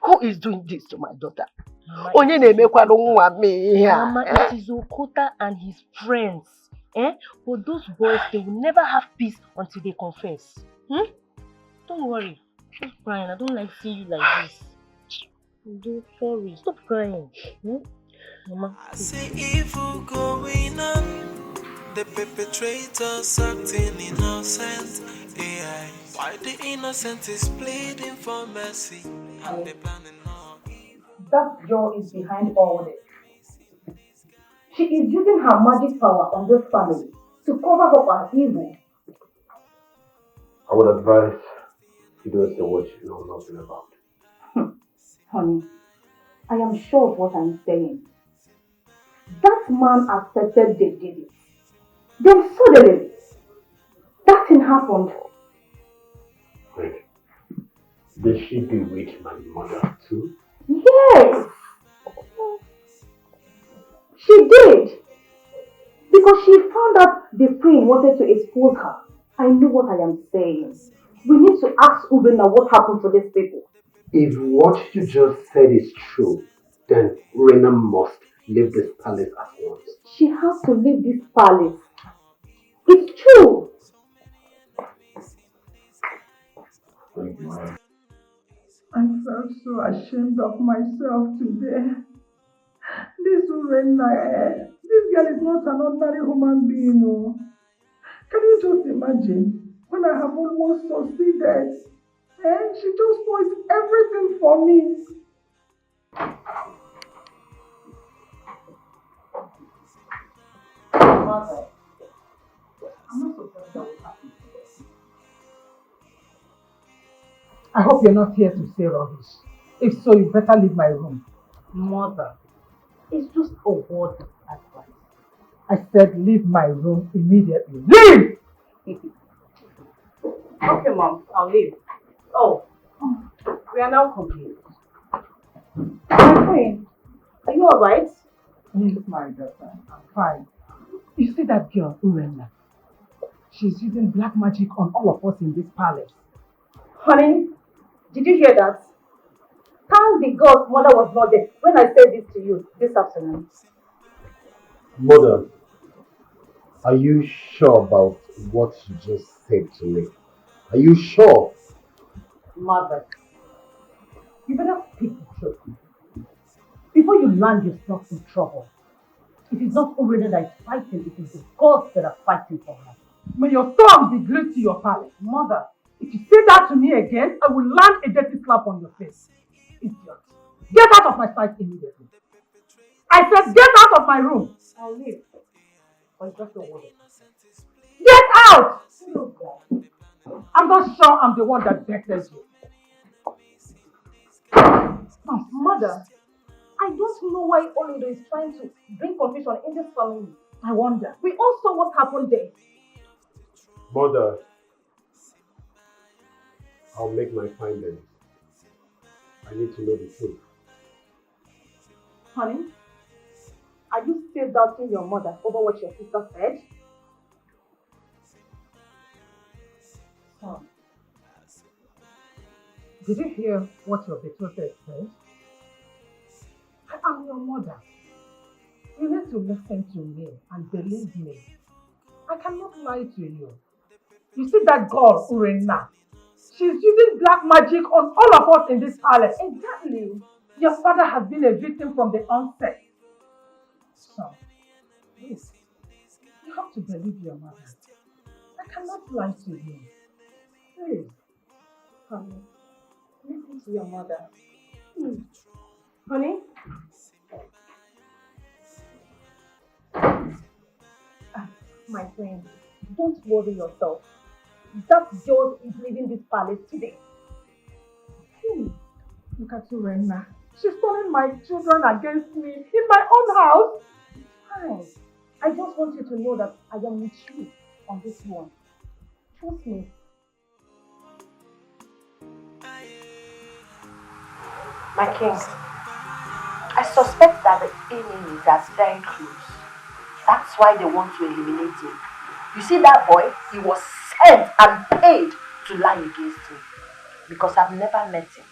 Who is doing this to my daughter? Mama, it is Okonta and his friends. But those boys, they will never have peace until they confess. Don't worry. Stop crying. I don't like seeing you like this. Sorry. Stop crying. Mama. I see evil going on. The perpetrators acting innocent. AI. Why the innocent is pleading for mercy? And the planning all evil. That girl is behind all this. She is using her magic power on this family to cover up her evil. I would advise you don't say what you know nothing about. Honey, I am sure of what I'm saying. That man accepted they did it. Then suddenly, that thing happened. Wait, did she bewitch my mother too? Yes! She did! Because she found out the queen wanted to expose her. I know what I am saying. We need to ask Urena what happened to these people. If what you just said is true, then Urena must leave this palace at once. She has to leave this palace. It's true! I felt so ashamed of myself today. This Urena, this girl is not an ordinary human being. No. Can you just imagine when I have almost succeeded? And she just spoils everything for me. Mother, I'm not surprised that what happened to us. I hope you're not here to say rubbish. If so, you better leave my room. Mother, it's just a word of advice. I said leave my room immediately. Leave! Okay, Mom, I'll leave. Oh, we are now complete. My queen, are you alright? Yes, my daughter. I'm fine. You see that girl, Urena? She's using black magic on all of us in this palace. Honey, did you hear that? Thank the God mother was not there when I said this to you this afternoon. Mother, are you sure about what you just said to me? Are you sure? Mother, you better speak the truth. Before you land yourself in trouble. It is not Urena that is fighting, it is the gods that are fighting for her. May your tongue be glued to your palate. Mother, if you say that to me again, I will land a dirty slap on your face. Idiot. Get out of my sight immediately. I said get out of my room. I'll leave. Or it's just a word. Get out! Oh, God. I'm not sure I'm the one that betters you. Oh, Mother, I don't know why Olido is trying to bring confusion in this family. I wonder. We all saw what happened there. Mother, I'll make my findings. I need to know the truth. Honey, are you still doubting your mother over what your sister said? Son, did you hear what your betrothed said? I am your mother. You need to listen to me and believe me. I cannot lie to you. You see that girl, Urena? She's using black magic on all of us in this palace. Exactly. Your father has been a victim from the onset. So, please, you have to believe your mother. I cannot lie to you. Please. Honey, listen to your mother. Honey? My friend, don't worry yourself. That girl is leaving this palace today. Look at Urena. She's turning my children against me in my own house. Fine. I just want you to know that I am with you on this one. Trust me. My king, I suspect that the enemies are very close. That's why they want to eliminate him. You see that boy? He was sent and paid to lie against him. Because I've never met him.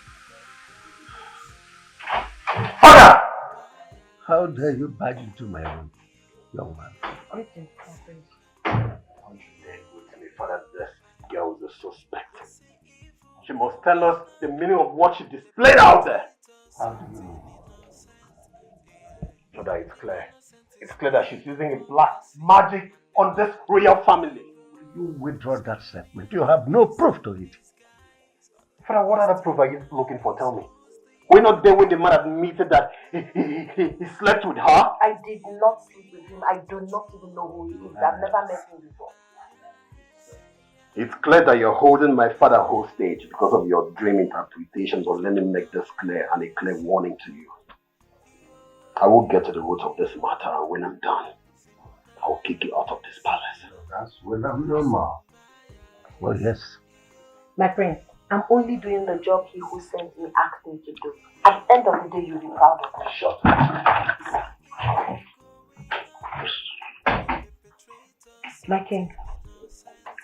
Father! How dare you barge into my room, young man? Greetings, my friend. How you dare go to me, Father? This girl is a suspect. She must tell us the meaning of what she displayed out there. How do you know? So that it's clear. It's clear that she's using a black magic on this royal family. You withdraw that statement. You have no proof to it. Father, what other proof are you looking for? Tell me. We're not there when the man admitted that he slept with her? I did not sleep with him. I do not even know who he is. I've never met him before. It's clear that you're holding my father hostage because of your dream interpretations, but let me make this clear and a clear warning to you. I will get to the root of this matter, and when I'm done, I will kick you out of this palace. That's when I'm normal. Well, yes. My friend, I'm only doing the job he who sent me asked me to do. At the end of the day, you'll be proud of me. Shut up. My king,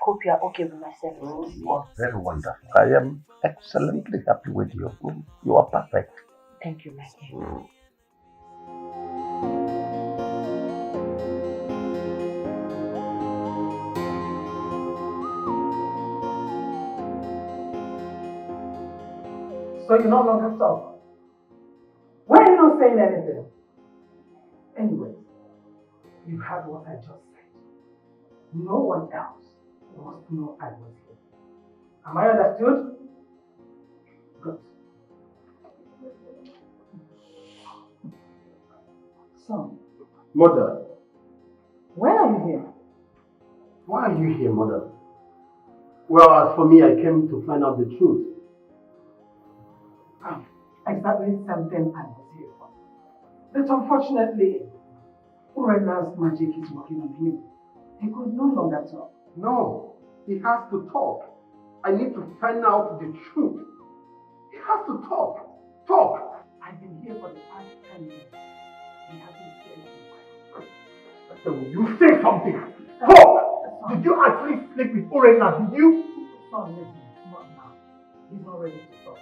hope you are okay with my services. You are very wonderful. I am excellently happy with you. You are perfect. Thank you, my king. So you no longer talk. Why are you not saying anything? Anyway, you heard what I just said. No one else must know I was here. Am I understood? Good. Son. Mother. Why are you here? Why are you here, Mother? Well, as for me, I came to find out the truth. Exactly something I was here for. But unfortunately, Urena's magic is working on him. He could no longer talk. No, he has to talk. I need to find out the truth. He has to talk. Talk. I've been here for the past 10 years. He hasn't said a word. You say something. Talk. Did you actually sleep with Urena? Did you? Son, listen, not now. He's not ready to talk.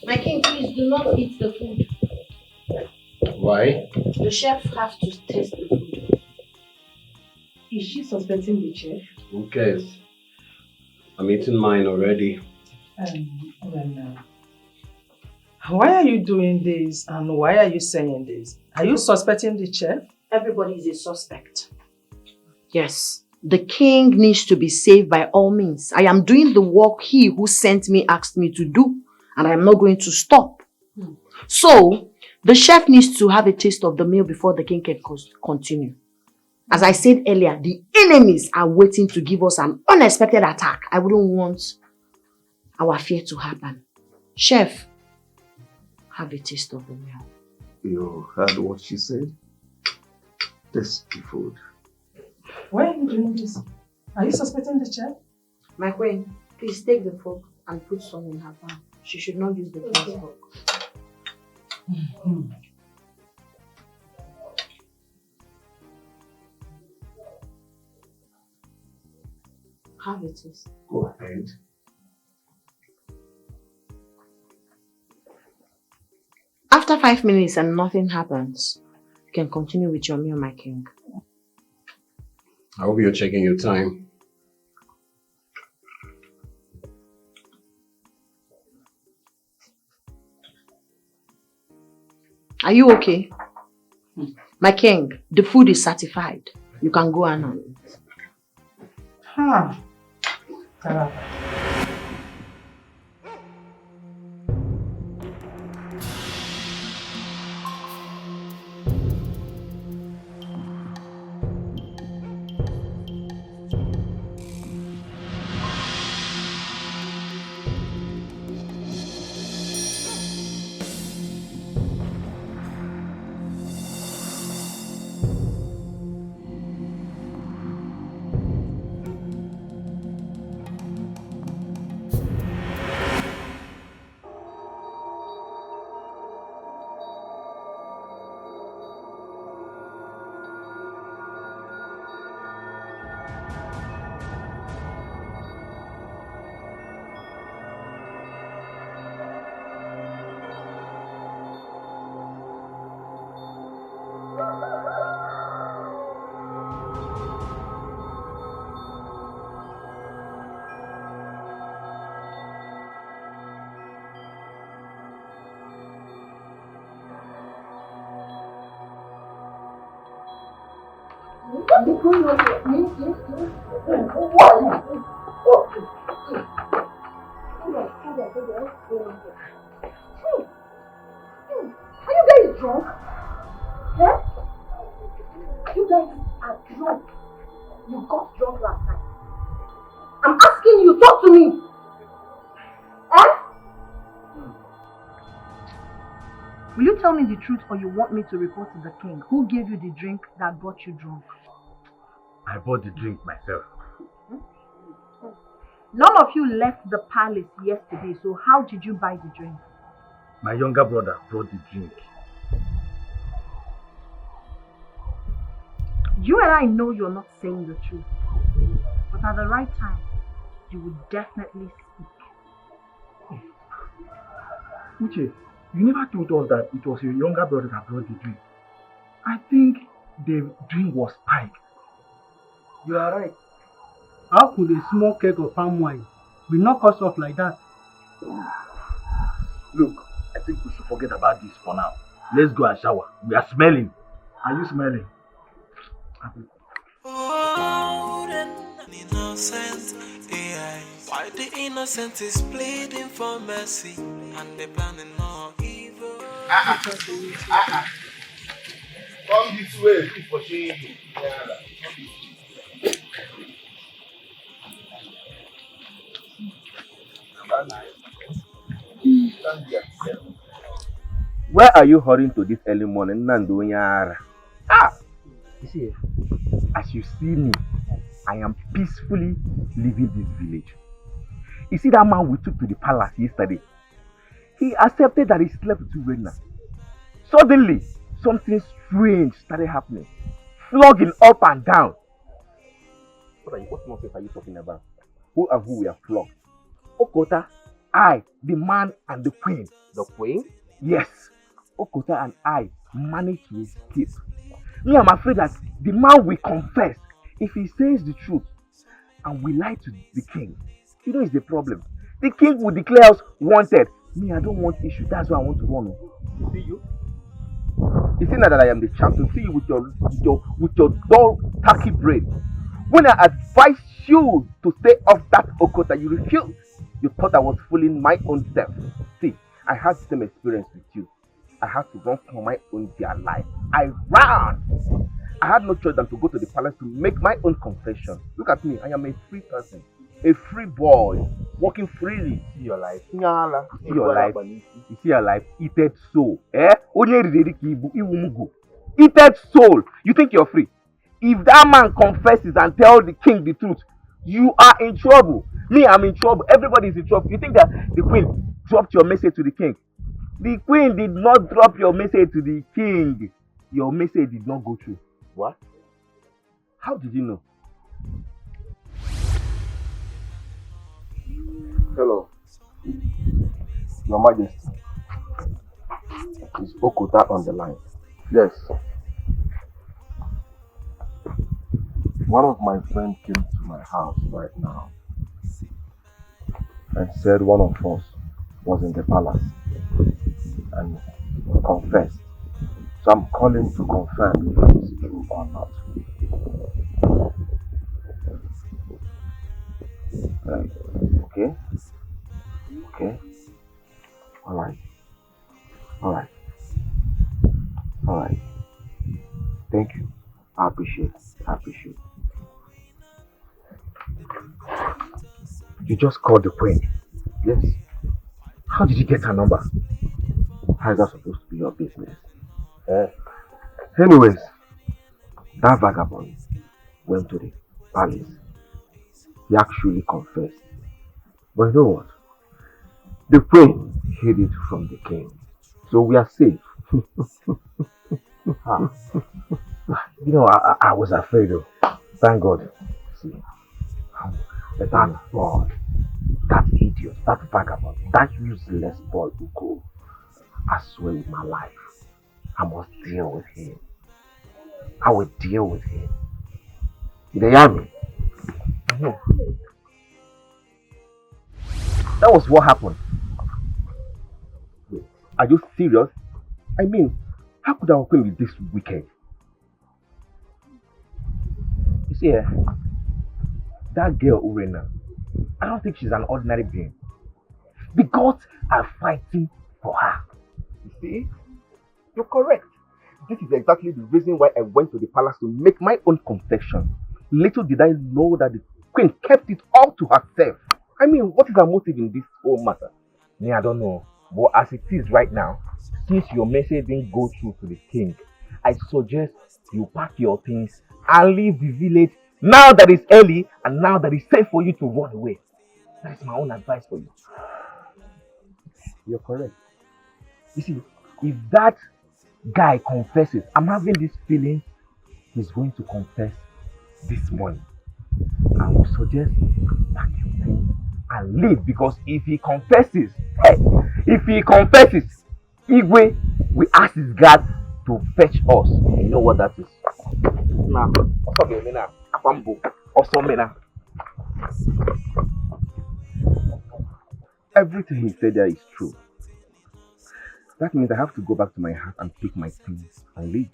My king, please do not eat the food. Why? The chef has to taste the food. Is she suspecting the chef? Who cares? I'm eating mine already. Urena, why are you doing this and why are you saying this? Are you suspecting the chef? Everybody is a suspect. Yes. The king needs to be saved by all means. I am doing the work he who sent me asked me to do, and I am not going to stop. So, the chef needs to have a taste of the meal before the king can continue. As I said earlier, the enemies are waiting to give us an unexpected attack. I wouldn't want our fear to happen. Chef, have a taste of the meal. You heard what she said? Tasty food. Why are you doing this? Are you suspecting the chef? My queen, please take the fork and put some in her palm. She should not use the king's fork. Have it, please. Go ahead. After 5 minutes and nothing happens, you can continue with your meal, my king. I hope you're checking your time. Are you okay? My king, the food is certified. You can go and eat. Huh. Are you guys drunk? Yeah? You guys are drunk. You got drunk last night. I'm asking you, talk to me. Eh? Will you tell me the truth or you want me to report to the king? Who gave you the drink that got you drunk? I bought the drink myself. None of you left the palace yesterday, so how did you buy the drink? My younger brother brought the drink. You and I know you're not saying the truth, but at the right time, you will definitely speak. Uche, you never told us that it was your younger brother that brought the drink. I think the drink was spiked. You are right. How could a small keg of palm wine be knocked us off like that? Look, I think we should forget about this for now. Let's go and shower. We are smelling. Are you smelling? Innocent AI. Why the innocent is pleading for mercy and they planning more evil. Come this way, for shame. Where are you hurrying to this early morning, Nandunyara? You see, as you see me, I am peacefully leaving this village. You see that man we took to the palace yesterday? He accepted that he slept with Urena. Suddenly, something strange started happening. Flogging up and down. What nonsense are you talking about? Who and who were flogged? Okota, I, the man and the queen. The queen? Yes. Okota and I managed to escape. Me, I'm afraid that the man will confess if he says the truth. and we lie to the king, you know it's the problem. The king will declare us wanted. Me, I don't want issue. That's why I want to run. You see you? You see now that I am the champion. See you with your dull, tacky brain. When I advised you to stay off that Okota, you refused. You thought I was fooling my own self. See, I had the same experience with you. I had to run for my own dear life. I ran. I had no choice than to go to the palace to make my own confession. Look at me. I am a free person. A free boy. Walking freely. See your life. See your life. You see your life. Eated soul. Eated soul. You think you're free? If that man confesses and tells the king the truth, you are in trouble. Me, I'm in trouble. Everybody is in trouble. You think that the queen dropped your message to the king? The queen did not drop your message to the king. Your message did not go through. What? How did you know? Hello. Your Majesty. Is Okota on the line? Yes. One of my friends came to my house right now and said one of us was in the palace and confessed. So I'm calling to confirm if it's true or not. Okay? Okay? Alright. Alright. Alright. Thank you. I appreciate it. I appreciate it. You just called the queen? Yes. How did you get her number? How is that supposed to be your business? Anyways, that vagabond went to the palace. He actually confessed. But you know what? The queen hid it from the king. So we are safe. You know, I was afraid though. Thank God. See, that boy, that idiot, that vagabond, that useless boy Uche, I swear with my life, I must deal with him. I will deal with him. You hear me? That was what happened. Wait, are you serious? I mean, how could our queen be this wicked? You see, that girl Urena, I don't think she's an ordinary being. The gods are fighting for her. You see? You're correct. This is exactly the reason why I went to the palace to make my own confession. Little did I know that the queen kept it all to herself. I mean, what is her motive in this whole matter? Me, I don't know. But as it is right now, since your message didn't go through to the king, I suggest you pack your things and leave the village now that it's early and now that it's safe for you to run away. That is my own advice for you. You're correct. You see, if that guy confesses, I'm having this feeling he's going to confess this morning. I would suggest pack your things and leave, because if he confesses, Igwe will ask his guard to fetch us. And you know what that is? Everything he said there is true. That means I have to go back to my house and pick my things and leave.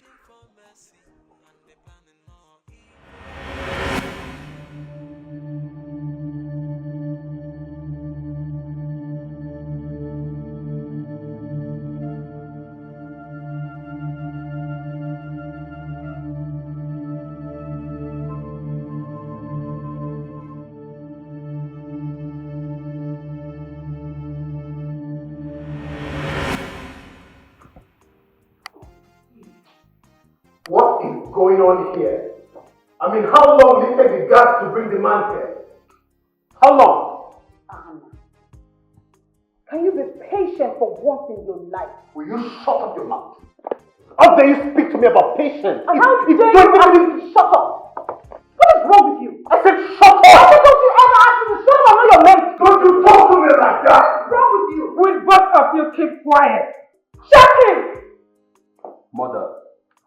What is going on here? I mean, how long will it take the guards to bring the man here? How long? Can you be patient for once in your life? Will you shut up your mouth? How dare you speak to me about patience? And how dare you ask me to shut up? What is wrong with you? I said shut up! Why don't you ever ask me to shut up? I know you're meant to. Don't you talk to me like that! What's wrong with you? Will both of you keep quiet? Shut him! Mother,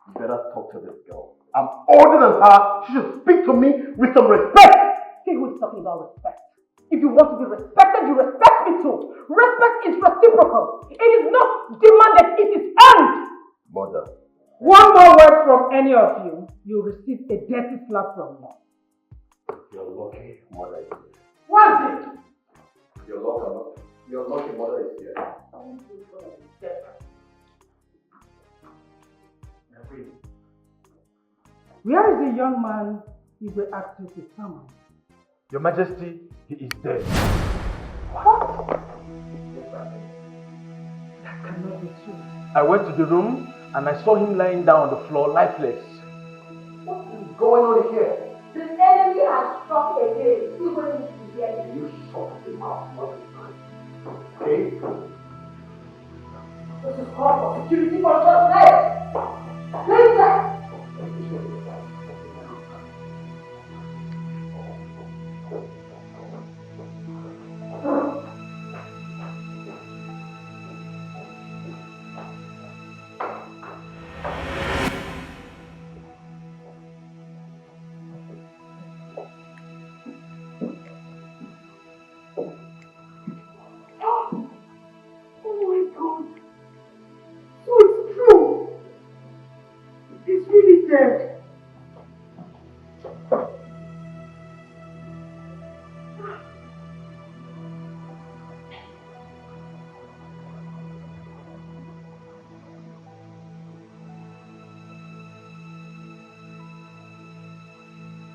you better talk to this girl. I'm older than her. She should speak to me with some respect. See who is talking about respect. If you want to be respected, you respect me too. Respect is reciprocal. It is not demanded, it is earned. Mother. One more word from any of you, you'll receive a dirty slap from me. You're lucky, mother is here. What's it? You're lucky, mother is here. Where is the young man you were asked you to summon? Your Majesty, he is dead. What? That cannot be true. I went to the room and I saw him lying down on the floor, lifeless. What is going on here? The enemy has struck again. Even if you hear it. You shut him out all the time. Okay? This is called for security for just legs. Leave that!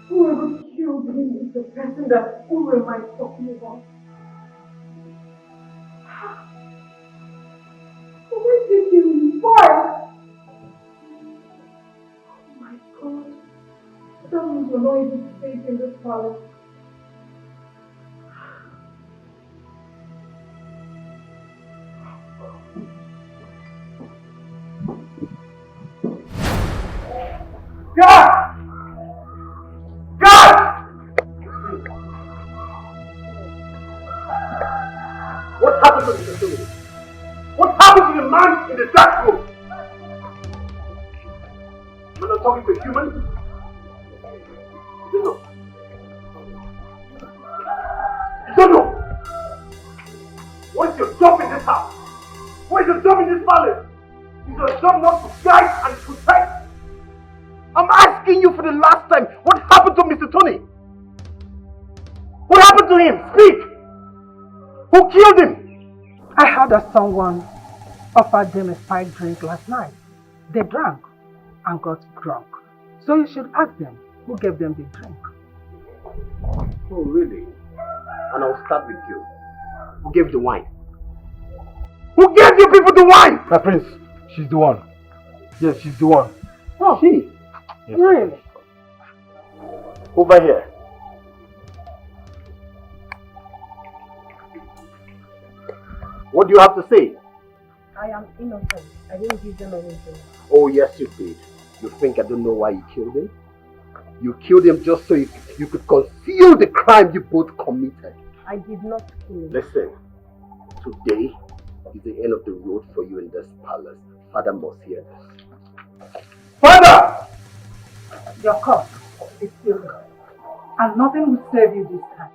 Whoever killed him is the person that Urena is talking about. Why did they kill him? Why? Oh my God. That means you're not able to stay in this palace. God! What happened to the facility? What happened to the man in the dark room? You're not talking to a human? You know. You don't know. What is your job in this house? What is your job in this palace? Is your job not to guide and protect? I'm asking you for the last time, what happened to Mr. Tony? What happened to him? Speak! Who killed him? I heard that someone offered them a spiked drink last night. They drank and got drunk. So you should ask them who gave them the drink. Oh, really? And I'll start with you. Who gave the wine? Who gave you people the wine? My prince, she's the one. Yes, she's the one. Oh, She? Yes. Really? Over here. What do you have to say? I am innocent. I didn't give them anything. Oh, yes, you did. You think I don't know why you killed him? You killed him just so you could conceal the crime you both committed. I did not kill him. Listen, today is the end of the road for you in this palace. Father must hear this. Father! Your cause is still good. And nothing will save you this time.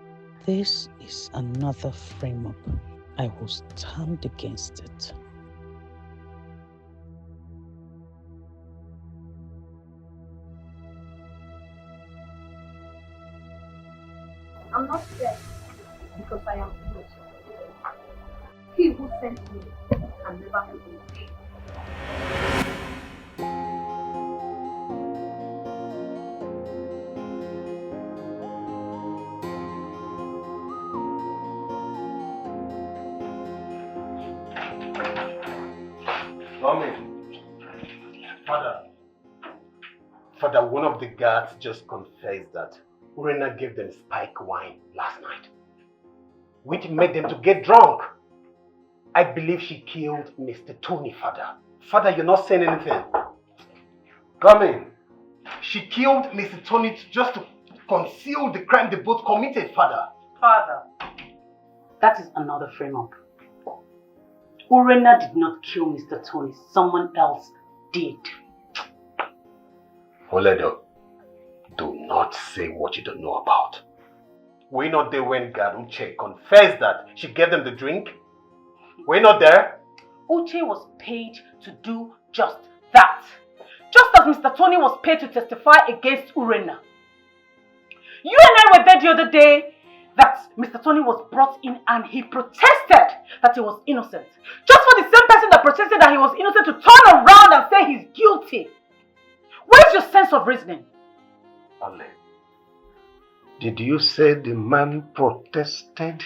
This is another frame-up. I will stand against it. I'm not scared because I am innocent. He who sent me can never be me. Father, one of the guards just confessed that Urena gave them spike wine last night, which made them to get drunk. I believe she killed Mr. Tony, Father. Father, you're not saying anything. Come in. She killed Mr. Tony just to conceal the crime they both committed, Father. Father, that is another frame-up. Urena did not kill Mr. Tony. Someone else did. Oledo, do not say what you don't know about. Were you not there when God Uche confessed that she gave them the drink? Were you not there? Uche was paid to do just that. Just as Mr. Tony was paid to testify against Urena. You and I were there the other day that Mr. Tony was brought in and he protested that he was innocent. Just for the same person that protested that he was innocent to turn around and say he's guilty. Where's your sense of reasoning? Ale, did you say the man protested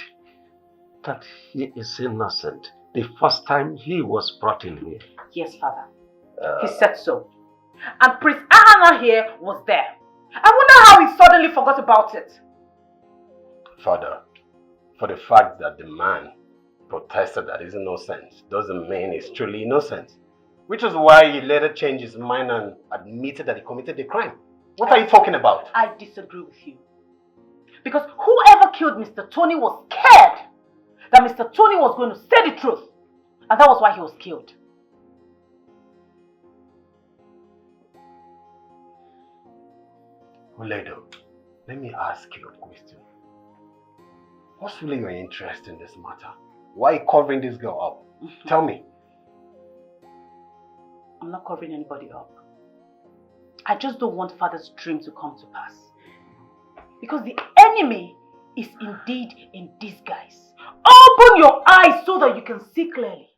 that he is innocent the first time he was brought in here? Yes, Father. He said so. And Prince Ahana here was there. I wonder how he suddenly forgot about it. Father, for the fact that the man protested that he's innocent doesn't mean he's truly innocent. Which is why he later changed his mind and admitted that he committed the crime. What are you talking about? I disagree with you. Because whoever killed Mr. Tony was scared that Mr. Tony was going to say the truth. And that was why he was killed. Uledo, let me ask you a question. What's really your interest in this matter? Why are you covering this girl up? Tell me. I'm not covering anybody up. I just don't want Father's dream to come to pass. Because the enemy is indeed in disguise. Open your eyes so that you can see clearly.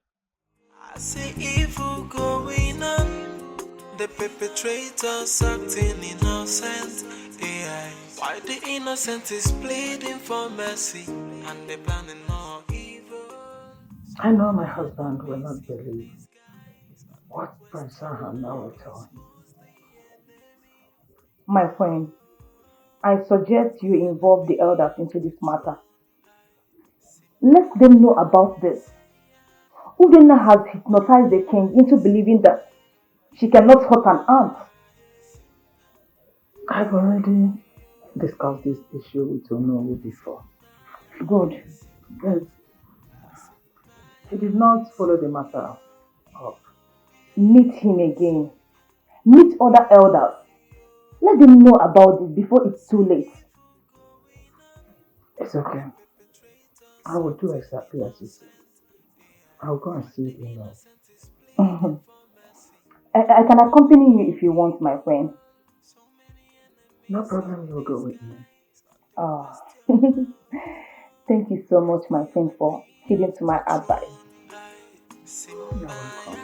I see evil going on. The perpetrators acting innocent. AI. Why the innocent is pleading for mercy and they planning more evil. I know my husband will not believe what Prince Ahana will tell him. My friend, I suggest you involve the elders into this matter. Let them know about this. Urena has hypnotized the king into believing that she cannot hurt an ant. I've already discussed this issue with Onowu before. Good. Yes. He did not follow the matter up. Meet him again. Meet other elders. Let them know about it before it's too late. It's okay. I will do exactly as you said. I'll go and see it in love. I can accompany you if you want, my friend. No problem, you'll go with me. Oh. Thank you so much, my friend, for heeding to my advice. You're welcome.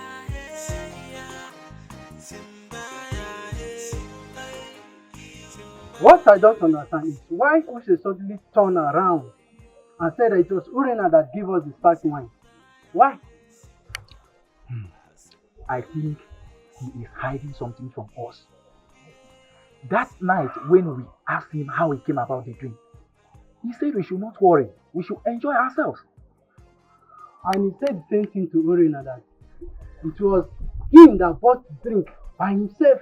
What I don't understand is why Uche suddenly turned around and said that it was Urena that gave us the sparkling wine. Why? I think he is hiding something from us. That night when we asked him how he came about the drink, he said we should not worry, we should enjoy ourselves. And he said the same thing to Urena, that it was him that bought the drink by himself.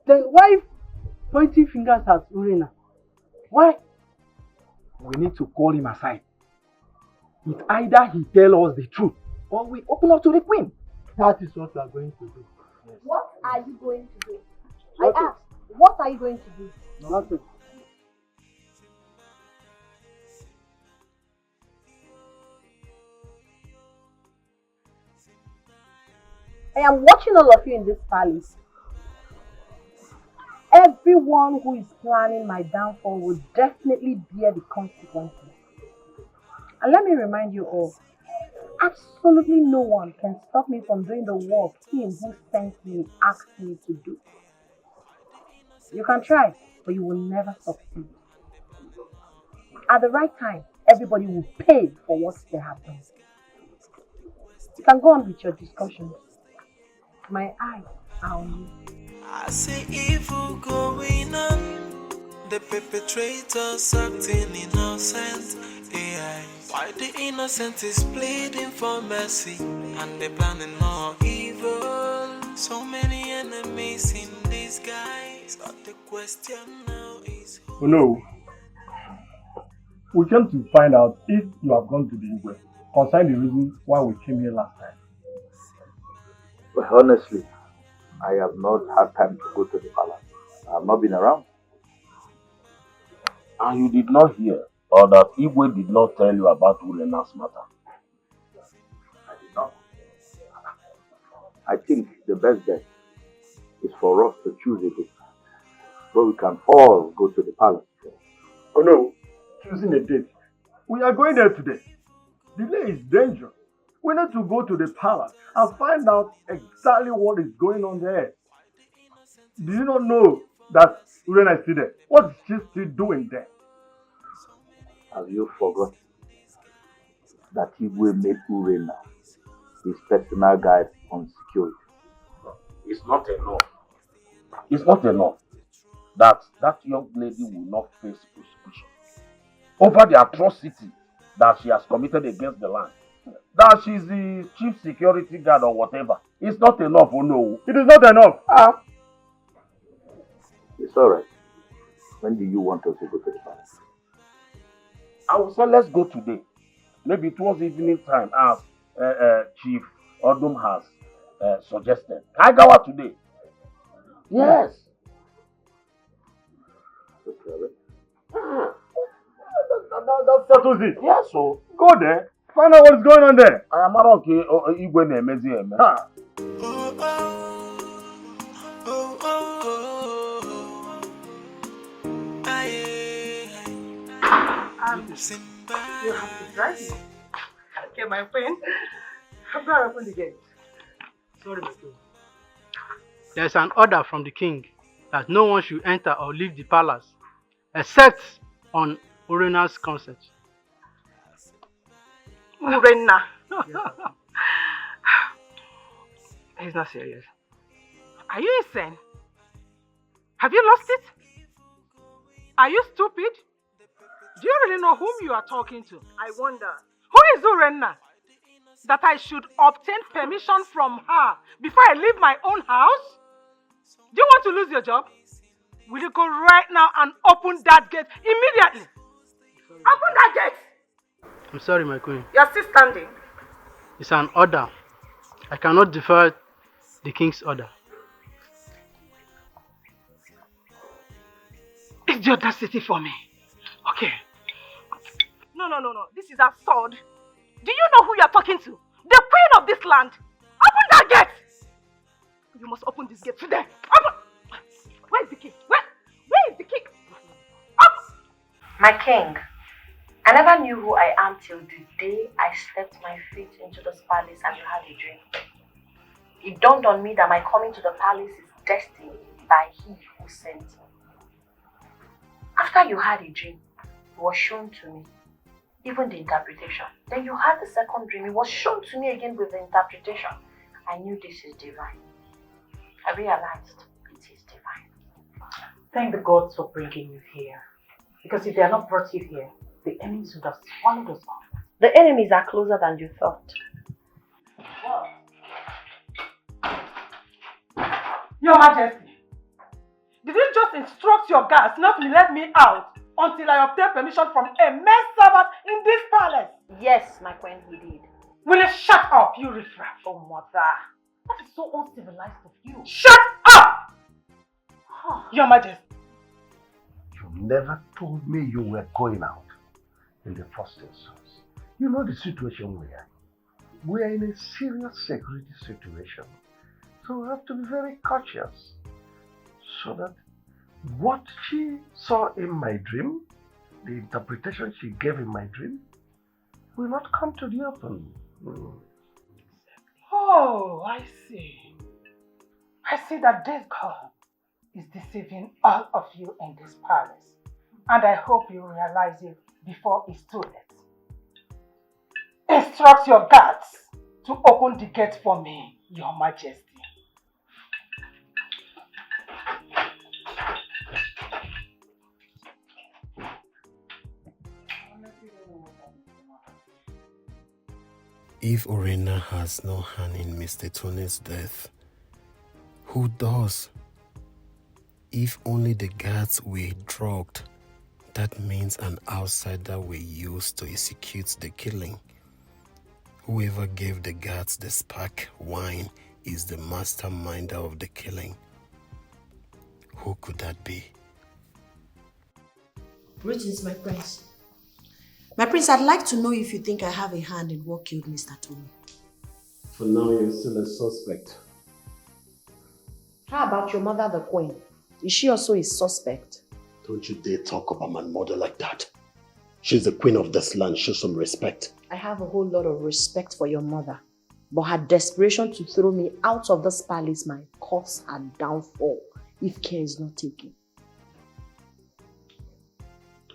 Then why pointing fingers at Urena? Why? We need to call him aside. It's either he tell us the truth or we open up to the queen. That is what we are going to do. Yes. What are you going to do? Nothing. I asked, what are you going to do? Nothing. I am watching all of you in this palace. Everyone who is planning my downfall will definitely bear the consequences. And let me remind you all, absolutely no one can stop me from doing the work him who sent me asked me to do. You can try, but you will never succeed. At the right time, everybody will pay for what they have done. You can go on with your discussions. My eyes are on you. I see evil going on. The perpetrators acting innocent. AI. Why the innocent is pleading for mercy and they planning more evil. So many enemies in disguise. But the question now is Oh no. We came to find out if you have gone to the Igwe concerning the reason why we came here last time. But honestly, I have not had time to go to the palace. I have not been around. And you did not hear Or that Igwe did not tell you about Urena's matter? I did not. I think the best bet is for us to choose a date where we can all go to the palace. Oh no, choosing a date. We are going there today. Delay is dangerous. We need to go to the palace and find out exactly what is going on there. Do you not know that Urena is still there? What is she still doing there? Have you forgotten that Igwe made Urena his personal guide on security? It's not enough. It's not enough that young lady will not face prosecution over the atrocity that she has committed against the land. That she's the chief security guard or whatever. It's not enough, oh no. It is not enough. It's alright. When do you want us to go to the palace? I will say let's go today. Maybe towards evening time as Chief Odum has suggested. Can I go out today? Yes. That settles it. Yes, so. Go there. Find out what is going on there. I am not okay. Igwe na-emezi eme. You have to drive me. Okay, my friend. I'm going to open the gate. Sorry, my friend. There's an order from the king that no one should enter or leave the palace except on Urena's consent. Urena. He's not serious. Are you insane? Have you lost it? Are you stupid? Do you really know whom you are talking to? I wonder. Who is Urena? That I should obtain permission from her before I leave my own house? Do you want to lose your job? Will you go right now and open that gate immediately? Open that gate! I'm sorry, my queen. You're still standing. It's an order. I cannot defer the king's order. It's the audacity for me. Okay. No. This is absurd. Do you know who you're talking to? The queen of this land. Open that gate! You must open this gate today. Open! Where's the key? Where is the key? Up! My king, I never knew who I am till the day I stepped my feet into this palace and you had a dream. It dawned on me that my coming to the palace is destined by he who sent me. After you had a dream, it was shown to me, even the interpretation. Then you had the second dream, it was shown to me again with the interpretation. I knew this is divine. I realized it is divine. Thank the gods for bringing you here. Because if they had not brought you here, the enemies would have swallowed us up. The enemies are closer than you thought. Your Majesty, did you just instruct your guards not to let me out until I obtain permission from a maid servant in this palace? Yes, my queen, he did. Will you shut up, you riffraff? Oh, mother. That is so uncivilized of you. Shut up! Your Majesty. You never told me you were going out in the first instance. You know the situation we are in. We are in a serious security situation. So we have to be very cautious. So that what she saw in my dream, the interpretation she gave in my dream, will not come to the open. Oh, I see. I see that this girl is deceiving all of you in this palace. And I hope you realize it before it's too late. Instruct your guards to open the gate for me, Your Majesty. If Urena has no hand in Mr. Tony's death, who does? If only the guards were drugged, that means an outsider were used to execute the killing. Whoever gave the guards the spark wine is the masterminder of the killing. Who could that be? Greetings, my prince. My prince, I'd like to know if you think I have a hand in what killed Mr. Tony. For now, you're still a suspect. How about your mother, the queen? Is she also a suspect? Don't you dare talk about my mother like that. She's the queen of this land. Show some respect. I have a whole lot of respect for your mother. But her desperation to throw me out of this palace might cause her downfall if care is not taken.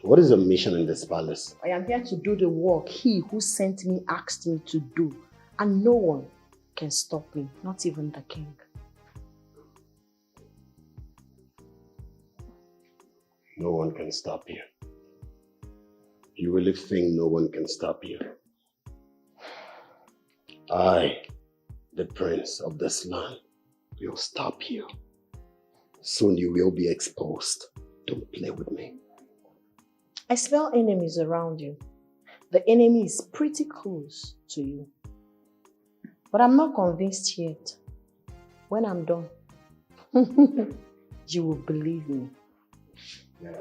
What is your mission in this palace? I am here to do the work he who sent me asked me to do. And no one can stop me, not even the king. No one can stop you. You really think no one can stop you? I, the prince of this land, will stop you. Soon you will be exposed. Don't play with me. I smell enemies around you. The enemy is pretty close to you. But I'm not convinced yet. When I'm done, you will believe me. Yeah.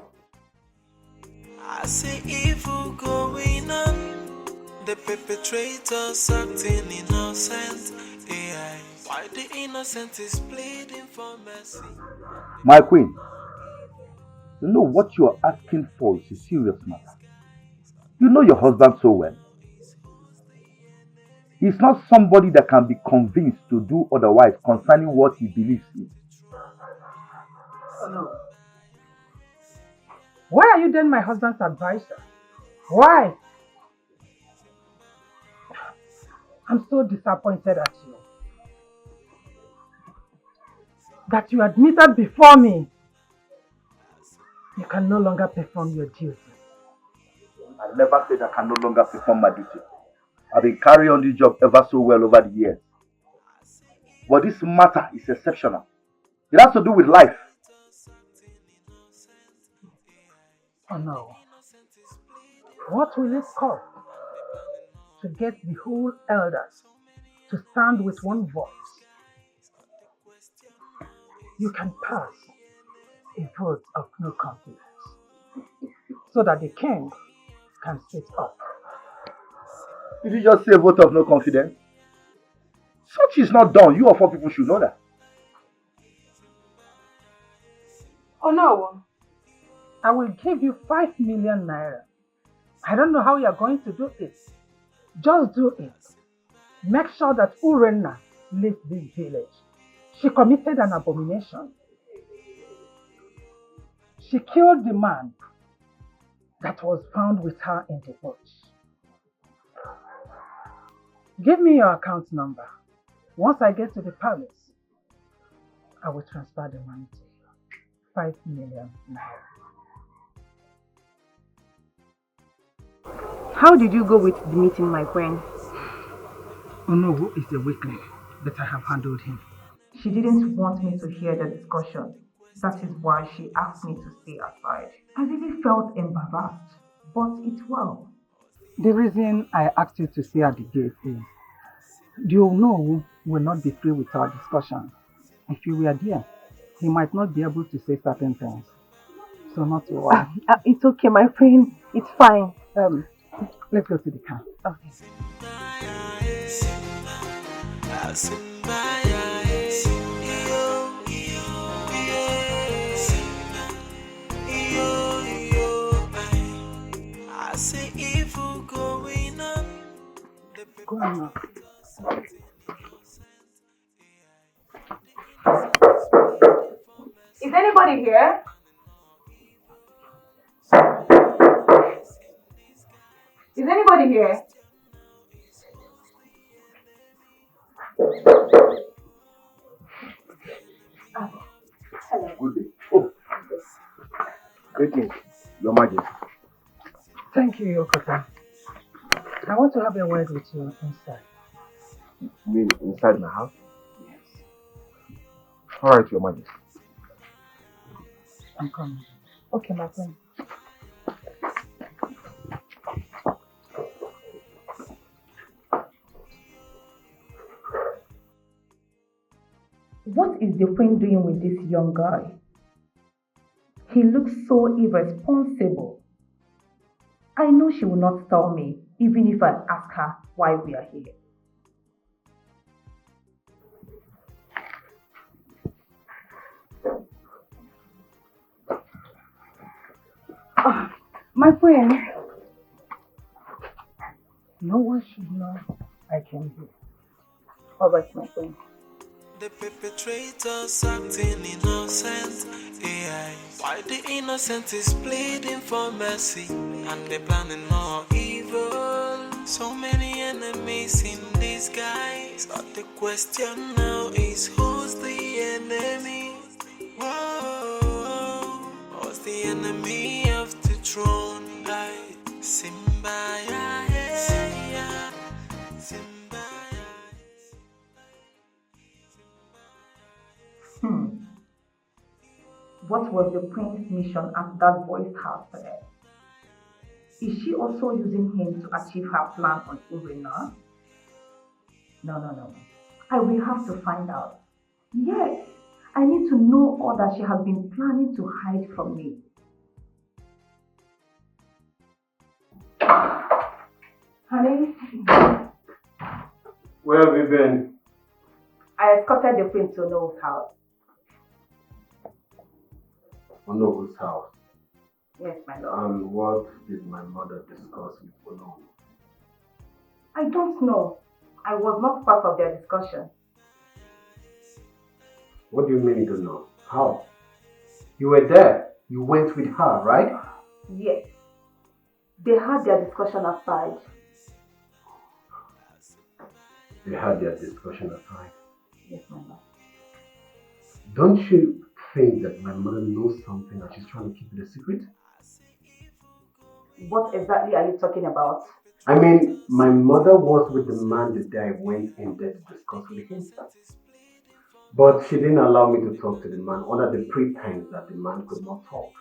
I see evil going on. The perpetrators acting innocent. AI. Why the innocent is pleading for mercy? My queen, you know what you are asking for is a serious matter. You know your husband so well. He's not somebody that can be convinced to do otherwise concerning what he believes in. Oh no. Why are you then my husband's advisor? Why? I'm so disappointed at you. That you admitted before me you can no longer perform your duty. I never said I can no longer perform my duty. I've been carrying on this job ever so well over the years. But this matter is exceptional. It has to do with life. Oh no. What will it cost to get the whole elders to stand with one voice? You can pass a vote of no confidence so that the king can sit up. Did you just say a vote of no confidence? Such is not done. You of all people should know that. Oh no. I will give you 5 million naira. I don't know how you are going to do it. Just do it. Make sure that Urena leaves this village. She committed an abomination. She killed the man that was found with her in the bush. Give me your account number. Once I get to the palace, I will transfer the money to you. 5 million naira. How did you go with the meeting, my friend? Onowu is a weakling, but I have handled him. She didn't want me to hear the discussion. That is why she asked me to stay aside. I really felt embarrassed, but it's well. The reason I asked you to stay at the gate is the Onowu will not be free with our discussion. If you were there, he might not be able to say certain things. So not to worry. It's okay, my friend. It's fine. Let's go to the car. Okay. Go on now. Is anybody here? Is anybody here? Hello. Good day. Oh. Greetings, Your Majesty. Thank you, Yokota. I want to have a word with you inside. You mean inside my house? Yes. Alright, Your Majesty. I'm coming. Okay, my friend. What is the queen doing with this young guy? He looks so irresponsible. I know she will not tell me, even if I ask her why we are here. My friend, no one should know I came here. All right, my friend. The perpetrators acting innocent. AI. Why the innocent is pleading for mercy, and they're planning more evil. So many enemies in disguise. But the question now is, who's the enemy? Whoa, who's the enemy of the throne? Simba, Simba. What was the prince's mission at that boy's house today? Is she also using him to achieve her plan on Urena? No. I will have to find out. Yes, I need to know all that she has been planning to hide from me. Honey? Where have you been? I escorted the prince to Noah's house. Onobu's house. Yes, my lord. And what did my mother discuss with Onobu? I don't know. I was not part of their discussion. What do you mean you don't know? How? You were there. You went with her, right? Yes. They had their discussion aside. They had their discussion aside. Yes, my lord. Don't you think that my mother knows something and she's trying to keep it a secret? What exactly are you talking about? I mean, my mother was with the man the day I went in there to discuss with him. But she didn't allow me to talk to the man under the pretense that the man could not talk.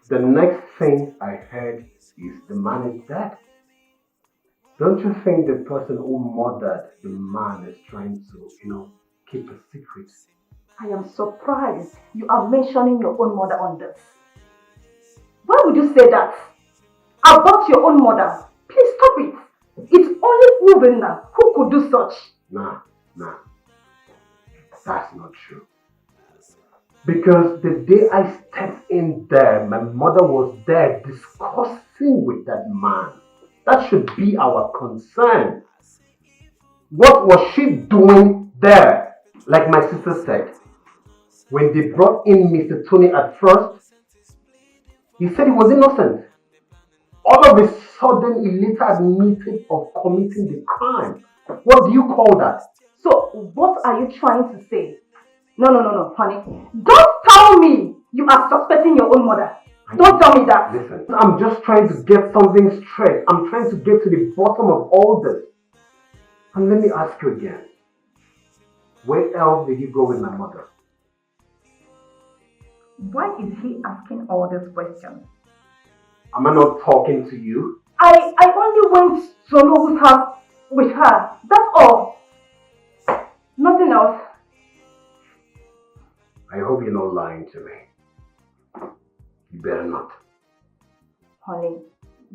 The next thing I heard is the man is dead. Don't you think the person who murdered the man is trying to, keep a secret? I am surprised you are mentioning your own mother on this. Why would you say that? About your own mother? Please stop it. It's only Urena who could do such. Nah. That's not true. Because the day I stepped in there, my mother was there discussing with that man. That should be our concern. What was she doing there? Like my sister said, when they brought in Mr. Tony at first, he said he was innocent. All of a sudden, he later admitted of committing the crime. What do you call that? So, what are you trying to say? No, honey. Don't tell me you are suspecting your own mother. Don't tell me that. Listen, I'm just trying to get something straight. I'm trying to get to the bottom of all this. And let me ask you again. Where else did you go with my mother? Why is he asking all these questions? Am I not talking to you? I only went to Noah's house with her. That's all. Nothing else. I hope you're not lying to me. You better not. Honey,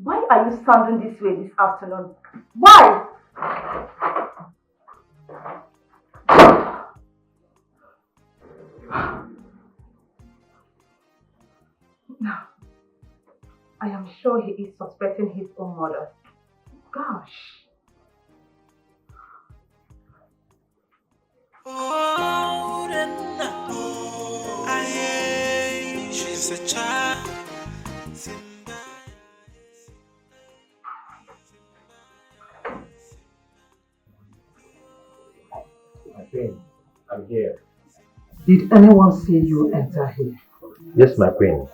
why are you sounding this way this afternoon? Why? No. I am sure he is suspecting his own mother. Gosh. She's a child. I'm here. Did anyone see you enter here? Yes, my queen.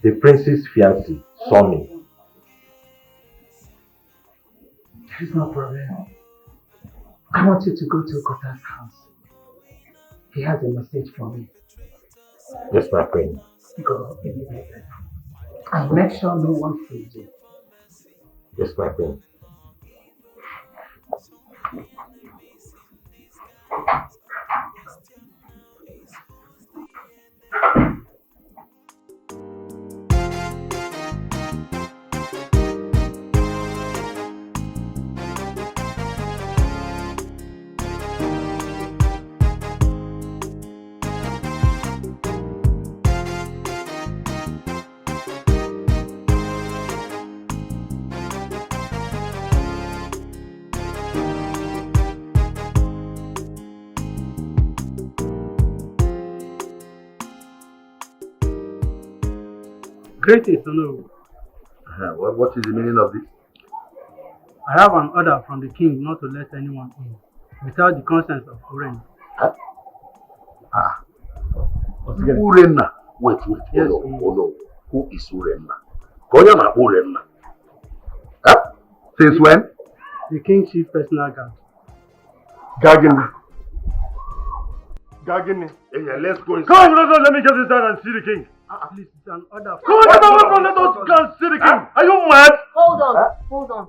The prince's fiancé saw me. There is no problem. I want you to go to Kota's house. He has a message for me. Yes, my queen. Go immediately. And make sure no one sees you. Yes, my queen. Greetings, Nollywood. What is the meaning of this? I have an order from the king not to let anyone in without the consent of Urena. Urena. Wait. Yes, Oh no. Who is Urena? Konya Urena. Huh? Since when? The king's chief personal guard. Gagini. Yeah, let's go inside. Come, let me get inside and see the king. Please, it's an order. Come on, let us go and see the king. Are you mad? Hold on.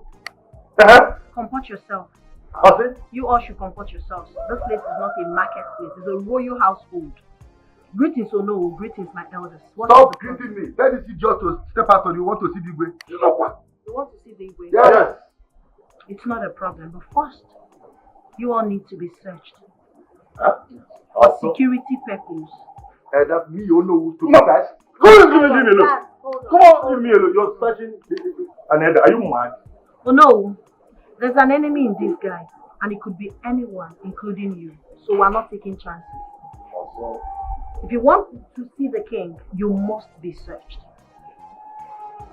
Comport yourself. You all should comport yourselves. This place is not a marketplace, it's a royal household. Greetings, no, greetings, my elders. Stop greeting me. That is just to step out or you want to see the way. You know what? You want to see the way? Yes. It's not a problem, but first, you all need to be searched. For security purposes. That me, you know who to be searched. Leave me alone. Come on, leave me alone. You're searching another. Are you mad? Oh no, there's an enemy in disguise, and it could be anyone, including you. So we're not taking chances. If you want to see the king, you must be searched.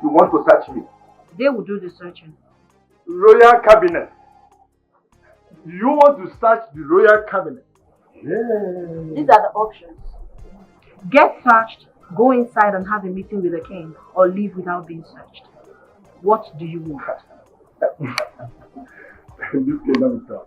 You want to search me? They will do the searching. Royal cabinet. You want to search the royal cabinet? Yeah. These are the options. Get searched, go inside and have a meeting with the king, or leave without being searched. What do you want? This cannot be done.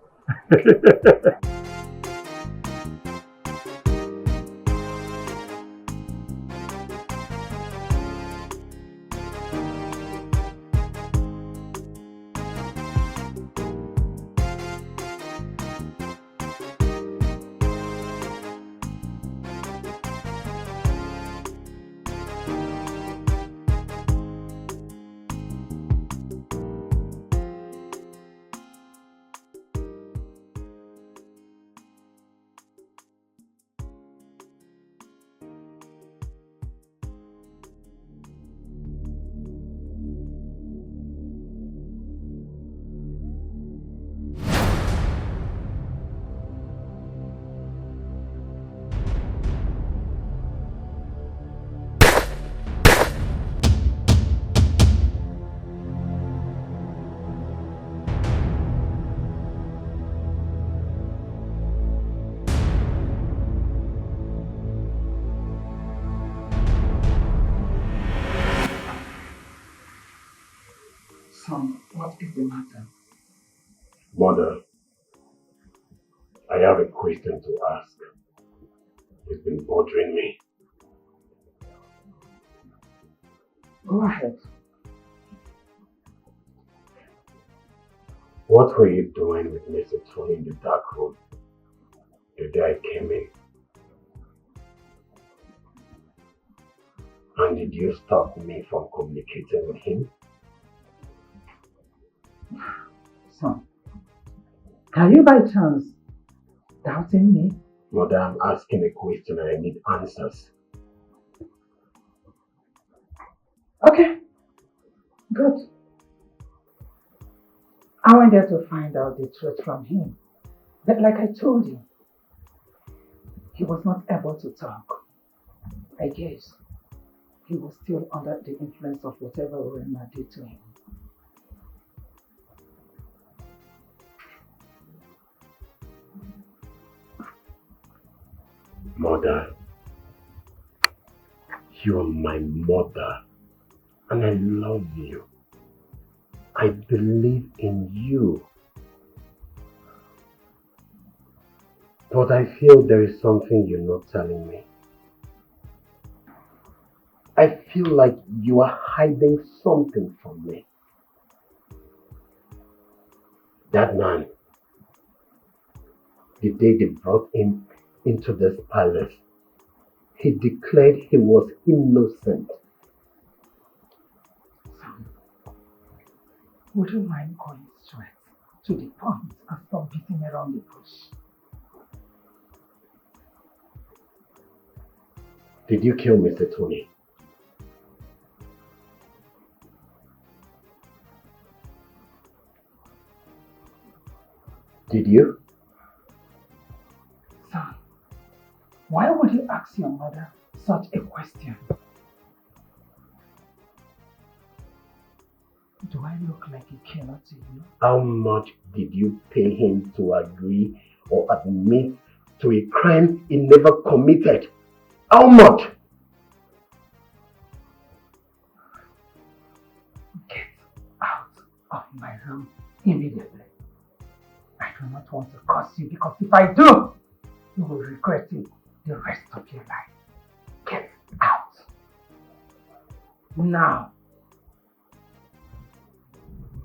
Son, what is the matter? Mother, I have a question to ask. It's been bothering me. Go ahead. What were you doing with Mr. Tony in the dark room the day I came in? And did you stop me from communicating with him? Son, are you by chance doubting me? Mother, I'm asking a question and I need answers. Okay, good. I went there to find out the truth from him. But like I told you, he was not able to talk. I guess he was still under the influence of whatever Urena did to him. Mother, you are my mother and I love you. I believe in you. But I feel there is something you're not telling me. I feel like you are hiding something from me. That man, the day they brought him into this palace, he declared he was innocent. Son, would you mind going straight to the point and stop beating around the bush? Did you kill Mr. Tony? Did you? Son, why would you ask your mother such a question? Do I look like a killer to you? How much did you pay him to agree or admit to a crime he never committed? How much? Get out of my room immediately. I do not want to curse you because if I do, you will regret it the rest of your life. Get out. Now.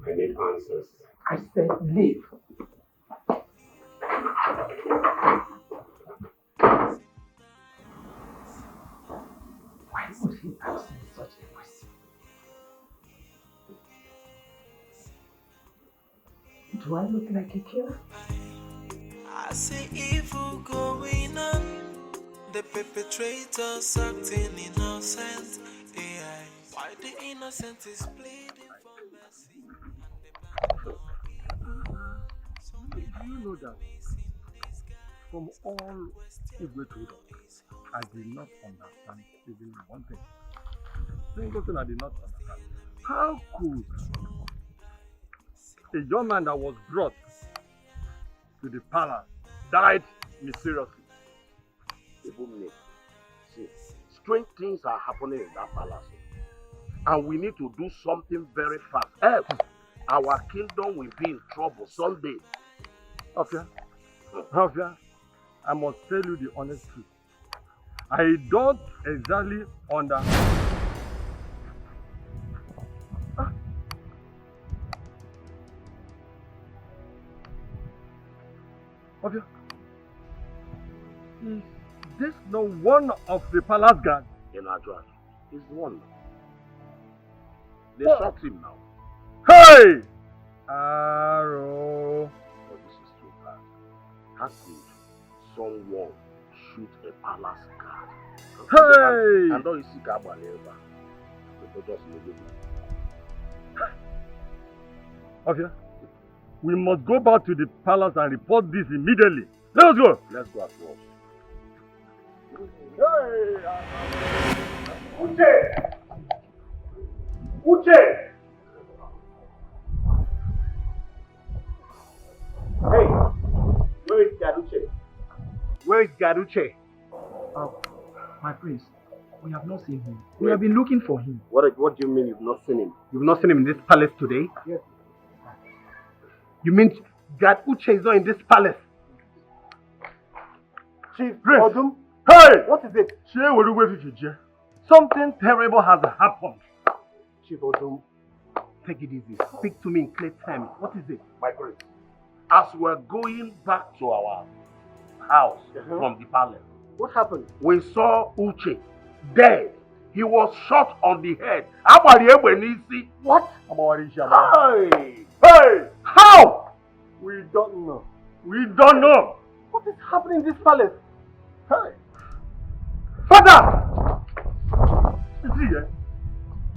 I need answers. I said leave. Why would he ask me such a question? Do I look like a killer? I see evil going on. The perpetrators acting innocent. AI. Why the innocent is pleading for mercy. Do you know that from all Igwe told us, I did not understand even one thing. Single thing I did not understand. How could a young man that was brought to the palace died mysteriously? See, strange things are happening in that palace. And we need to do something very fast. Else, our kingdom will be in trouble someday. Afia, I must tell you the honest truth. I don't exactly understand. Afia, is this not one of the palace guards? In Adras, he's the one. They shot him now. Hey! Arrow. Oh, this is too bad. How could someone shoot a palace guard? Hey! And don't you see Gabaleva? They just leave him. Okay. We must go back to the palace and report this immediately. Let's go. Let's go at once. Hey! Uche! Uche! Hey! Where is Gaduche? Where is Gaduche? My prince, we have not seen him. We have been looking for him. What do you mean you've not seen him? You've not seen him in this palace today? Yes. You mean Gaduche is not in this palace? Chief Odum? Hey! What is it? Something terrible has happened. Chief Odum, take it easy. Speak to me in clear terms. What is it? My prince, as we're going back to our house from the palace, What happened? we saw Uche dead. He was shot on the head. What? Hey! Hey! How? We don't know. We don't know. What is happening in this palace? Hey! Father! You see,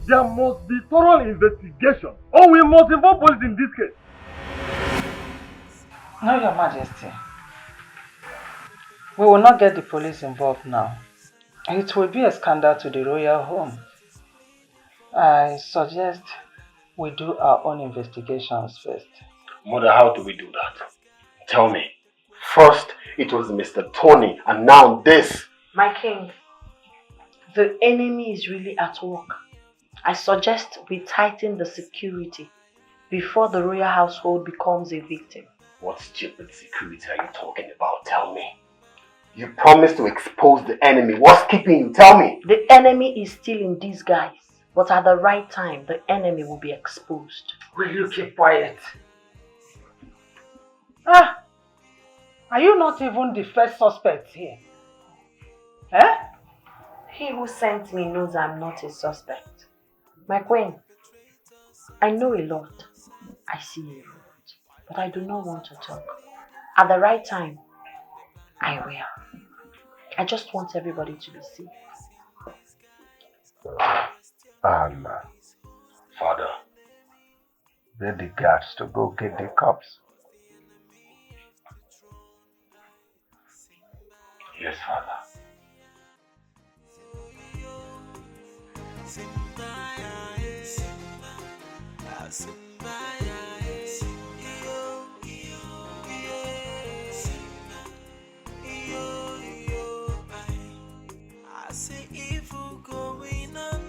there must be thorough investigation, or we must involve police in this case. No, Your Majesty. We will not get the police involved now. It will be a scandal to the royal home. I suggest we do our own investigations first. Mother, how do we do that? Tell me. First, it was Mr. Tony, and now this. My king, the enemy is really at work. I suggest we tighten the security before the royal household becomes a victim. What stupid security are you talking about? Tell me. You promised to expose the enemy. What's keeping you? Tell me. The enemy is still in disguise, but at the right time, the enemy will be exposed. Will you keep quiet? Ah! Are you not even the first suspect here? Eh? He who sent me knows I'm not a suspect. My queen, I know a lot. I see a lot. But I do not want to talk. At the right time, I will. I just want everybody to be safe. Father, get the guards to go get the cops. Yes, Father. I see evil going on.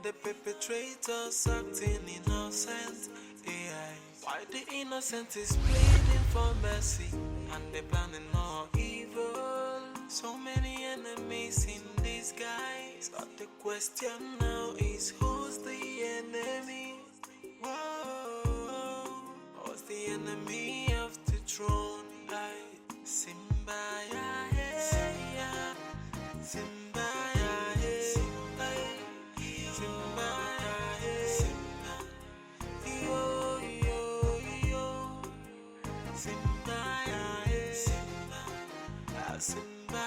The perpetrators acting innocent. AI. Why the innocent is pleading for mercy and they planning more evil. So many enemies in disguise. But the question now is who's the enemy? Whoa, who's the enemy of the throne? Simba, yeah, Simba, Simba, Simba, Simba, yo, yo, yo, Simba, Simba, Simba.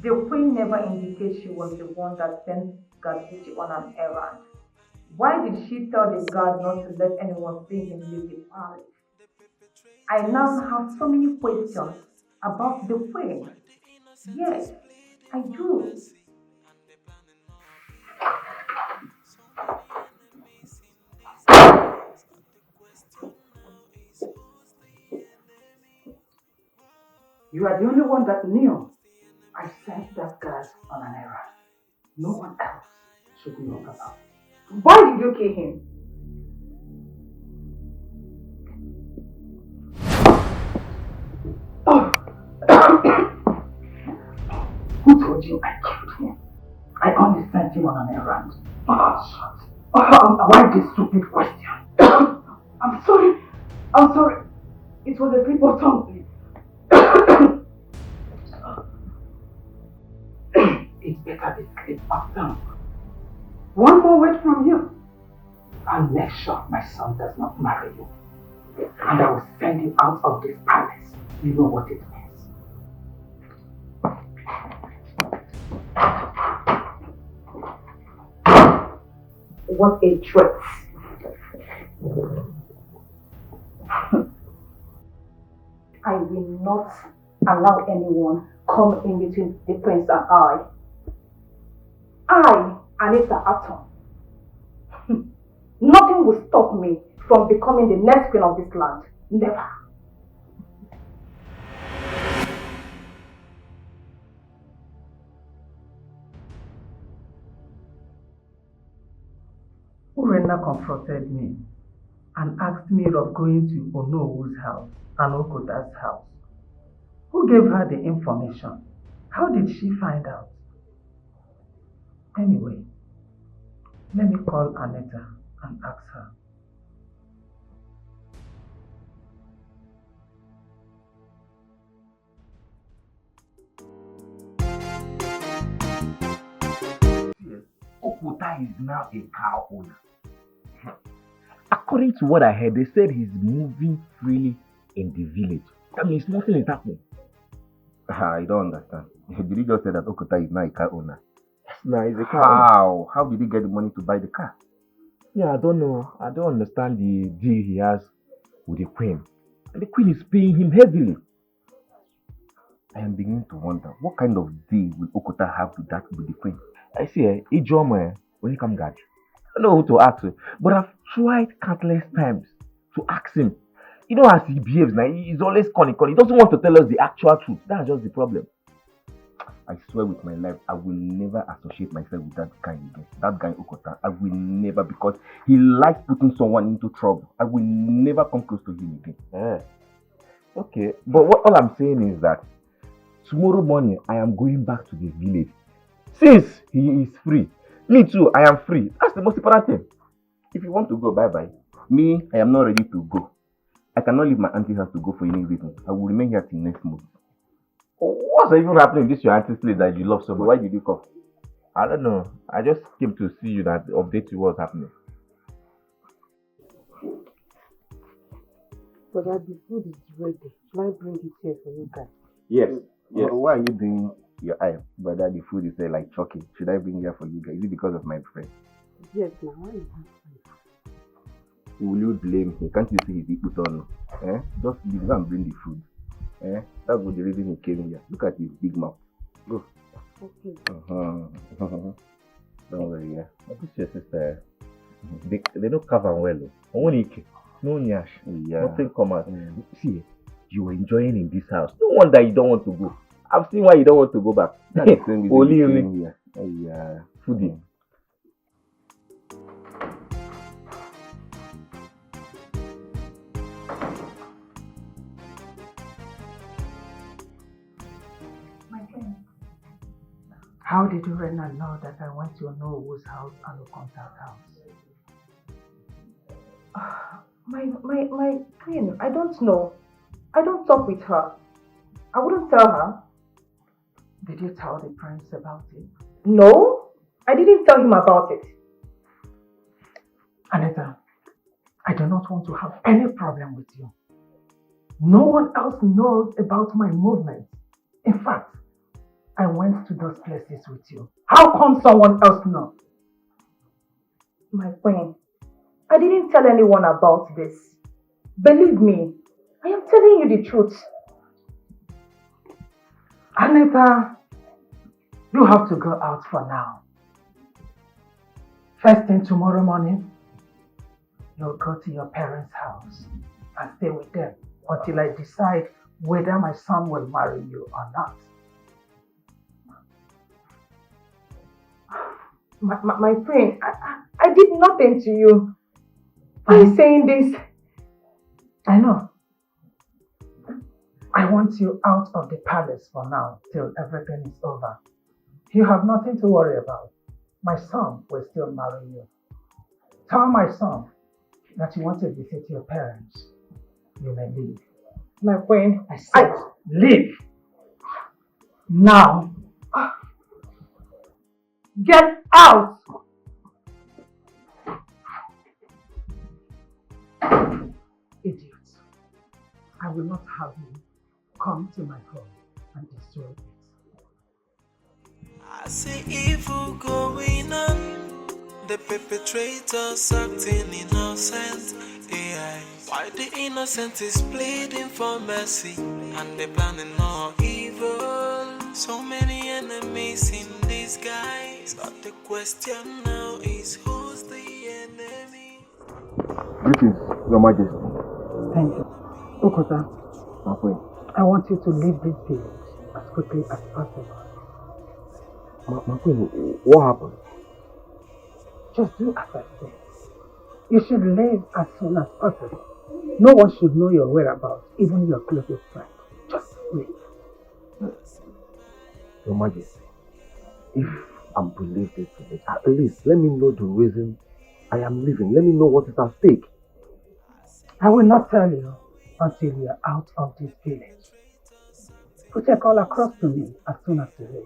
The queen never indicated she was the one that sent guard Uche on an errand. Why did she tell the guard not to let anyone see him leave the palace? I now have so many questions about the queen. Yes, I do. You are the only one that knew I sent that guard on an errand. No one else should know about it. Why did you kill him? Who told you I killed him? I only sent him on an errand. Why this stupid question? I'm sorry. I'm sorry. It was a slip of tongue, please. It's better be slip of tongue. One more word from you. I'll make sure my son does not marry you. And I will send you out of this palace. You know what it means. What a threat. I will not allow anyone come in between the prince and I. Anita Atom. Nothing will stop me from becoming the next queen of this land. Never. Urena confronted me and asked me of going to Onowu's house and Okoda's house. Who gave her the information? How did she find out? Anyway, let me call Anita and ask her. Okuta is now a cow owner. According to what I heard, they said he's moving freely in the village. That means nothing is happening. I don't understand. Did you just say that Okuta is now a car owner? No, he's a car owner. How did he get the money to buy the car? Yeah, I don't know. I don't understand the deal he has with the queen. And the queen is paying him heavily. I am beginning to wonder, what kind of deal will Okuta have with the queen? I see, Ijoma, when he come back, I don't know who to ask, but I've tried countless times to ask him. You know as he behaves now, he's always conning. He doesn't want to tell us the actual truth. That's just the problem. I swear with my life, I will never associate myself with that guy again. That guy Okota, I will never, because he likes putting someone into trouble. I will never come close to him again. Okay, but all I'm saying is that tomorrow morning, I am going back to the village. Since he is free, me too, I am free. That's the most important thing. If you want to go, bye-bye. Me, I am not ready to go. I cannot leave my auntie's house to go for any reason. I will remain here till next month. What's even happening in this your auntie's place that you love so much? Why did you come? I don't know. I just came to see you that update you what's happening. But the food is ready. Shall I bring it here for you guys? Yes. Why are you doing your eye? Brother, the food is there like chocolate. Should I bring it here for you guys? Is it because of my friend? Yes, now why is it? Will you blame him? Can't you see he put on? Just leave and bring the food. That was the reason he came here. Look at his big mouth. Go. Okay. Don't worry, yeah. This is your sister. They don't cover well. Only no nyash. Yeah. Nothing come out. See, you were enjoying in this house. No wonder you don't want to go. I've seen why you don't want to go back. Only foodie. How did Urena know that I went to Nollywood's house and a contact house? My queen, I don't know. I don't talk with her. I wouldn't tell her. Did you tell the prince about it? No, I didn't tell him about it. Anita, I do not want to have any problem with you. No one else knows about my movements. In fact, I went to those places with you. How come someone else knows? My queen, I didn't tell anyone about this. Believe me, I am telling you the truth. Anita, you have to go out for now. First thing tomorrow morning, you'll go to your parents' house and stay with them until I decide whether my son will marry you or not. My friend, I did nothing to you. Why are you saying this? I know. I want you out of the palace for now till everything is over. You have nothing to worry about. My son will still marry you. Tell my son that you want to visit your parents. You may leave. My queen, I said leave. Now. Get out! Idiots. I will not have you come to my home and destroy it. I see evil going on. The perpetrators acting innocent. AI. Why the innocent is pleading for mercy and they planning more evil. So many enemies in disguise, but the question now is who's the enemy? Greetings, Your Majesty. Thank you. Okota, My queen. I want you to leave this village as quickly as possible. My queen, what happened? Just do as I say. You should leave as soon as possible. No one should know your whereabouts, even your closest friend. Just leave. Your Majesty, if I'm to leave this village, at least let me know the reason I am leaving. Let me know what is at stake. I will not tell you until you are out of this village. Put a call across to me as soon as you leave.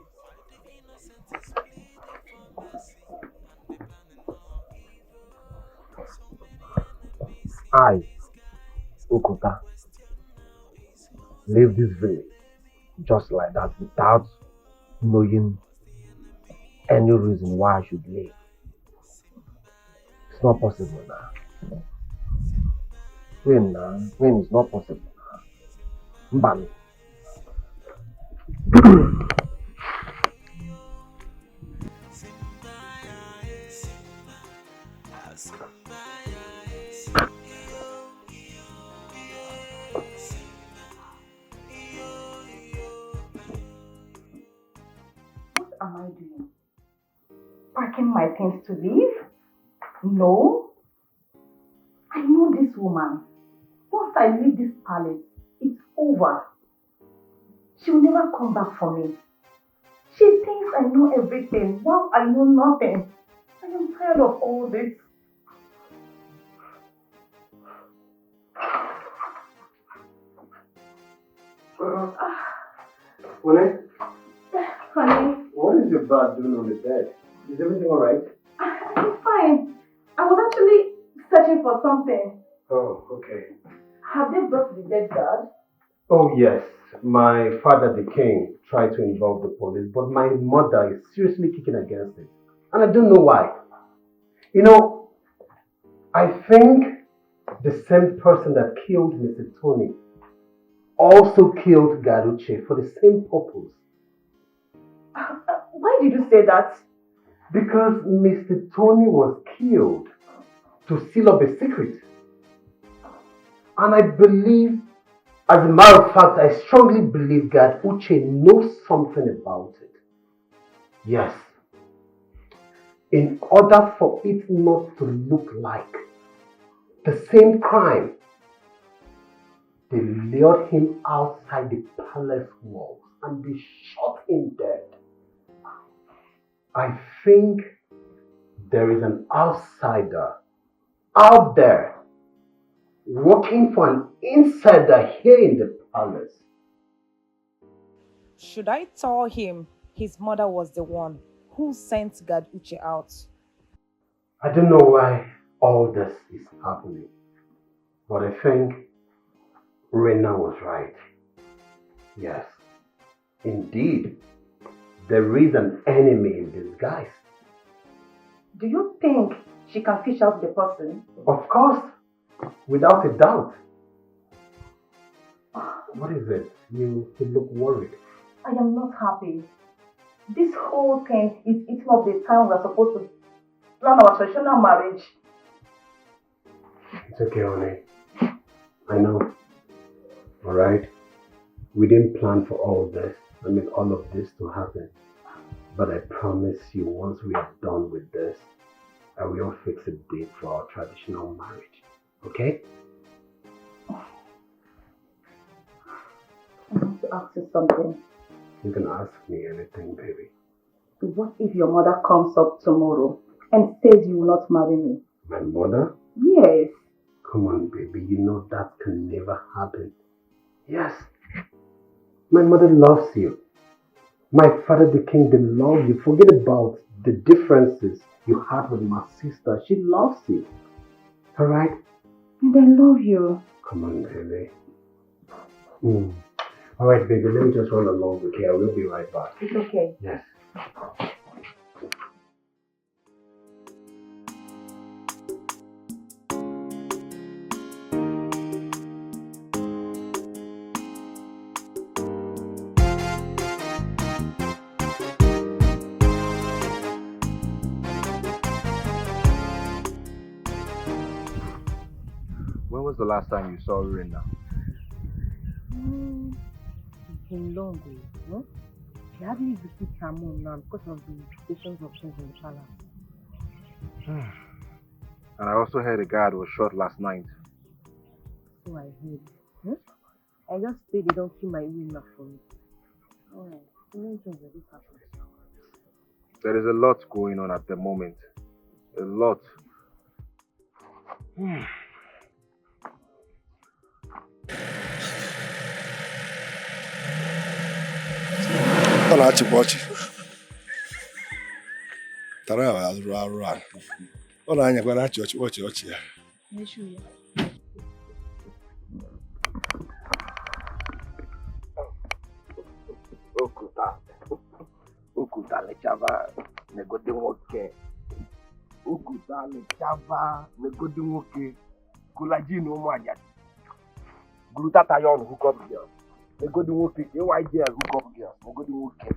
I, Okota, leave this village just like that without knowing any reason why I should leave. It's not possible now. When it's not possible now. Mbali. What am I doing? Packing my things to leave? No. I know this woman. Once I leave this palace, it's over. She will never come back for me. She thinks I know everything while I know nothing. I am tired of all this. Honey? Honey, What is your dad doing on the bed? Is everything alright? I'm fine. I was actually searching for something. Oh, okay. Have they brought the dead dad? Oh yes, my father the king tried to involve the police, but my mother is seriously kicking against it. And I don't know why. You know, I think the same person that killed Mr. Tony also killed Uche for the same purpose. Why did you say that? Because Mr. Tony was killed to seal up a secret. And I believe, as a matter of fact, I strongly believe that Uche knows something about it. Yes. In order for it not to look like the same crime, they lured him outside the palace walls and they shot him dead. I think there is an outsider out there working for an insider here in the palace. Should I tell him his mother was the one who sent God Uche out? I don't know why all this is happening, but I think Urena was right. Yes, indeed, there is an enemy in disguise. Do you think she can fish out the person? Of course, without a doubt. What is it? You look worried. I am not happy. This whole thing is eating up the time we're supposed to plan our traditional marriage. It's okay, honey. I know. Alright? We didn't plan for all this. All of this to happen. But I promise you, once we are done with this, I will fix a date for our traditional marriage. Okay? I want to ask you something. You can ask me anything, baby. What if your mother comes up tomorrow and says you will not marry me? My mother? Yes. Come on, baby. You know that can never happen. Yes. My mother loves you. My father, the king, they love you. Forget about the differences you had with my sister. She loves you. Alright? And I love you. Come on, baby. Alright, baby. Let me just run along, okay? I will be right back. It's okay. Yes. When was the last time you saw Urena? It's been long, no? She hardly visits her mom now because of the implications of things in the palace. And I also heard a guard was shot last night. So I heard. I just pray they don't kill my Urena for me. Alright, so many things that this happens. There is a lot going on at the moment. A lot. Ọ na-achịkwa ọchị. Tara ya arụ a. Ọ na-anyakwa na-achị ọchị ya. Ukuta lechava negodi nwoke. Ukuta lechava negodi nwoke. Kulaji no ụmụ ajadi. Gluta tayon hook up girl. Negodi nwoke. AYGL hook up girl. Negodi nwoke.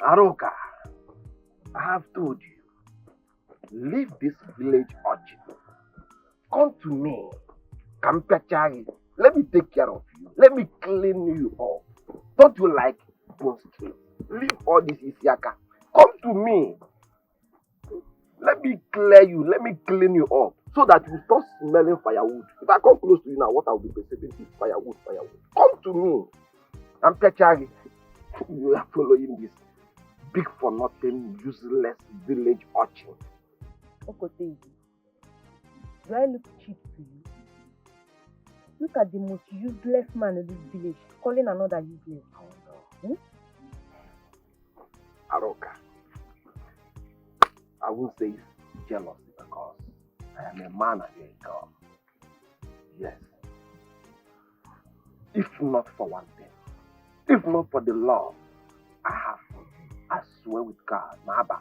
Aroka, I have told you, leave this village urgent. Come to me. Kampachari. Let me take care of you. Let me clean you up. Don't you like bone street? Leave all this Isiaka. Come to me. Let me clear you. Let me clean you up so that you stop smelling firewood. If I come close to you now, what I will be perceiving is firewood. Come to me. I'm Pechari. You are following this big for nothing, useless village urchin. Okoteji, do I look cheap to you? Look at the most useless man in this village calling another useless. Aroka, I won't say it's jealousy because I am a man and you're a girl. Yes. If not for one thing, if not for the love I have for you, I swear with God, Naba,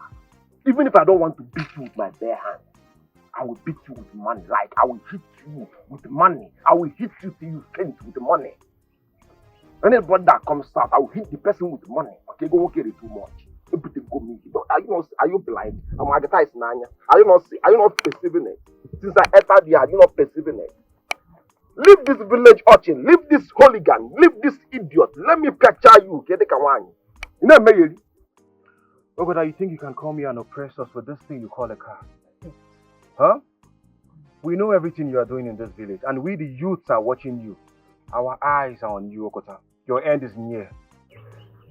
even if I don't want to beat you with my bare hand, I will beat you with money. Like, I will hit you with money. I will hit you till you faint with money. Anybody that comes out, I will hit the person with money. Okay, go work it too much. Are you blind? Are you not perceiving it? Since I entered here, are you not perceiving it? Leave this village urchin, leave this hooligan, leave this idiot. Let me capture you. Ogoda, you think you can come here and oppress us with this thing you call a car? Huh? We know everything you are doing in this village, and we the youths are watching you. Our eyes are on you, Okota. Your end is near.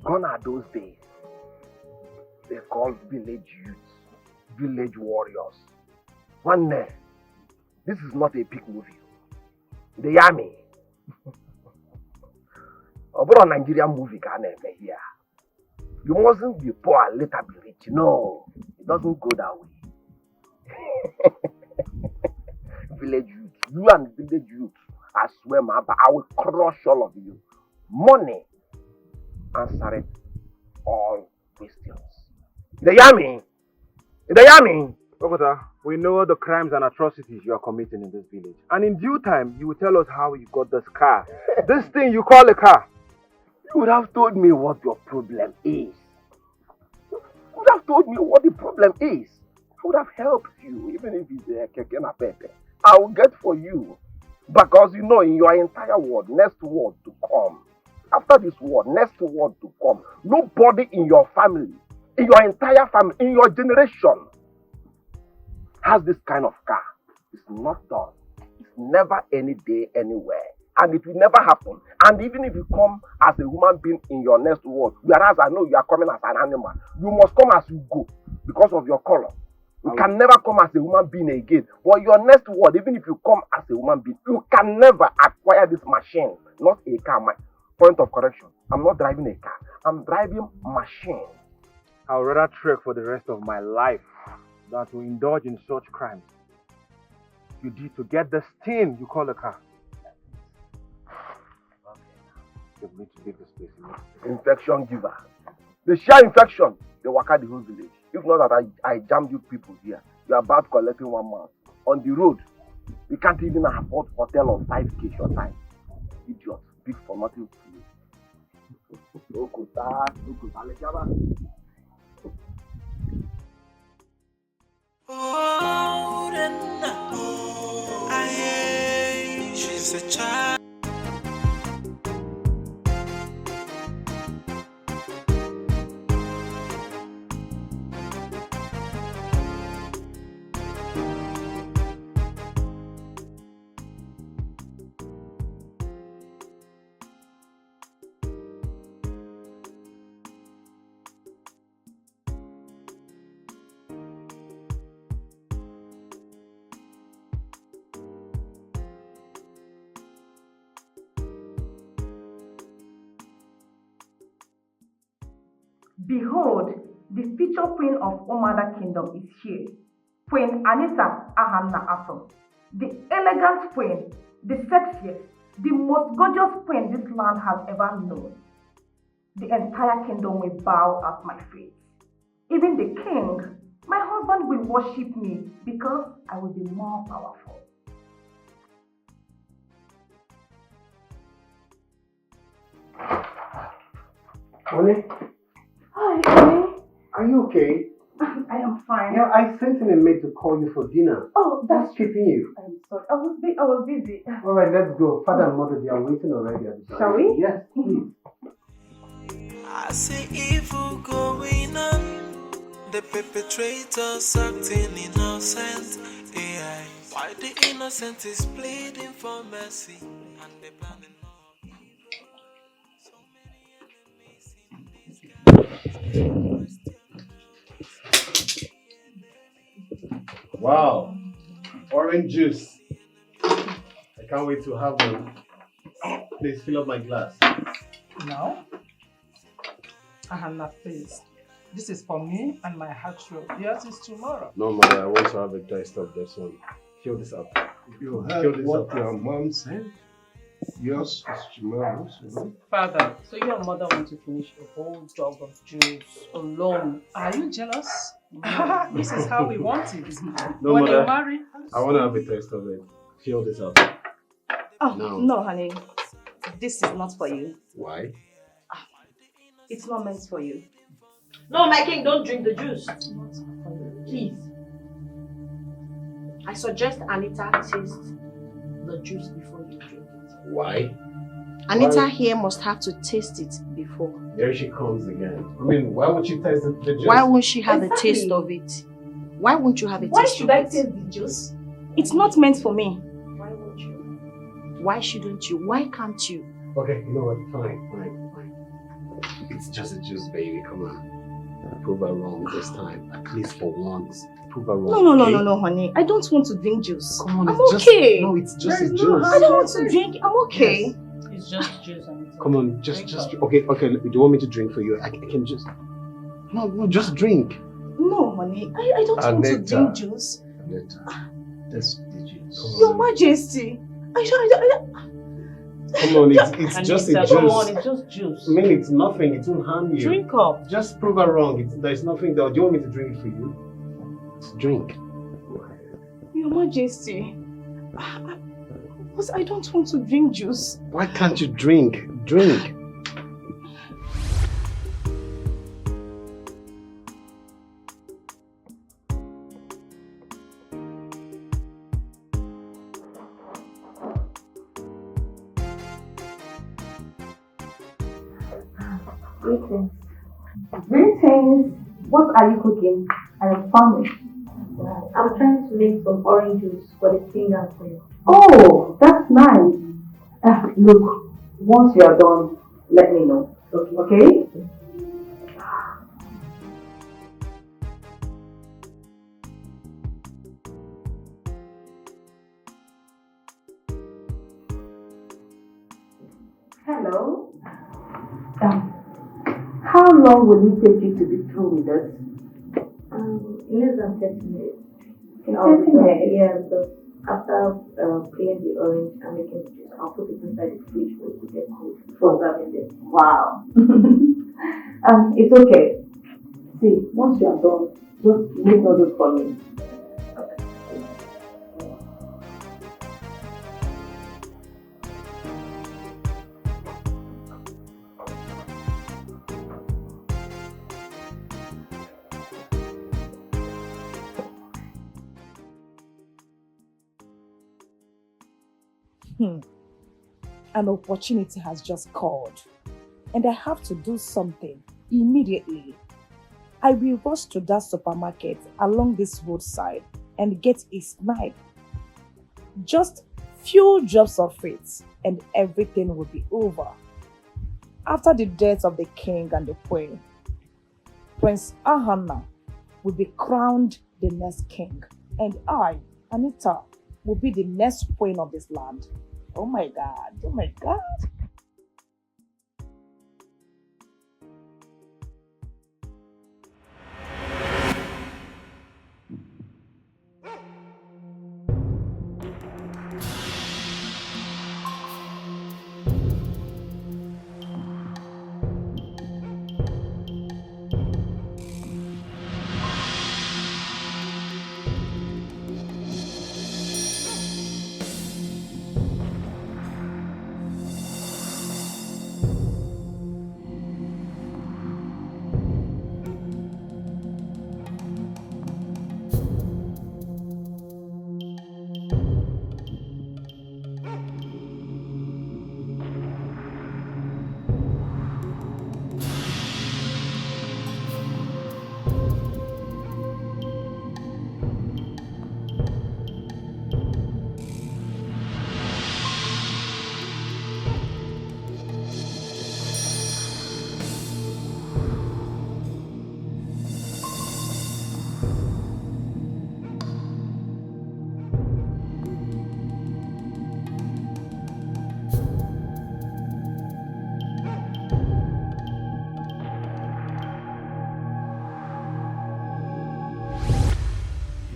Gone are those days. They call village youths, village warriors. One day, this is not a big movie. The army. About a Nigerian movie can never hear. You mustn't be poor and later be rich. No, it doesn't go that way. Village youth, you and village youth, I swear, man, I will crush all of you. Money, answer it, all questions. The army. Okota, we know the crimes and atrocities you are committing in this village. And in due time, you will tell us how you got this car. This thing you call a car. You would have told me what your problem is. You would have told me what the problem is. I would have helped you, even if it's a keke na pepe. I will get for you. Because you know, in your entire world, next word to come. After this word, next word to come. Nobody in your family, in your entire family, in your generation, has this kind of car. It's not done. It's never any day, anywhere. And it will never happen. And even if you come as a human being in your next world, whereas I know you are coming as an animal, you must come as you go because of your color. You can never come as a human being again. But your next world, even if you come as a human being, you can never acquire this machine, not a car. My point of correction, I'm not driving a car. I'm driving machine. I would rather trek for the rest of my life than to indulge in such crimes. You did to get this thing you call a car. You need to leave this place. Infection giver. The sheer infection, they work out the whole village. If not that I jammed you people here, you are about collecting 1 month. On the road, we can't even afford hotel on 5K short time. Idiot, big for nothing. Oh, she's a child. Behold, the future queen of Omada Kingdom is here. Queen Anita Ahanna Atom. The elegant queen, the sexiest, the most gorgeous queen this land has ever known. The entire kingdom will bow at my feet. Even the king, my husband, will worship me because I will be more powerful. Honey? Hi, honey. Are you okay? I am fine. Yeah, I sent in a maid to call you for dinner. Oh, that's What's keeping you? I'm sorry. I was busy. All right, let's go. Father and mother, they are waiting already at the door. Shall we? Yes, please. I see evil going on. The perpetrators acting innocent. AI. Why the innocent is pleading for mercy and the planning. Wow, orange juice. I can't wait to have one. Please fill up my glass. No. Ahanna, please. This is for me and my heart roll. Yours is tomorrow. No, mother, I want to have a taste of this one. Fill this up. You heard what your mom said? Yours is tomorrow. Father, so your mother wants to finish a whole jug of juice alone. Are you jealous? This is how we want it. No, when mother, you marry. I want to have a taste of it. Fill this up. Oh, No. honey. This is not for you. Why? It's not meant for you. No, my king, don't drink the juice. Please. I suggest Anita taste the juice before you drink it. Why? Anita here must have to taste it before. There she comes again. I mean, why won't you taste the juice? Why won't she have a taste of it? Why won't you have a taste of it? Why should I taste the juice? It's not meant for me. Why won't you? Why shouldn't you? Why can't you? Okay, you know what? Fine. It's just a juice, baby. Come on. Prove her wrong this time. At least for once. Prove her wrong. No, honey. I don't want to drink juice. Come on, I'm it's okay. No, it's just a juice. I don't want to drink. I'm okay. Yes. It's just juice. Come on, just okay. Do you want me to drink for you? I can just. No, just drink. No, honey. I don't want to drink juice. Anita, that's the juice. Your Majesty. Come on, it's just a juice. Come on, it's just juice. I mean, it's nothing. It won't harm you. Drink up. Just prove her wrong. There's nothing there. Do you want me to drink it for you? Drink. Your Majesty. I don't want to drink juice. Why can't you drink? Drink. Greetings. Greetings. What are you cooking? I am famished. I'm trying to make some orange juice for the finger queen. Oh, that's nice. Look, once you are done, let me know. Okay? Hello? How long will it take you to be through with us? Less than 30 minutes. 30 minutes? Yeah, because after peeling the orange and making the juice, I'll put it inside the fridge for it to get cold before serving it. Wow. It's okay. See, once you are done, just make noodles for me. An opportunity has just called, and I have to do something immediately. I will rush to that supermarket along this roadside and get a snipe. Just few drops of it, and everything will be over. After the death of the king and the queen, Prince Ahana will be crowned the next king, and I, Anita, will be the next queen of this land. Oh my God, oh my God.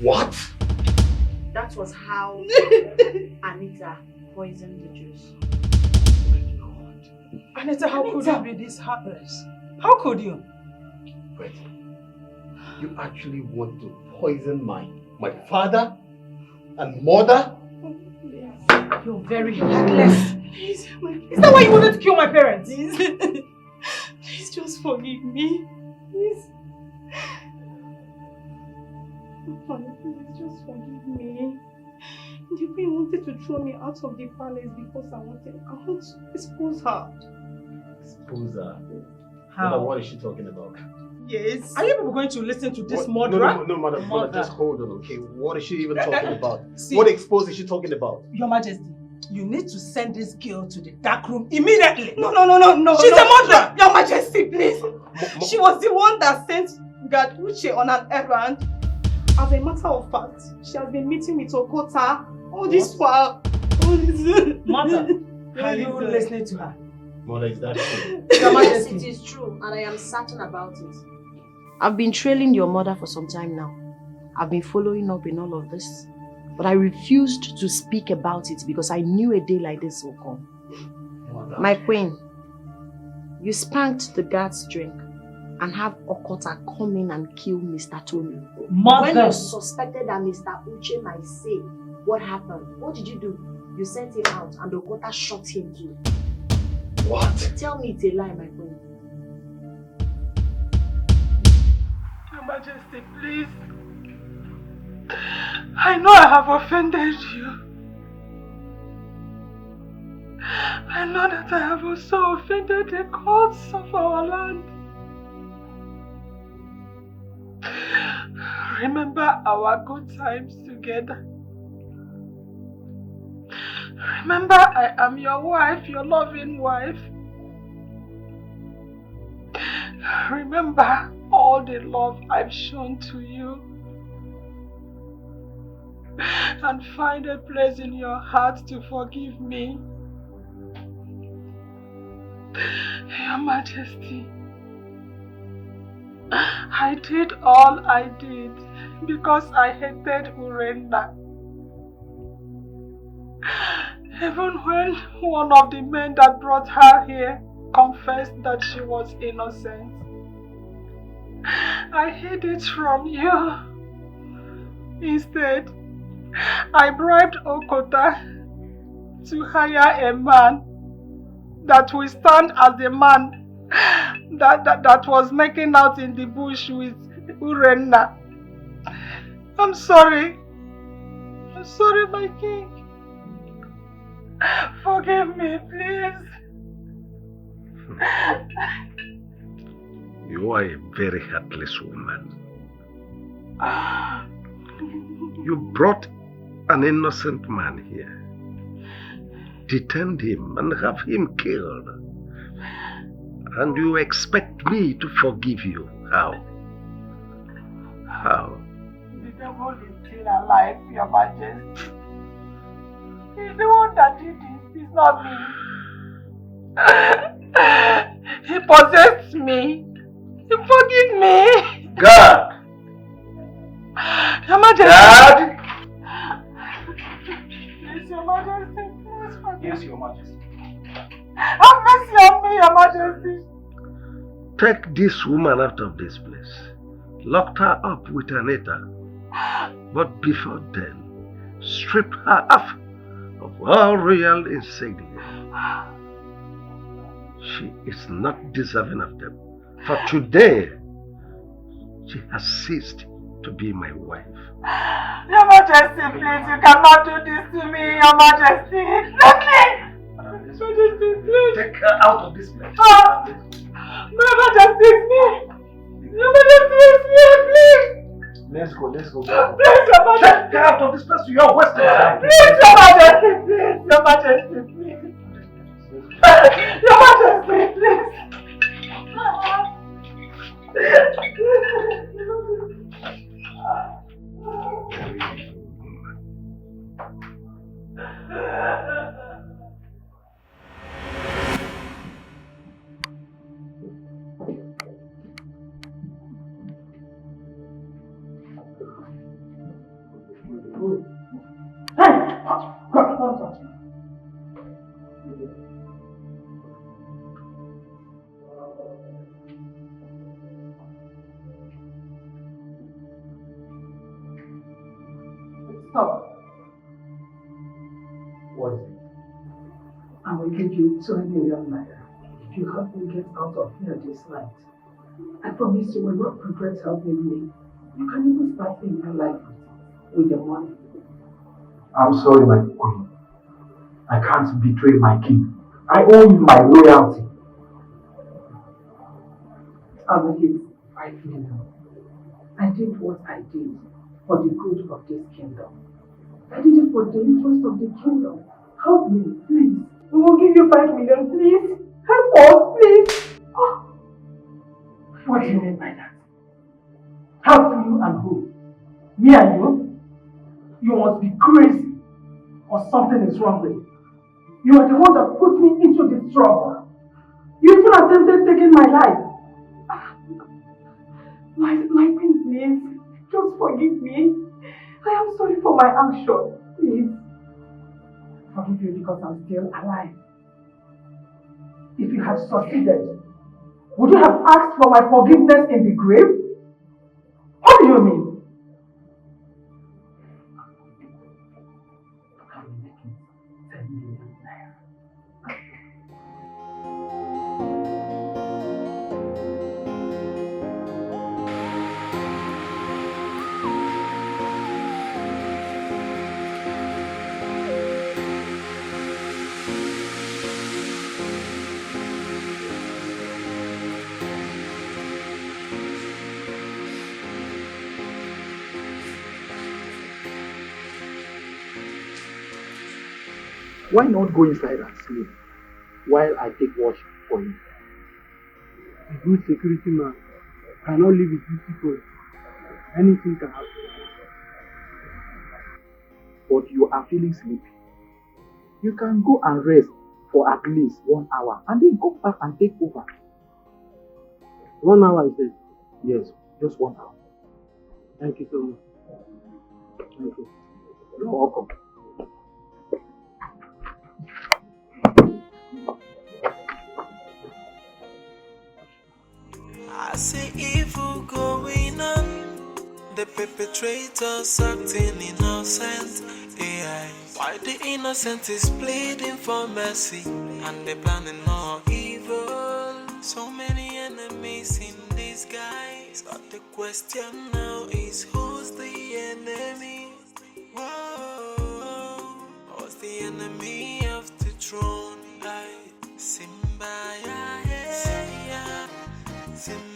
What? That was how Anita poisoned the juice. Anita, how could you be this heartless? How could you? Wait. You actually want to poison my father and mother? You're very heartless. Please, is that why you wanted to kill my parents? Please just forgive me. Please. Honey, please just forgive me. The queen wanted to throw me out of the palace because I want to expose her. Expose her? How? What is she talking about? Yes. Are you people going to listen to this What? murderer? No, madam, just hold on, okay? What is she even talking about? See, what expose is she talking about? Your Majesty, you need to send this girl to the dark room immediately. No. She's a murderer. Your Majesty, please. She was the one that sent guard Uche on an errand. As a matter of fact, she has been meeting with Okota all this while. Mother, are you listening to her? Mother, is that true? Yes, it is true, and I am certain about it. I've been trailing your mother for some time now. I've been following up in all of this. But I refused to speak about it because I knew a day like this will come. Mother. My queen, you spanked the guard's drink and have Okota come in and kill Mr. Tony. Mother. When you suspected that Mr. Uche might say what happened, what did you do? You sent him out and Okota shot him too. What? Tell me it's a lie, my queen. Your Majesty, please. I know I have offended you. I know that I have also offended the gods of our land. Remember our good times together. Remember I am your wife, your loving wife. Remember all the love I've shown to you. And find a place in your heart to forgive me. Your Majesty, I did all I did because I hated Urena. Even when one of the men that brought her here confessed that she was innocent, I hid it from you. Instead, I bribed Okota to hire a man that will stand as the man that was making out in the bush with Urena. I'm sorry. I'm sorry, my king. Forgive me, please. You are a very heartless woman. You brought an innocent man here, detain him and have him killed. And you expect me to forgive you? How? How? The devil is still alive, Your Majesty. He's the one that did this, it's not me. He possessed me. Forgive me. God! Your Majesty. God! Please, Your Majesty, please forgive me. Yes, Your Majesty. Have mercy on me, Your Majesty. Take this woman out of this place. Lock her up with Anita. But before then, strip her off of all royal insignia. She is not deserving of them. For today, she has ceased to be my wife. Your Majesty, please, you cannot do this to me, Your Majesty. Let me! Majesty, please. Take her out of this place. Your Majesty, it's me. Your Majesty, it's me, please. Let's go. Please, Your Majesty. Take her out of this place. You are wasting time. Please, Your Majesty, please. Your Majesty, please. Your Majesty, please. Stop. What is it? I will give you 2 million naira if you help me get out of here this night. I promise you will not regret helping me. You can even start a new life with the money. I'm sorry, my queen. I can't betray my king. I owe you my loyalty. I'll make it 5 million. I did what I did for the good of this kingdom. I did it for the interest of the kingdom. Help me, please. We will give you 5 million, please. Help us, please. Oh. What do you mean by that? Help you and who? Me and you? You must be crazy or something is wrong with you. You are the one that put me into this trouble. You even attempted taking my life. My queen, please. Just forgive me. I am sorry for my action. Please. Forgive you because I'm still alive. If you had succeeded, would you have asked for my forgiveness in the grave? What do you mean? I'm making 10 million naira. Why not go inside and sleep while I take watch for you? A good security man cannot leave his duty for anything can happen. But you are feeling sleepy. You can go and rest for at least 1 hour and then come back and take over. 1 hour is it? Yes, just 1 hour. Thank you so much. Thank you. You're welcome. I see evil going on, the perpetrators acting innocent. AI, why the innocent is pleading for mercy, and they're planning more evil. So many enemies in disguise, but the question now is who's the enemy? Whoa, who's the enemy of the throne? Simba, yeah. Simba,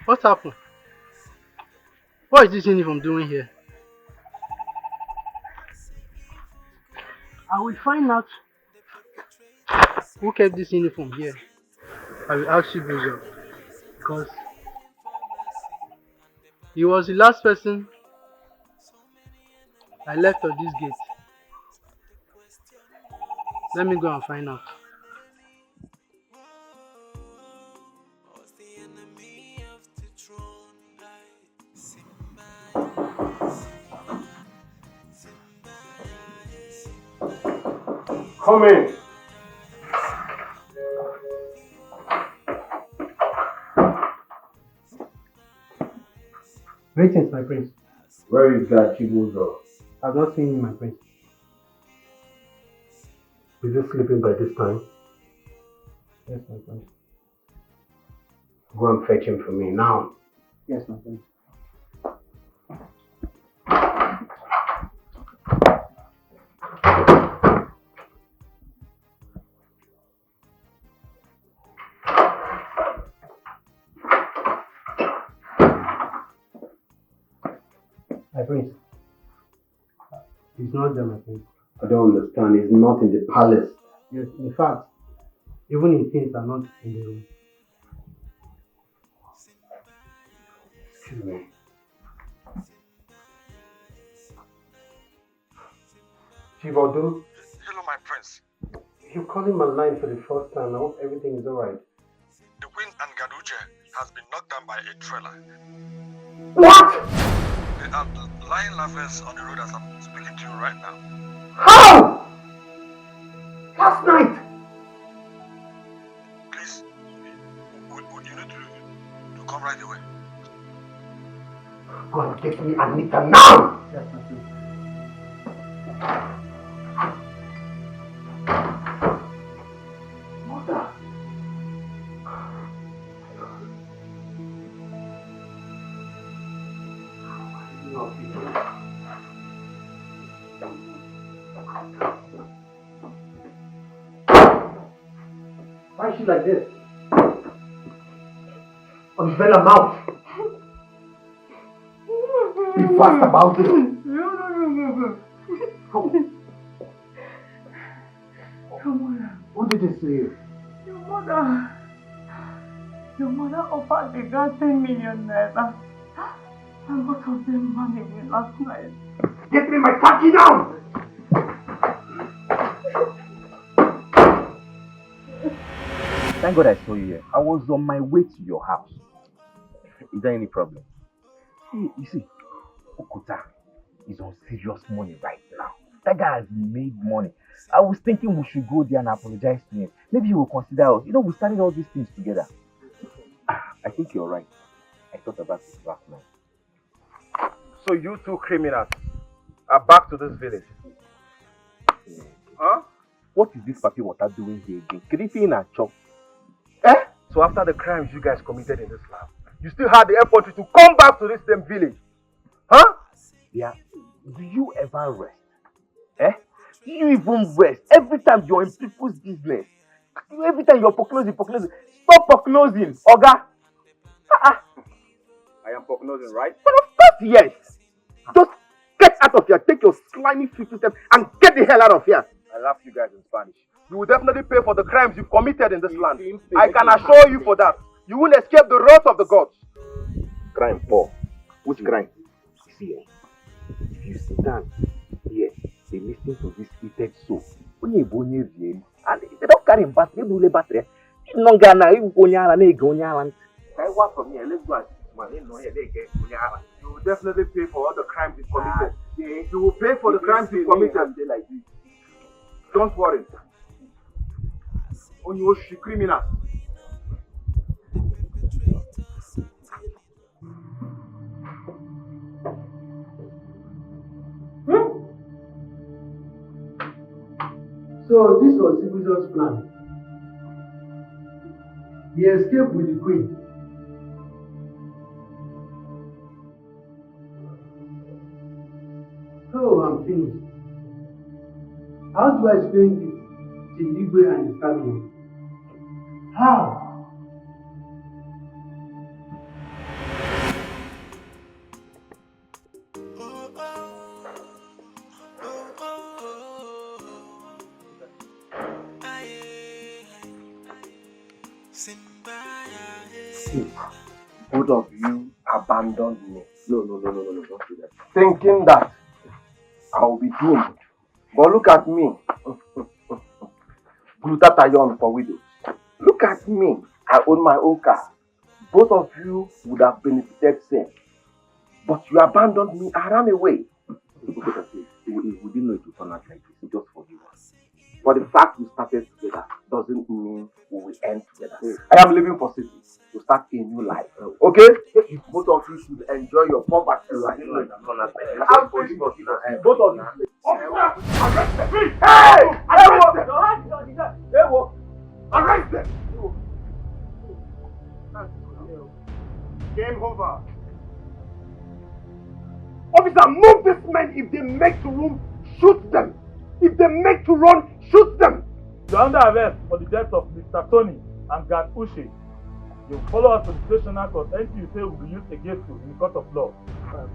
What happened? What is this uniform doing here? I will find out who kept this uniform here. I will ask you those up because he was the last person I left at this gate. Let me go and find out. Come in. Greetings, my prince. Where is that Chibuzo? I've not seen him, my prince. Is he sleeping by this time? Yes, my prince. Go and fetch him for me now. Yes, my prince. My prince. He's not there, my prince. I don't understand. He's not in the palace. Yes, in fact, even his things are not in the room. Excuse me. Chivodu? Hello, my prince. You're calling my line for the first time. I hope everything is alright. The queen and Uche has been knocked down by a trailer. What? They are lying lovers on the road as I'm speaking to you right now. How? Last night? Please, would you need to come right away? Go and get me Anita now! Yes, my king. Mother! Why is she like this? Unveil her mouth. Be fast about it. What did they say? Your mother offered the girl 10 million naira. And both of them married me last night. Get me my khaki now! Thank God I saw you here. I was on my way to your house. Is there any problem? Hey, you see, Okota is on serious money right now. That guy has made money. I was thinking we should go there and apologize to him. Maybe he will consider us. You know, we started all these things together. I think you're right. I thought about this last night. So you two criminals are back to this village? Huh? What is this papi water doing here again? Creeping and chop. Eh? So after the crimes you guys committed in this land, you still had the effort to come back to this same village? Huh? Yeah. Do you ever rest? Eh? Do you even rest? Every time you're in people's business. Every time you're foreclosing. Stop foreclosing, Oga. I am prognosing, right? But of course, yes. Just get out of here. Take your slimy 50 steps and get the hell out of here. I laugh you guys in Spanish. You will definitely pay for the crimes you've committed in this land. I can assure you for that. You will escape the wrath of the gods. Crime, Paul. Which crime? See, if you sit down here, they listen to this heated soul. And they don't carry him back. They do the battery. You don't get now. You go nyala, you go nyala. I work from here. Let's go. You will definitely pay for all the crimes you've committed. You will pay for the crimes you've committed. Don't worry. On you criminals. So this was Sibuzio's plan. He escaped with the queen. Oh, I'm finished. How do I explain this to Igwe and his family? How? See, both of you abandoned me. No, don't do that. Thinking that I will be doomed. But look at me. Glutatayon for widows. Look at me. I own my own car. Both of you would have benefited same. But you abandoned me. I ran away. We didn't know it would turn out like this. Just forgive us. But the fact we started together doesn't mean we will end together. I am leaving for city to start a new life. Okay? Both of you should enjoy your poverty. Both of you. Hey! Arrest them! Game over. Officer, move these men. If they make to room, shoot them. If they make to run, shoot them. You are under arrest for the death of Mr. Tony and guard Uche. You follow us to the stational court until you say will be used against you in the court of law.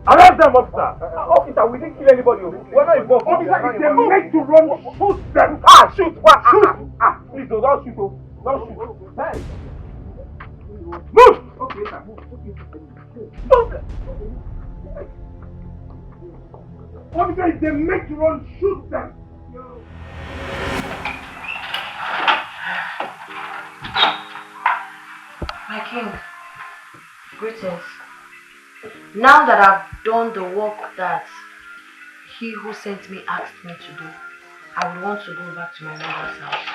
Arrest them, officer! Officer, we didn't kill anybody. We're not involved. Officer, if they make to run, shoot them. Shoot. Please, don't shoot. Don't shoot. Hey. Move! Okay, sir. Move them. Officer, if they make to run, shoot them. My king, greetings. Now that I've done the work that he who sent me asked me to do, I would want to go back to my mother's house.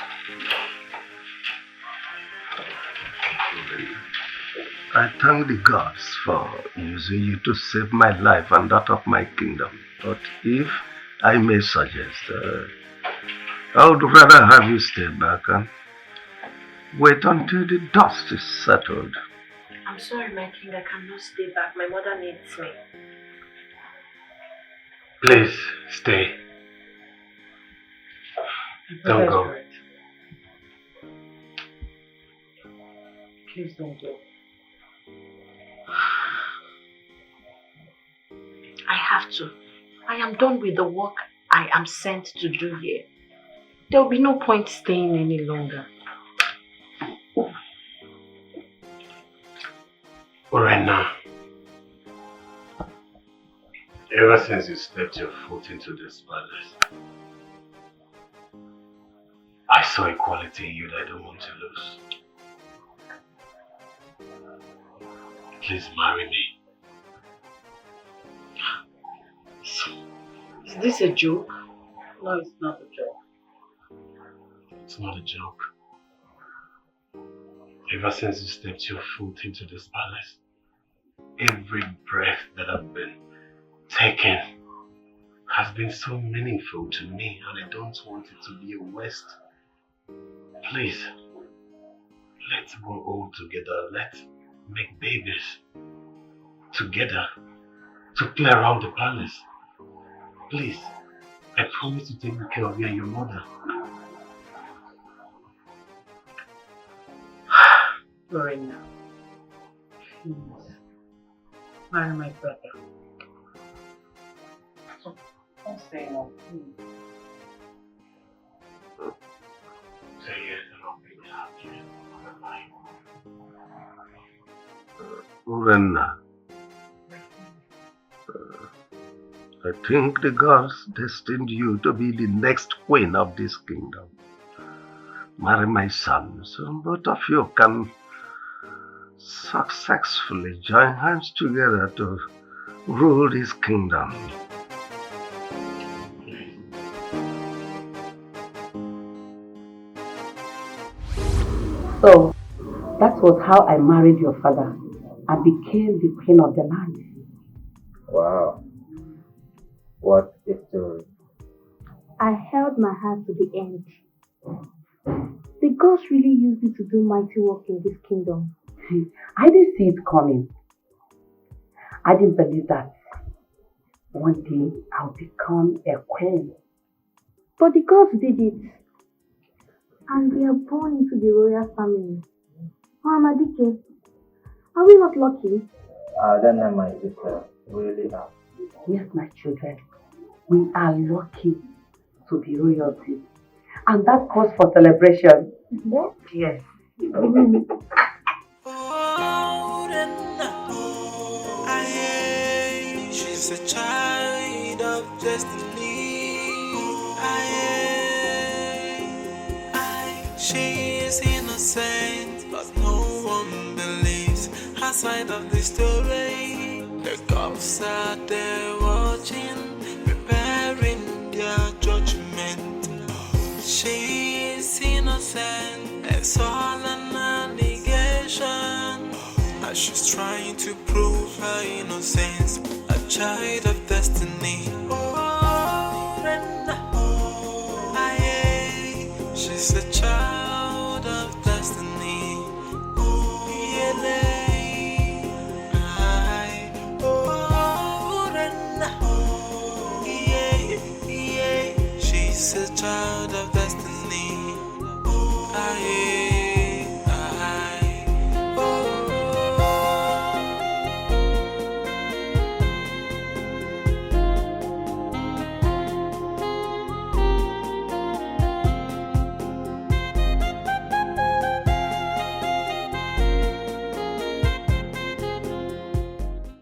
I thank the gods for using you to save my life and that of my kingdom. But if I may suggest, I would rather have you stay back and wait until the dust is settled. I'm sorry, my king, I cannot stay back. My mother needs me. Please, stay. Don't go. Please don't go. I have to. I am done with the work I am sent to do here. There will be no point staying any longer. Urena, ever since you stepped your foot into this palace, I saw a quality in you that I don't want to lose. Please marry me. Is this a joke? No, it's not a joke. It's not a joke. Ever since you stepped your foot into this palace, every breath that I've been taking has been so meaningful to me, and I don't want it to be a waste. Please, let's grow old together. Let's make babies together to play around the palace. Please, I promise to take good care of you and your mother. Urena, please, marry my brother. Don't say no, please. Say yes and I'll be happy. Urena, I think the gods destined you to be the next queen of this kingdom. Marry my son, so both of you can successfully join hands together to rule this kingdom. So, that was how I married your father and became the queen of the land. Wow. What a story. I held my heart to the end. The gods really used me to do mighty work in this kingdom. I didn't see it coming. I didn't believe that one day I'll become a queen. But the gods did it. And we are born into the royal family. Mama Dikeh, are we not lucky? Then my sister really are. Yes, my children. We are lucky to be royalty. And that calls for celebration. Yes. She's a child of destiny. She is innocent, but no one believes her side of the story. The cops are there watching, preparing their judgment. She is innocent, it's all an allegation. As she's trying to prove her innocence, a child of destiny. She's a child.